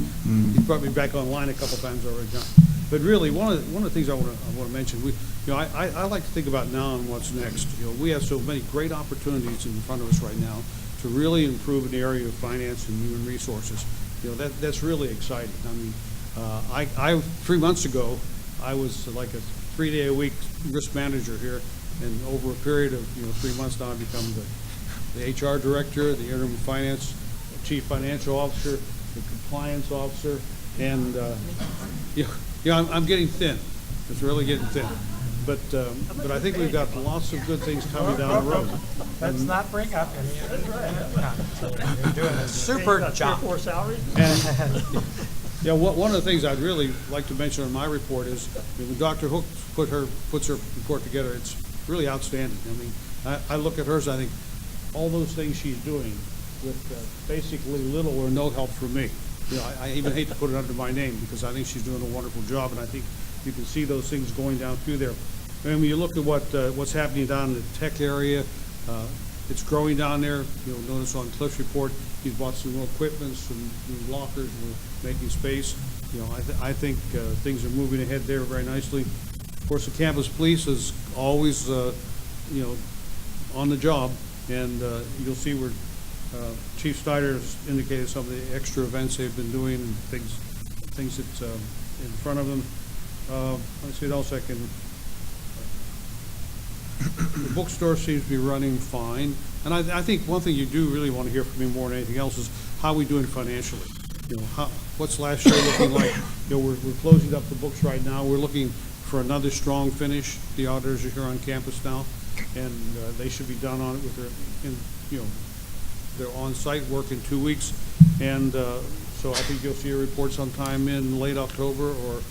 brought me back online a couple times already, John. But really, one of the things I want to mention, I like to think about now and what's next. We have so many great opportunities in front of us right now to really improve in the area of finance and human resources. That's really exciting. I mean, I 3 months ago, I was like a 3-day-a-week risk manager here, and over a period of 3 months now, I've become the HR director, the interim finance chief financial officer, the compliance officer, and I'm getting thin. It's really getting thin. But I think we've got lots of good things coming down the road. Let's not bring up any of it. You're doing a super job. And, one of the things I'd really like to mention in my report is when Dr. Hook puts her report together, it's really outstanding. I mean, I look at hers, I think all those things she's doing with basically little or no help from me. I even hate to put it under my name because I think she's doing a wonderful job, and I think you can see those things going down through there. And when you look at what's happening down in the tech area, it's growing down there. You'll notice on Cliff's report, he's bought some new equipment, some new lockers, we're making space. I think things are moving ahead there very nicely. Of course, the campus police is always, on the job, and you'll see where Chief Snyder has indicated some of the extra events they've been doing and things that's in front of them. Let's see what else I can. The bookstore seems to be running fine, and I think one thing you do really want to hear from me more than anything else is how we doing financially. What's last year looking like? We're closing up the books right now. We're looking for another strong finish. The auditors are here on campus now, and they should be done on it with their on-site work in 2 weeks, and so I think you'll see a report sometime in late October or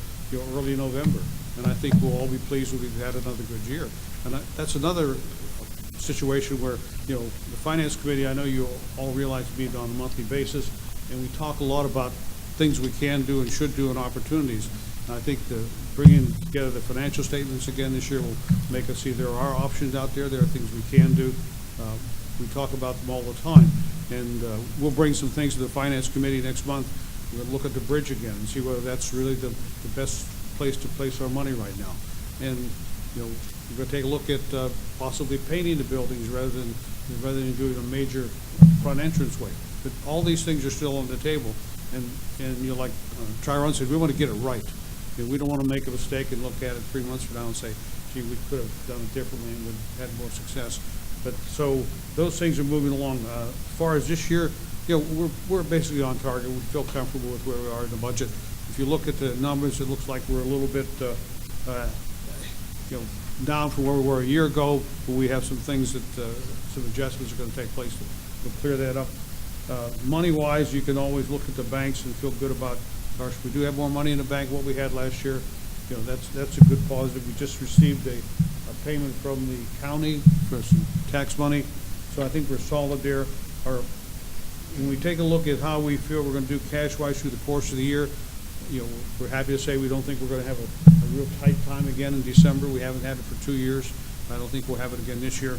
early November, and I think we'll all be pleased that we've had another good year. And that's another situation where the Finance Committee, I know you all realize, meet on a monthly basis, and we talk a lot about things we can do and should do and opportunities. And I think bringing together the financial statements again this year will make us see there are options out there. There are things we can do. We talk about them all the time. And we'll bring some things to the Finance Committee next month. We'll look at the bridge again and see whether that's really the best place to place our money right now. And we're going to take a look at possibly painting the buildings rather than doing a major front entranceway. But all these things are still on the table. And like Tyrone said, we want to get it right. We don't want to make a mistake and look at it 3 months from now and say, gee, we could have done it differently and would have had more success. But so those things are moving along. As far as this year, we're basically on target. We feel comfortable with where we are in the budget. If you look at the numbers, it looks like we're a little bit, down from where we were a year ago, but we have some things that, some adjustments are going to take place to clear that up. Money-wise, you can always look at the banks and feel good about, gosh, we do have more money in the bank than what we had last year. That's a good positive. We just received a payment from the county for some tax money, so I think we're solid there. When we take a look at how we feel we're going to do cash-wise through the course of the year, we're happy to say we don't think we're going to have a real tight time again in December. We haven't had it for 2 years. I don't think we'll have it again this year.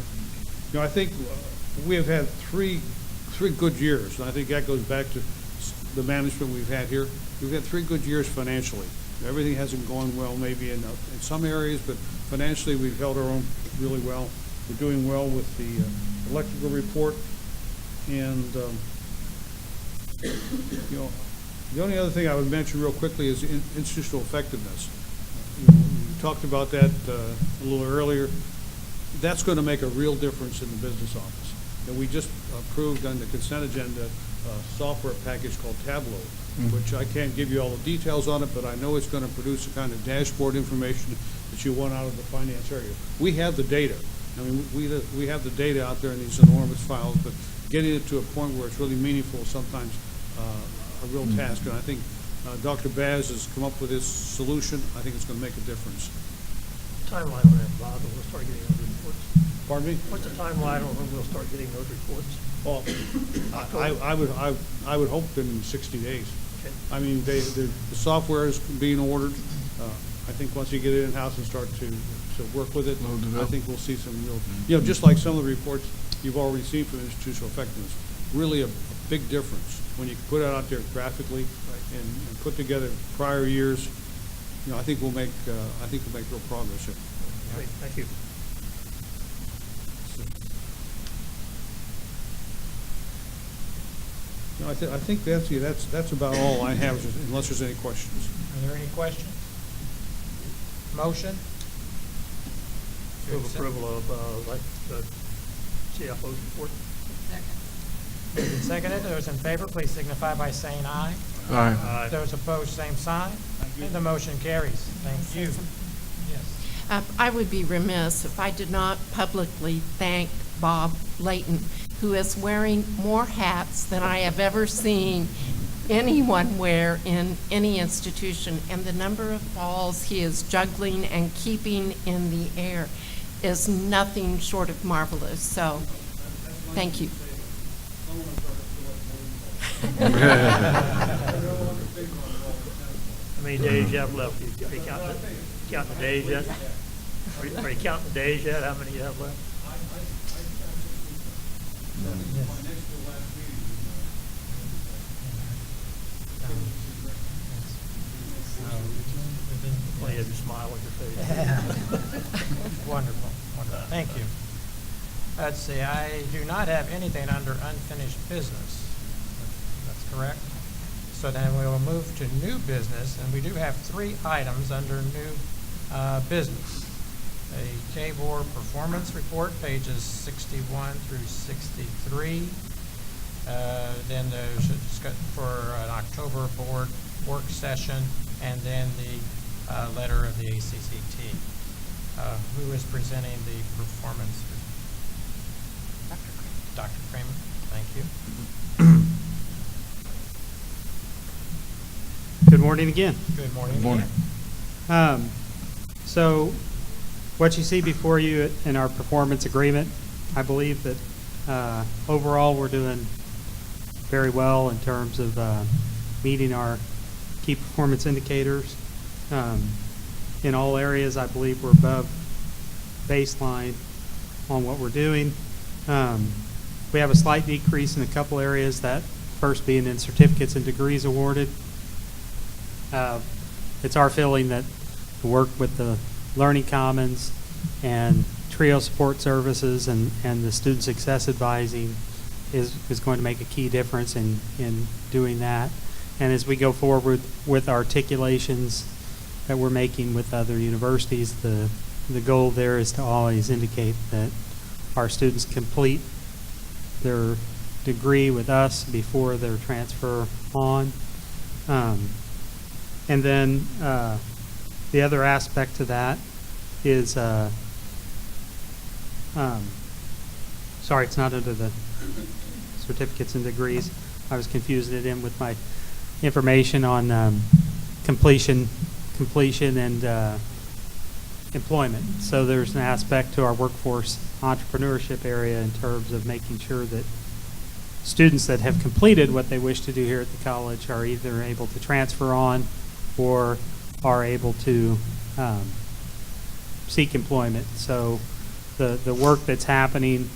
I think we have had three good years, and I think that goes back to the management we've had here. We've had 3 good years financially. Everything hasn't gone well maybe in some areas, but financially we've held our own really well. We're doing well with the electrical report, and the only other thing I would mention real quickly is institutional effectiveness. We talked about that a little earlier. That's going to make a real difference in the business office. And we just approved on the consent agenda a software package called Tableau, which I can't give you all the details on it, but I know it's going to produce the kind of dashboard information that you want out of the finance area. We have the data. I mean, we have the data out there in these enormous files, but getting it to a point where it's really meaningful is sometimes a real task. And I think Dr. Baz has come up with this solution. I think it's going to make a difference. Timeline on that, Bob, and we'll start getting those reports. Pardon me? What's the timeline on when we'll start getting those reports? Well, I would hope in 60 days. Okay. I mean, the software is being ordered. I think once you get it in-house and start to work with it, I think we'll see some real, just like some of the reports you've already seen from institutional effectiveness, really a big difference when you can put it out there graphically and put together prior years. I think we'll make real progress here. Great, thank you. I think that's about all I have, unless there's any questions. Are there any questions? Motion? Move approval of the CFO's report. Moved and seconded. Those in favor, please signify by saying aye. Aye. Those opposed, same sign. And the motion carries. Thank you. Yes. I would be remiss if I did not publicly thank Bob Layton, who is wearing more hats than I have ever seen anyone wear in any institution, and the number of balls he is juggling and keeping in the air is nothing short of marvelous. So, thank you. How many days you have left? Are you counting the days yet? Are you counting the days yet? How many you have left? Yes. Well, you have your smile on your face. Wonderful, wonderful. Thank you. Let's see, I do not have anything under unfinished business. That's correct. So then we will move to new business, and we do have 3 items under new business. A K-Board performance report, pages 61 through 63. Then there's a for an October board work session, and then the letter of the ACCT. Who is presenting the performance? Dr. Kramer, thank you. Good morning again. Good morning. Good morning. again. So what you see before you in our performance agreement, I believe that overall we're doing very well in terms of meeting our key performance indicators. In all areas, I believe we're above baseline on what we're doing. We have a slight decrease in a couple areas, that first being in certificates and degrees awarded. It's our feeling that the work with the Learning Commons and TRIO support services and the student success advising is going to make a key difference in doing that. And as we go forward with articulations that we're making with other universities, the goal there is to always indicate that our students complete their degree with us before their transfer on. And then the other aspect to that is, sorry, it's not under the certificates and degrees. I was confusing it in with my information on completion and employment. So there's an aspect to our workforce entrepreneurship area in terms of making sure that students that have completed what they wish to do here at the college are either able to transfer on or are able to seek employment. So the work that's happening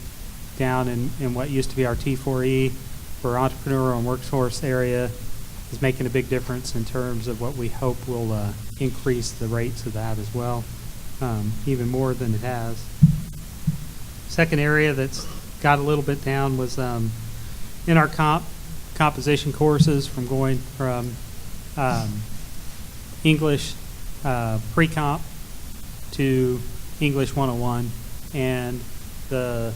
down in what used to be our T4E for entrepreneurial and workforce area is making a big difference in terms of what we hope will increase the rates of that as well, even more than it has. Second area that's got a little bit down was in our composition courses, from going from English pre-comp to English 101, and the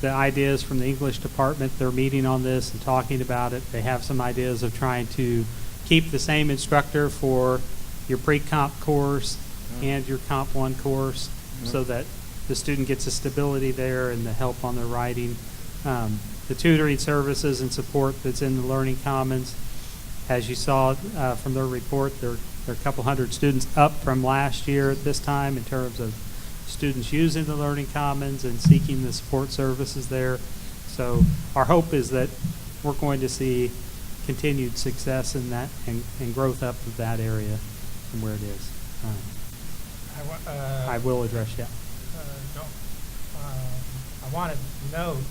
ideas from the English department, they're meeting on this and talking about it. They have some ideas of trying to keep the same instructor for your pre-comp course and your Comp 1 course, so that the student gets a stability there and the help on their writing. The tutoring services and support that's in the Learning Commons, as you saw from their report, there are a couple hundred students up from last year at this time in terms of students using the Learning Commons and seeking the support services there. So our hope is that we're going to see continued success in that and growth up of that area from where it is. I will address, yeah. I want to note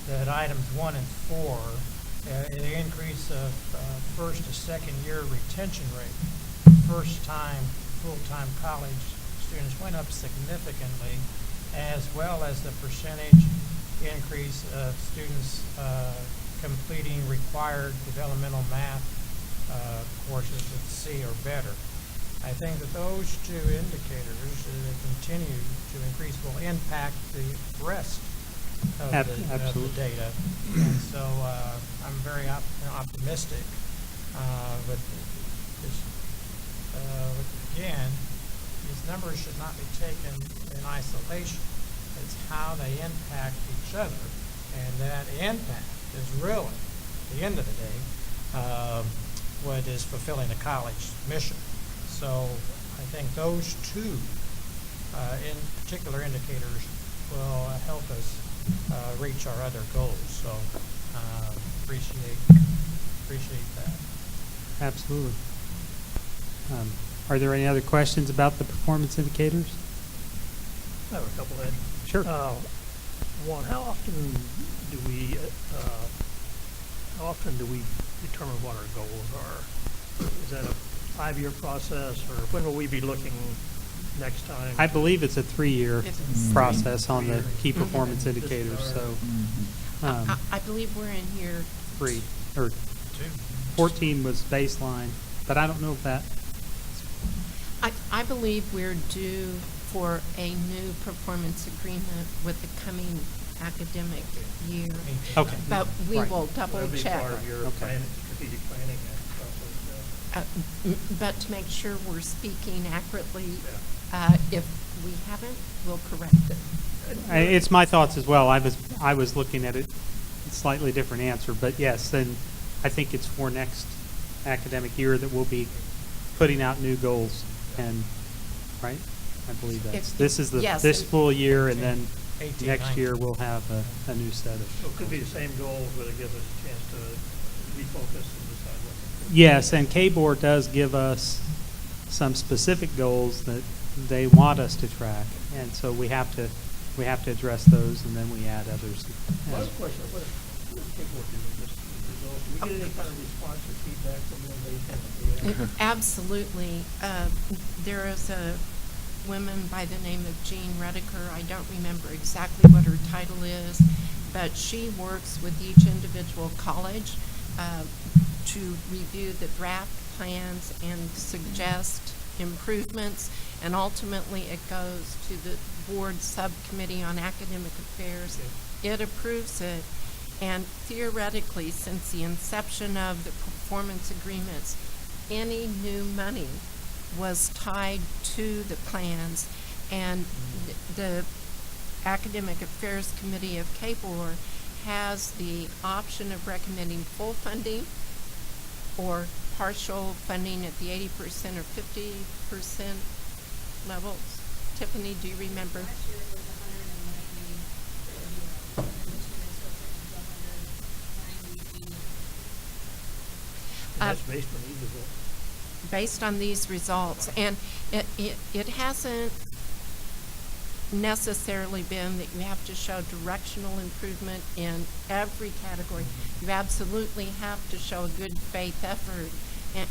that items 1 and 4, the increase of first to second year retention rate, first-time, full-time college students went up significantly, as well as the percentage increase of students completing required developmental math courses with C or better. I think that those two indicators, that continue to increase, will impact the rest of the data. And so I'm very optimistic with this. Again, these numbers should not be taken in isolation. It's how they impact each other. And that impact is really, at the end of the day, what is fulfilling the college mission. So I think those two in particular indicators will help us reach our other goals. So appreciate that. Absolutely. Are there any other questions about the performance indicators? I have a couple, Ed. Sure. One, how often do we determine what our goals are? Is that a 5-year process, or when will we be looking next time? I believe it's a 3-year It's process on the 3 year. key performance indicators, so. I believe we're in here. 3, or 14 was baseline, but I don't know if that, I believe we're due for a new performance agreement with the coming academic year. Okay. But we Right. will double That'll be check. part of your Okay. planning, strategic planning process. But to make sure we're speaking accurately, Yeah. if we haven't, we'll correct it. it's my thoughts as well. I was looking at it, slightly different answer, but yes, then I think it's for next academic year that we'll be putting out new goals, and, right? I believe that's, this is Yes, this and- full year, and then 18, next 19. year we'll have a new set of. So it could be the same goals, but it gives us a chance to refocus and decide what. Yes, and K-Board does give us some specific goals that they want us to track, and so we have to address those, and then we add others. One question, what does K-Board do with this result? Do we get any kind of response or feedback from them based on the Absolutely. There is a woman by the name of Jean Rediker. I don't remember exactly what her title is, but she works with each individual college to review the draft plans and suggest improvements, and ultimately it goes to the board subcommittee on academic affairs. It approves it, and theoretically, since the inception of the performance agreements, any new money was tied to the plans, and the Academic Affairs Committee of KBOR has the option of recommending full funding or partial funding at the 80% or 50% levels. Tiffany, do you remember? Last year it was 190 for a year, and this year they switched it to 190, 80. And that's based on these results. Based on these results, and it hasn't necessarily been that you have to show directional improvement in every category. You absolutely have to show a good faith effort,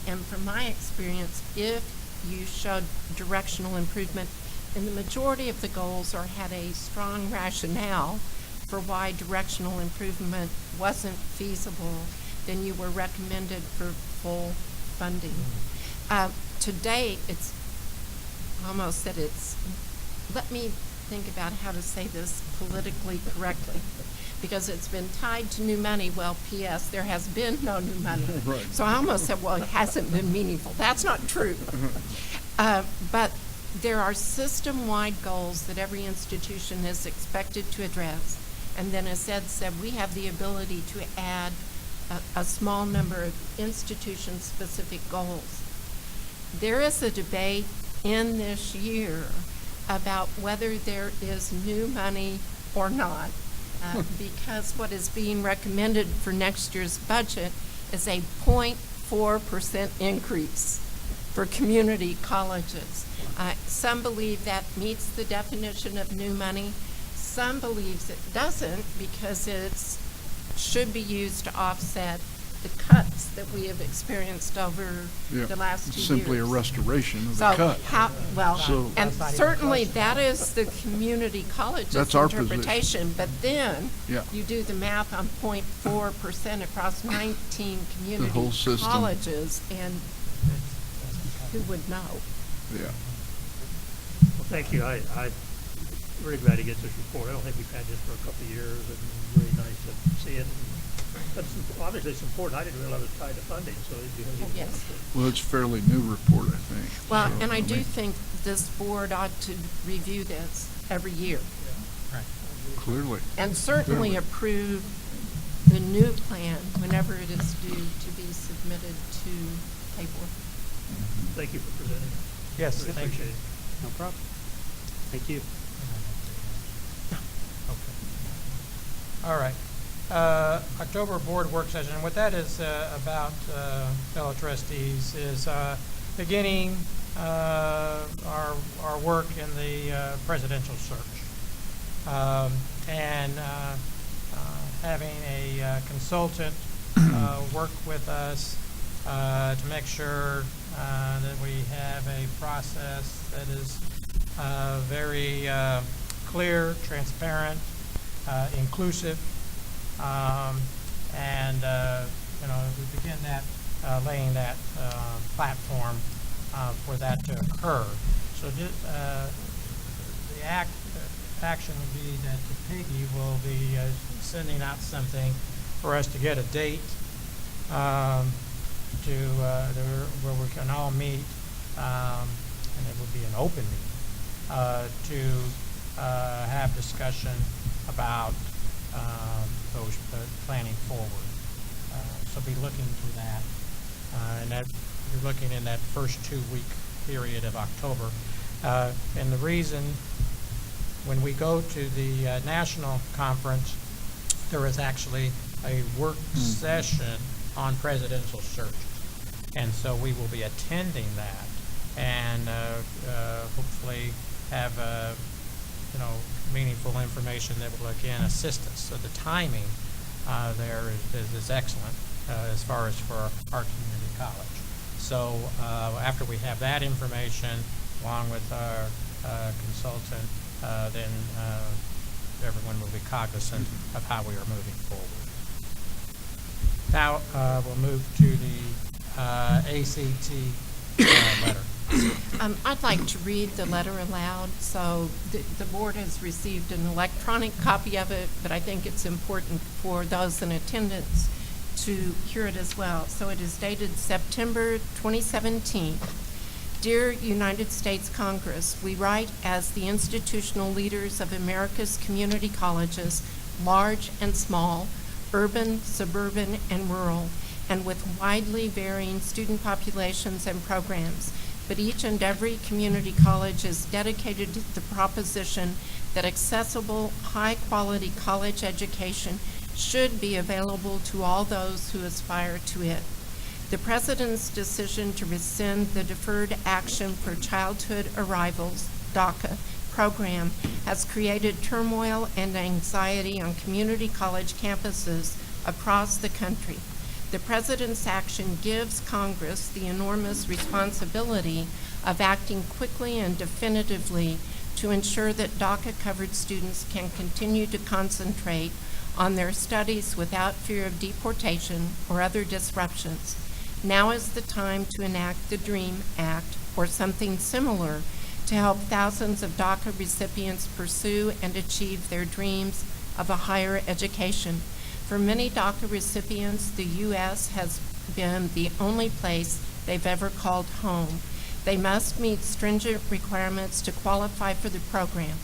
and from my experience, if you showed directional improvement in the majority of the goals or had a strong rationale for why directional improvement wasn't feasible, then you were recommended for full funding. To date, it's almost that it's, let me think about how to say this politically correctly, because it's been tied to new money. Well, P.S., there has been no new money. Right. So I almost said, well, it hasn't been meaningful. That's not true. But there are system-wide goals that every institution is expected to address. And then, as Ed said, we have the ability to add a small number of institution-specific goals. There is a debate in this year about whether there is new money or not, because what is being recommended for next year's budget is a 0.4% increase for community colleges. Some believe that meets the definition of new money. Some believes it doesn't, because it's should be used to offset the cuts that we have experienced over the last 2 years. Simply a restoration of So the cut. and certainly that is the community college's That's our position. interpretation, but then Yeah. you do the math on 0.4% across 19 community whole system. colleges, and who would know? Yeah. Well, thank you. I'm really glad to get this report. I don't think we've had this for a couple of years, and really nice to see it. But obviously it's important. I didn't realize it was tied to funding, so it'd be even more Yes. important. Well, it's a fairly new report, I think. Well, So, and I do mean, think this board ought to review this every year, Clearly. and certainly Clearly. approve the new plan whenever it is due to be submitted to KBOR. Thank you for presenting. Yes, Really thank you. appreciate it. No problem. Thank you. Okay. All right. October board work session, and what that is about, fellow trustees, is beginning our work in the presidential search. and having a consultant work with us to make sure that we have a process that is very clear, transparent, inclusive, and we begin that laying that platform for that to occur. So the action would be that Peggy will be sending out something for us to get a date where we can all meet, and it will be an open meeting, to have discussion about those planning forward. So be looking to that, and that you're looking in that first 2-week period of October. And the reason, when we go to the national conference, there is actually a work session on presidential searches, and so we will be attending that, and hopefully have meaningful information that will again assist us. So the timing there is excellent as far as for our community college. So after we have that information, along with our consultant, then everyone will be cognizant of how we are moving forward. Now we'll move to the ACT letter. I'd like to read the letter aloud. So the board has received an electronic copy of it, but I think it's important for those in attendance to hear it as well. So it is dated September 2017. Dear United States Congress, we write as the institutional leaders of America's community colleges, large and small, urban, suburban, and rural, and with widely varying student populations and programs. But each and every community college is dedicated to the proposition that accessible, high-quality college education should be available to all those who aspire to it. The President's decision to rescind the Deferred Action for Childhood Arrivals, DACA, program has created turmoil and anxiety on community college campuses across the country. The President's action gives Congress the enormous responsibility of acting quickly and definitively to ensure that DACA-covered students can continue to concentrate on their studies without fear of deportation or other disruptions. Now is the time to enact the DREAM Act or something similar to help thousands of DACA recipients pursue and achieve their dreams of a higher education. For many DACA recipients, the U.S. has been the only place they've ever called home. They must meet stringent requirements to qualify for the program.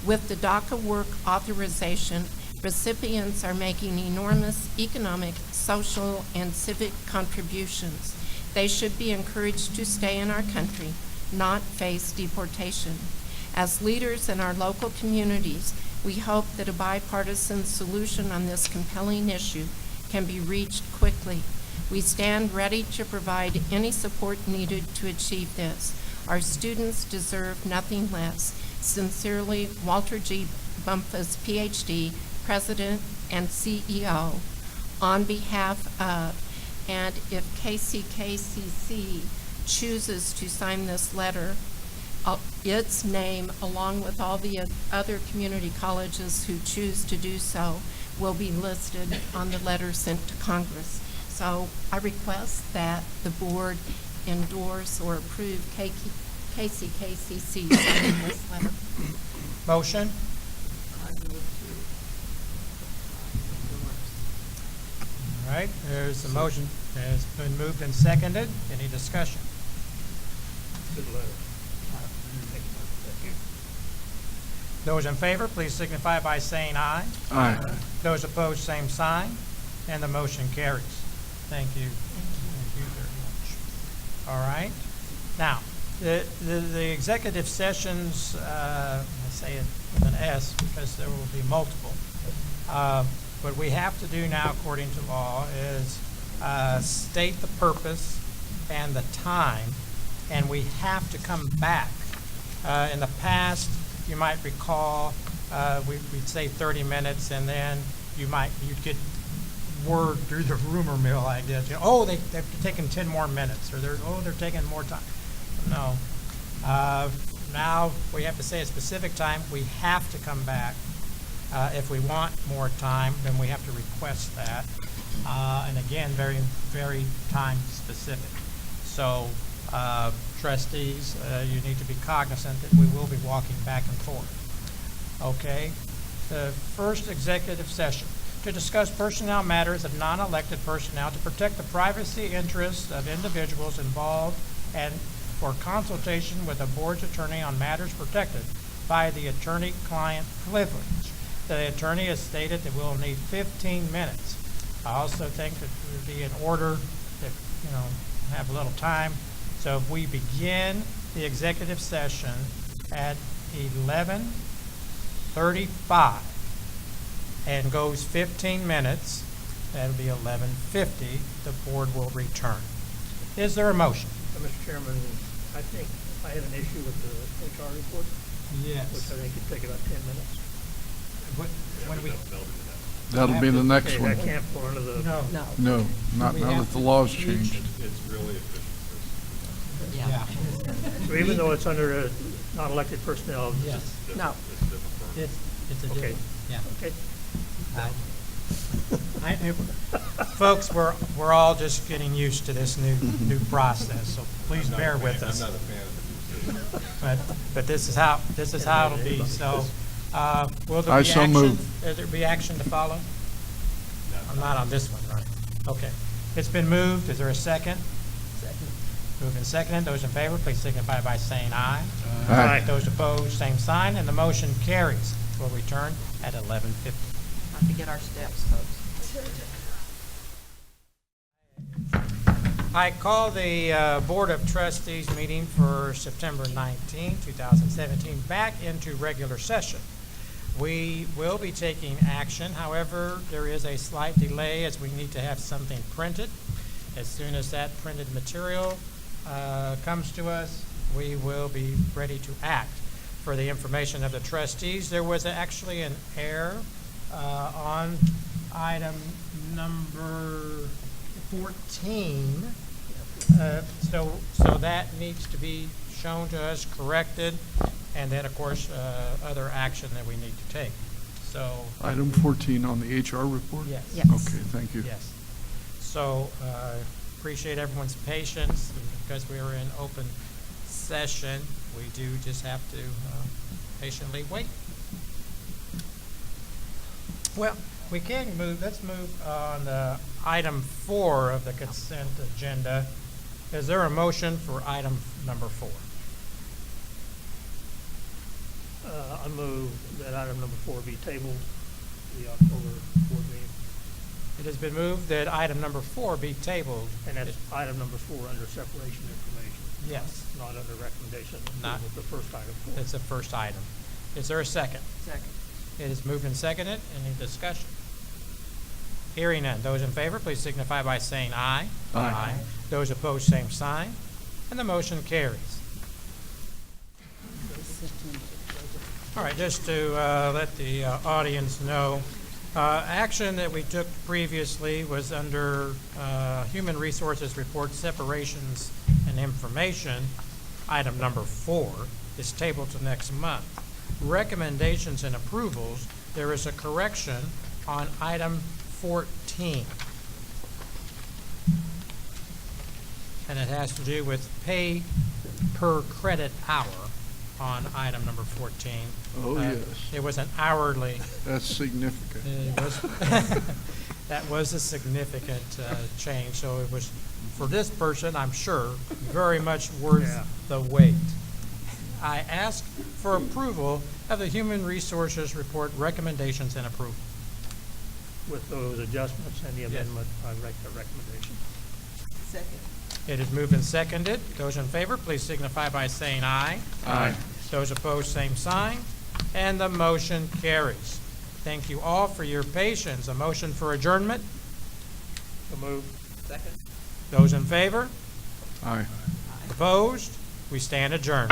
With the DACA work authorization, recipients are making enormous economic, social, and civic contributions. They should be encouraged to stay in our country, not face deportation. As leaders in our local communities, we hope that a bipartisan solution on this compelling issue can be reached quickly. We stand ready to provide any support needed to achieve this. Our students deserve nothing less. Sincerely, Walter G. Bumpus, Ph.D., President and CEO, on behalf of, and if KCKCC chooses to sign this letter, its name, along with all the other community colleges who choose to do so, will be listed on the letter sent to Congress. So I request that the board endorse or approve KCKCC signing this letter. Motion? All right, there's a motion. It's been moved and seconded. Any discussion? Good letter. Those in favor, please signify by saying aye. Aye. Those opposed, same sign, and the motion carries. Thank you. Thank you very much. All right. Now, the executive sessions, I say it with an S because there will be multiple. What we have to do now, according to law, is state the purpose and the time, and we have to come back. In the past, you might recall, we'd say 30 minutes, and then you'd get word through the rumor mill, I guess. You know, oh, they're taking 10 more minutes, or they're taking more time. No. Now we have to say a specific time. We have to come back. If we want more time, then we have to request that. And again, very, very time specific. So, trustees, you need to be cognizant that we will be walking back and forth. Okay? The first executive session, to discuss personnel matters of non-elected personnel to protect the privacy interests of individuals involved and for consultation with the board's attorney on matters protected by the attorney-client privilege. The attorney has stated that we'll need 15 minutes. I also think that it would be in order to, have a little time. So if we begin the executive session at 11:35 and goes 15 minutes, that'll be 11:50, the board will return. Is there a motion? Mr. Chairman, I think I have an issue with the HR report. Yes. Which I think could take about 10 minutes. When we That'll be the next Okay, one. that can't fall under the. No, not We now have that the law's each- changed. It's really efficient. Yeah. So even though it's under non-elected personnel. Yes. No. It's a Okay. different, yeah. Okay. Folks, we're all just getting used to this new process, so please bear with us. I'm not a fan of the new system. But this is how it'll be. So, will there I be so action? move. Will there be action to follow? I'm not on this one, right? Okay. It's been moved. Is there a second? Second. Moved and seconded. Those in favor, please signify by saying aye. Aye. Those opposed, same sign, and the motion carries. We'll return at 11:50. Have to get our steps, folks. I call the Board of Trustees meeting for September 19, 2017 back into regular session. We will be taking action. However, there is a slight delay as we need to have something printed. As soon as that printed material comes to us, we will be ready to act. For the information of the trustees, there was actually an error on item number 14. So that needs to be shown to us, corrected, and then, of course, other action that we need to take. So. Item 14 on the HR report? Yes. Yes. Okay, thank you. Yes. So, appreciate everyone's patience, and because we are in open session, we do just have to patiently wait. Well, we can move, let's move on item 4 of the consent agenda. Is there a motion for item number 4? I move that item number 4 be tabled to the October board meeting. It has been moved that item number 4 be tabled. And that's item number 4 under separation information. Yes. Not under recommendation. Not- The first item. It's the first item. Is there a second? Second. It is moved and seconded. Any discussion? Hearing none. Those in favor, please signify by saying aye. Aye. Those opposed, same sign. And the motion carries. All right, just to let the audience know, action that we took previously was under Human Resources Report Separations and Information. Item number 4 is tabled to next month. Recommendations and approvals, there is a correction on item 14. And it has to do with pay per credit hour on item number 14. Oh, yes. It was an hourly. That's significant. It was that was a significant change. So it was, for this person, I'm sure, very much worth the wait. I ask for approval of the Human Resources Report recommendations and approval. With those adjustments and the amendment, I make the recommendation. Second. It is moved and seconded. Those in favor, please signify by saying aye. Aye. Those opposed, same sign. And the motion carries. Thank you all for your patience. A motion for adjournment? So moved. Second. Those in favor? Aye. Opposed? We stand adjourned.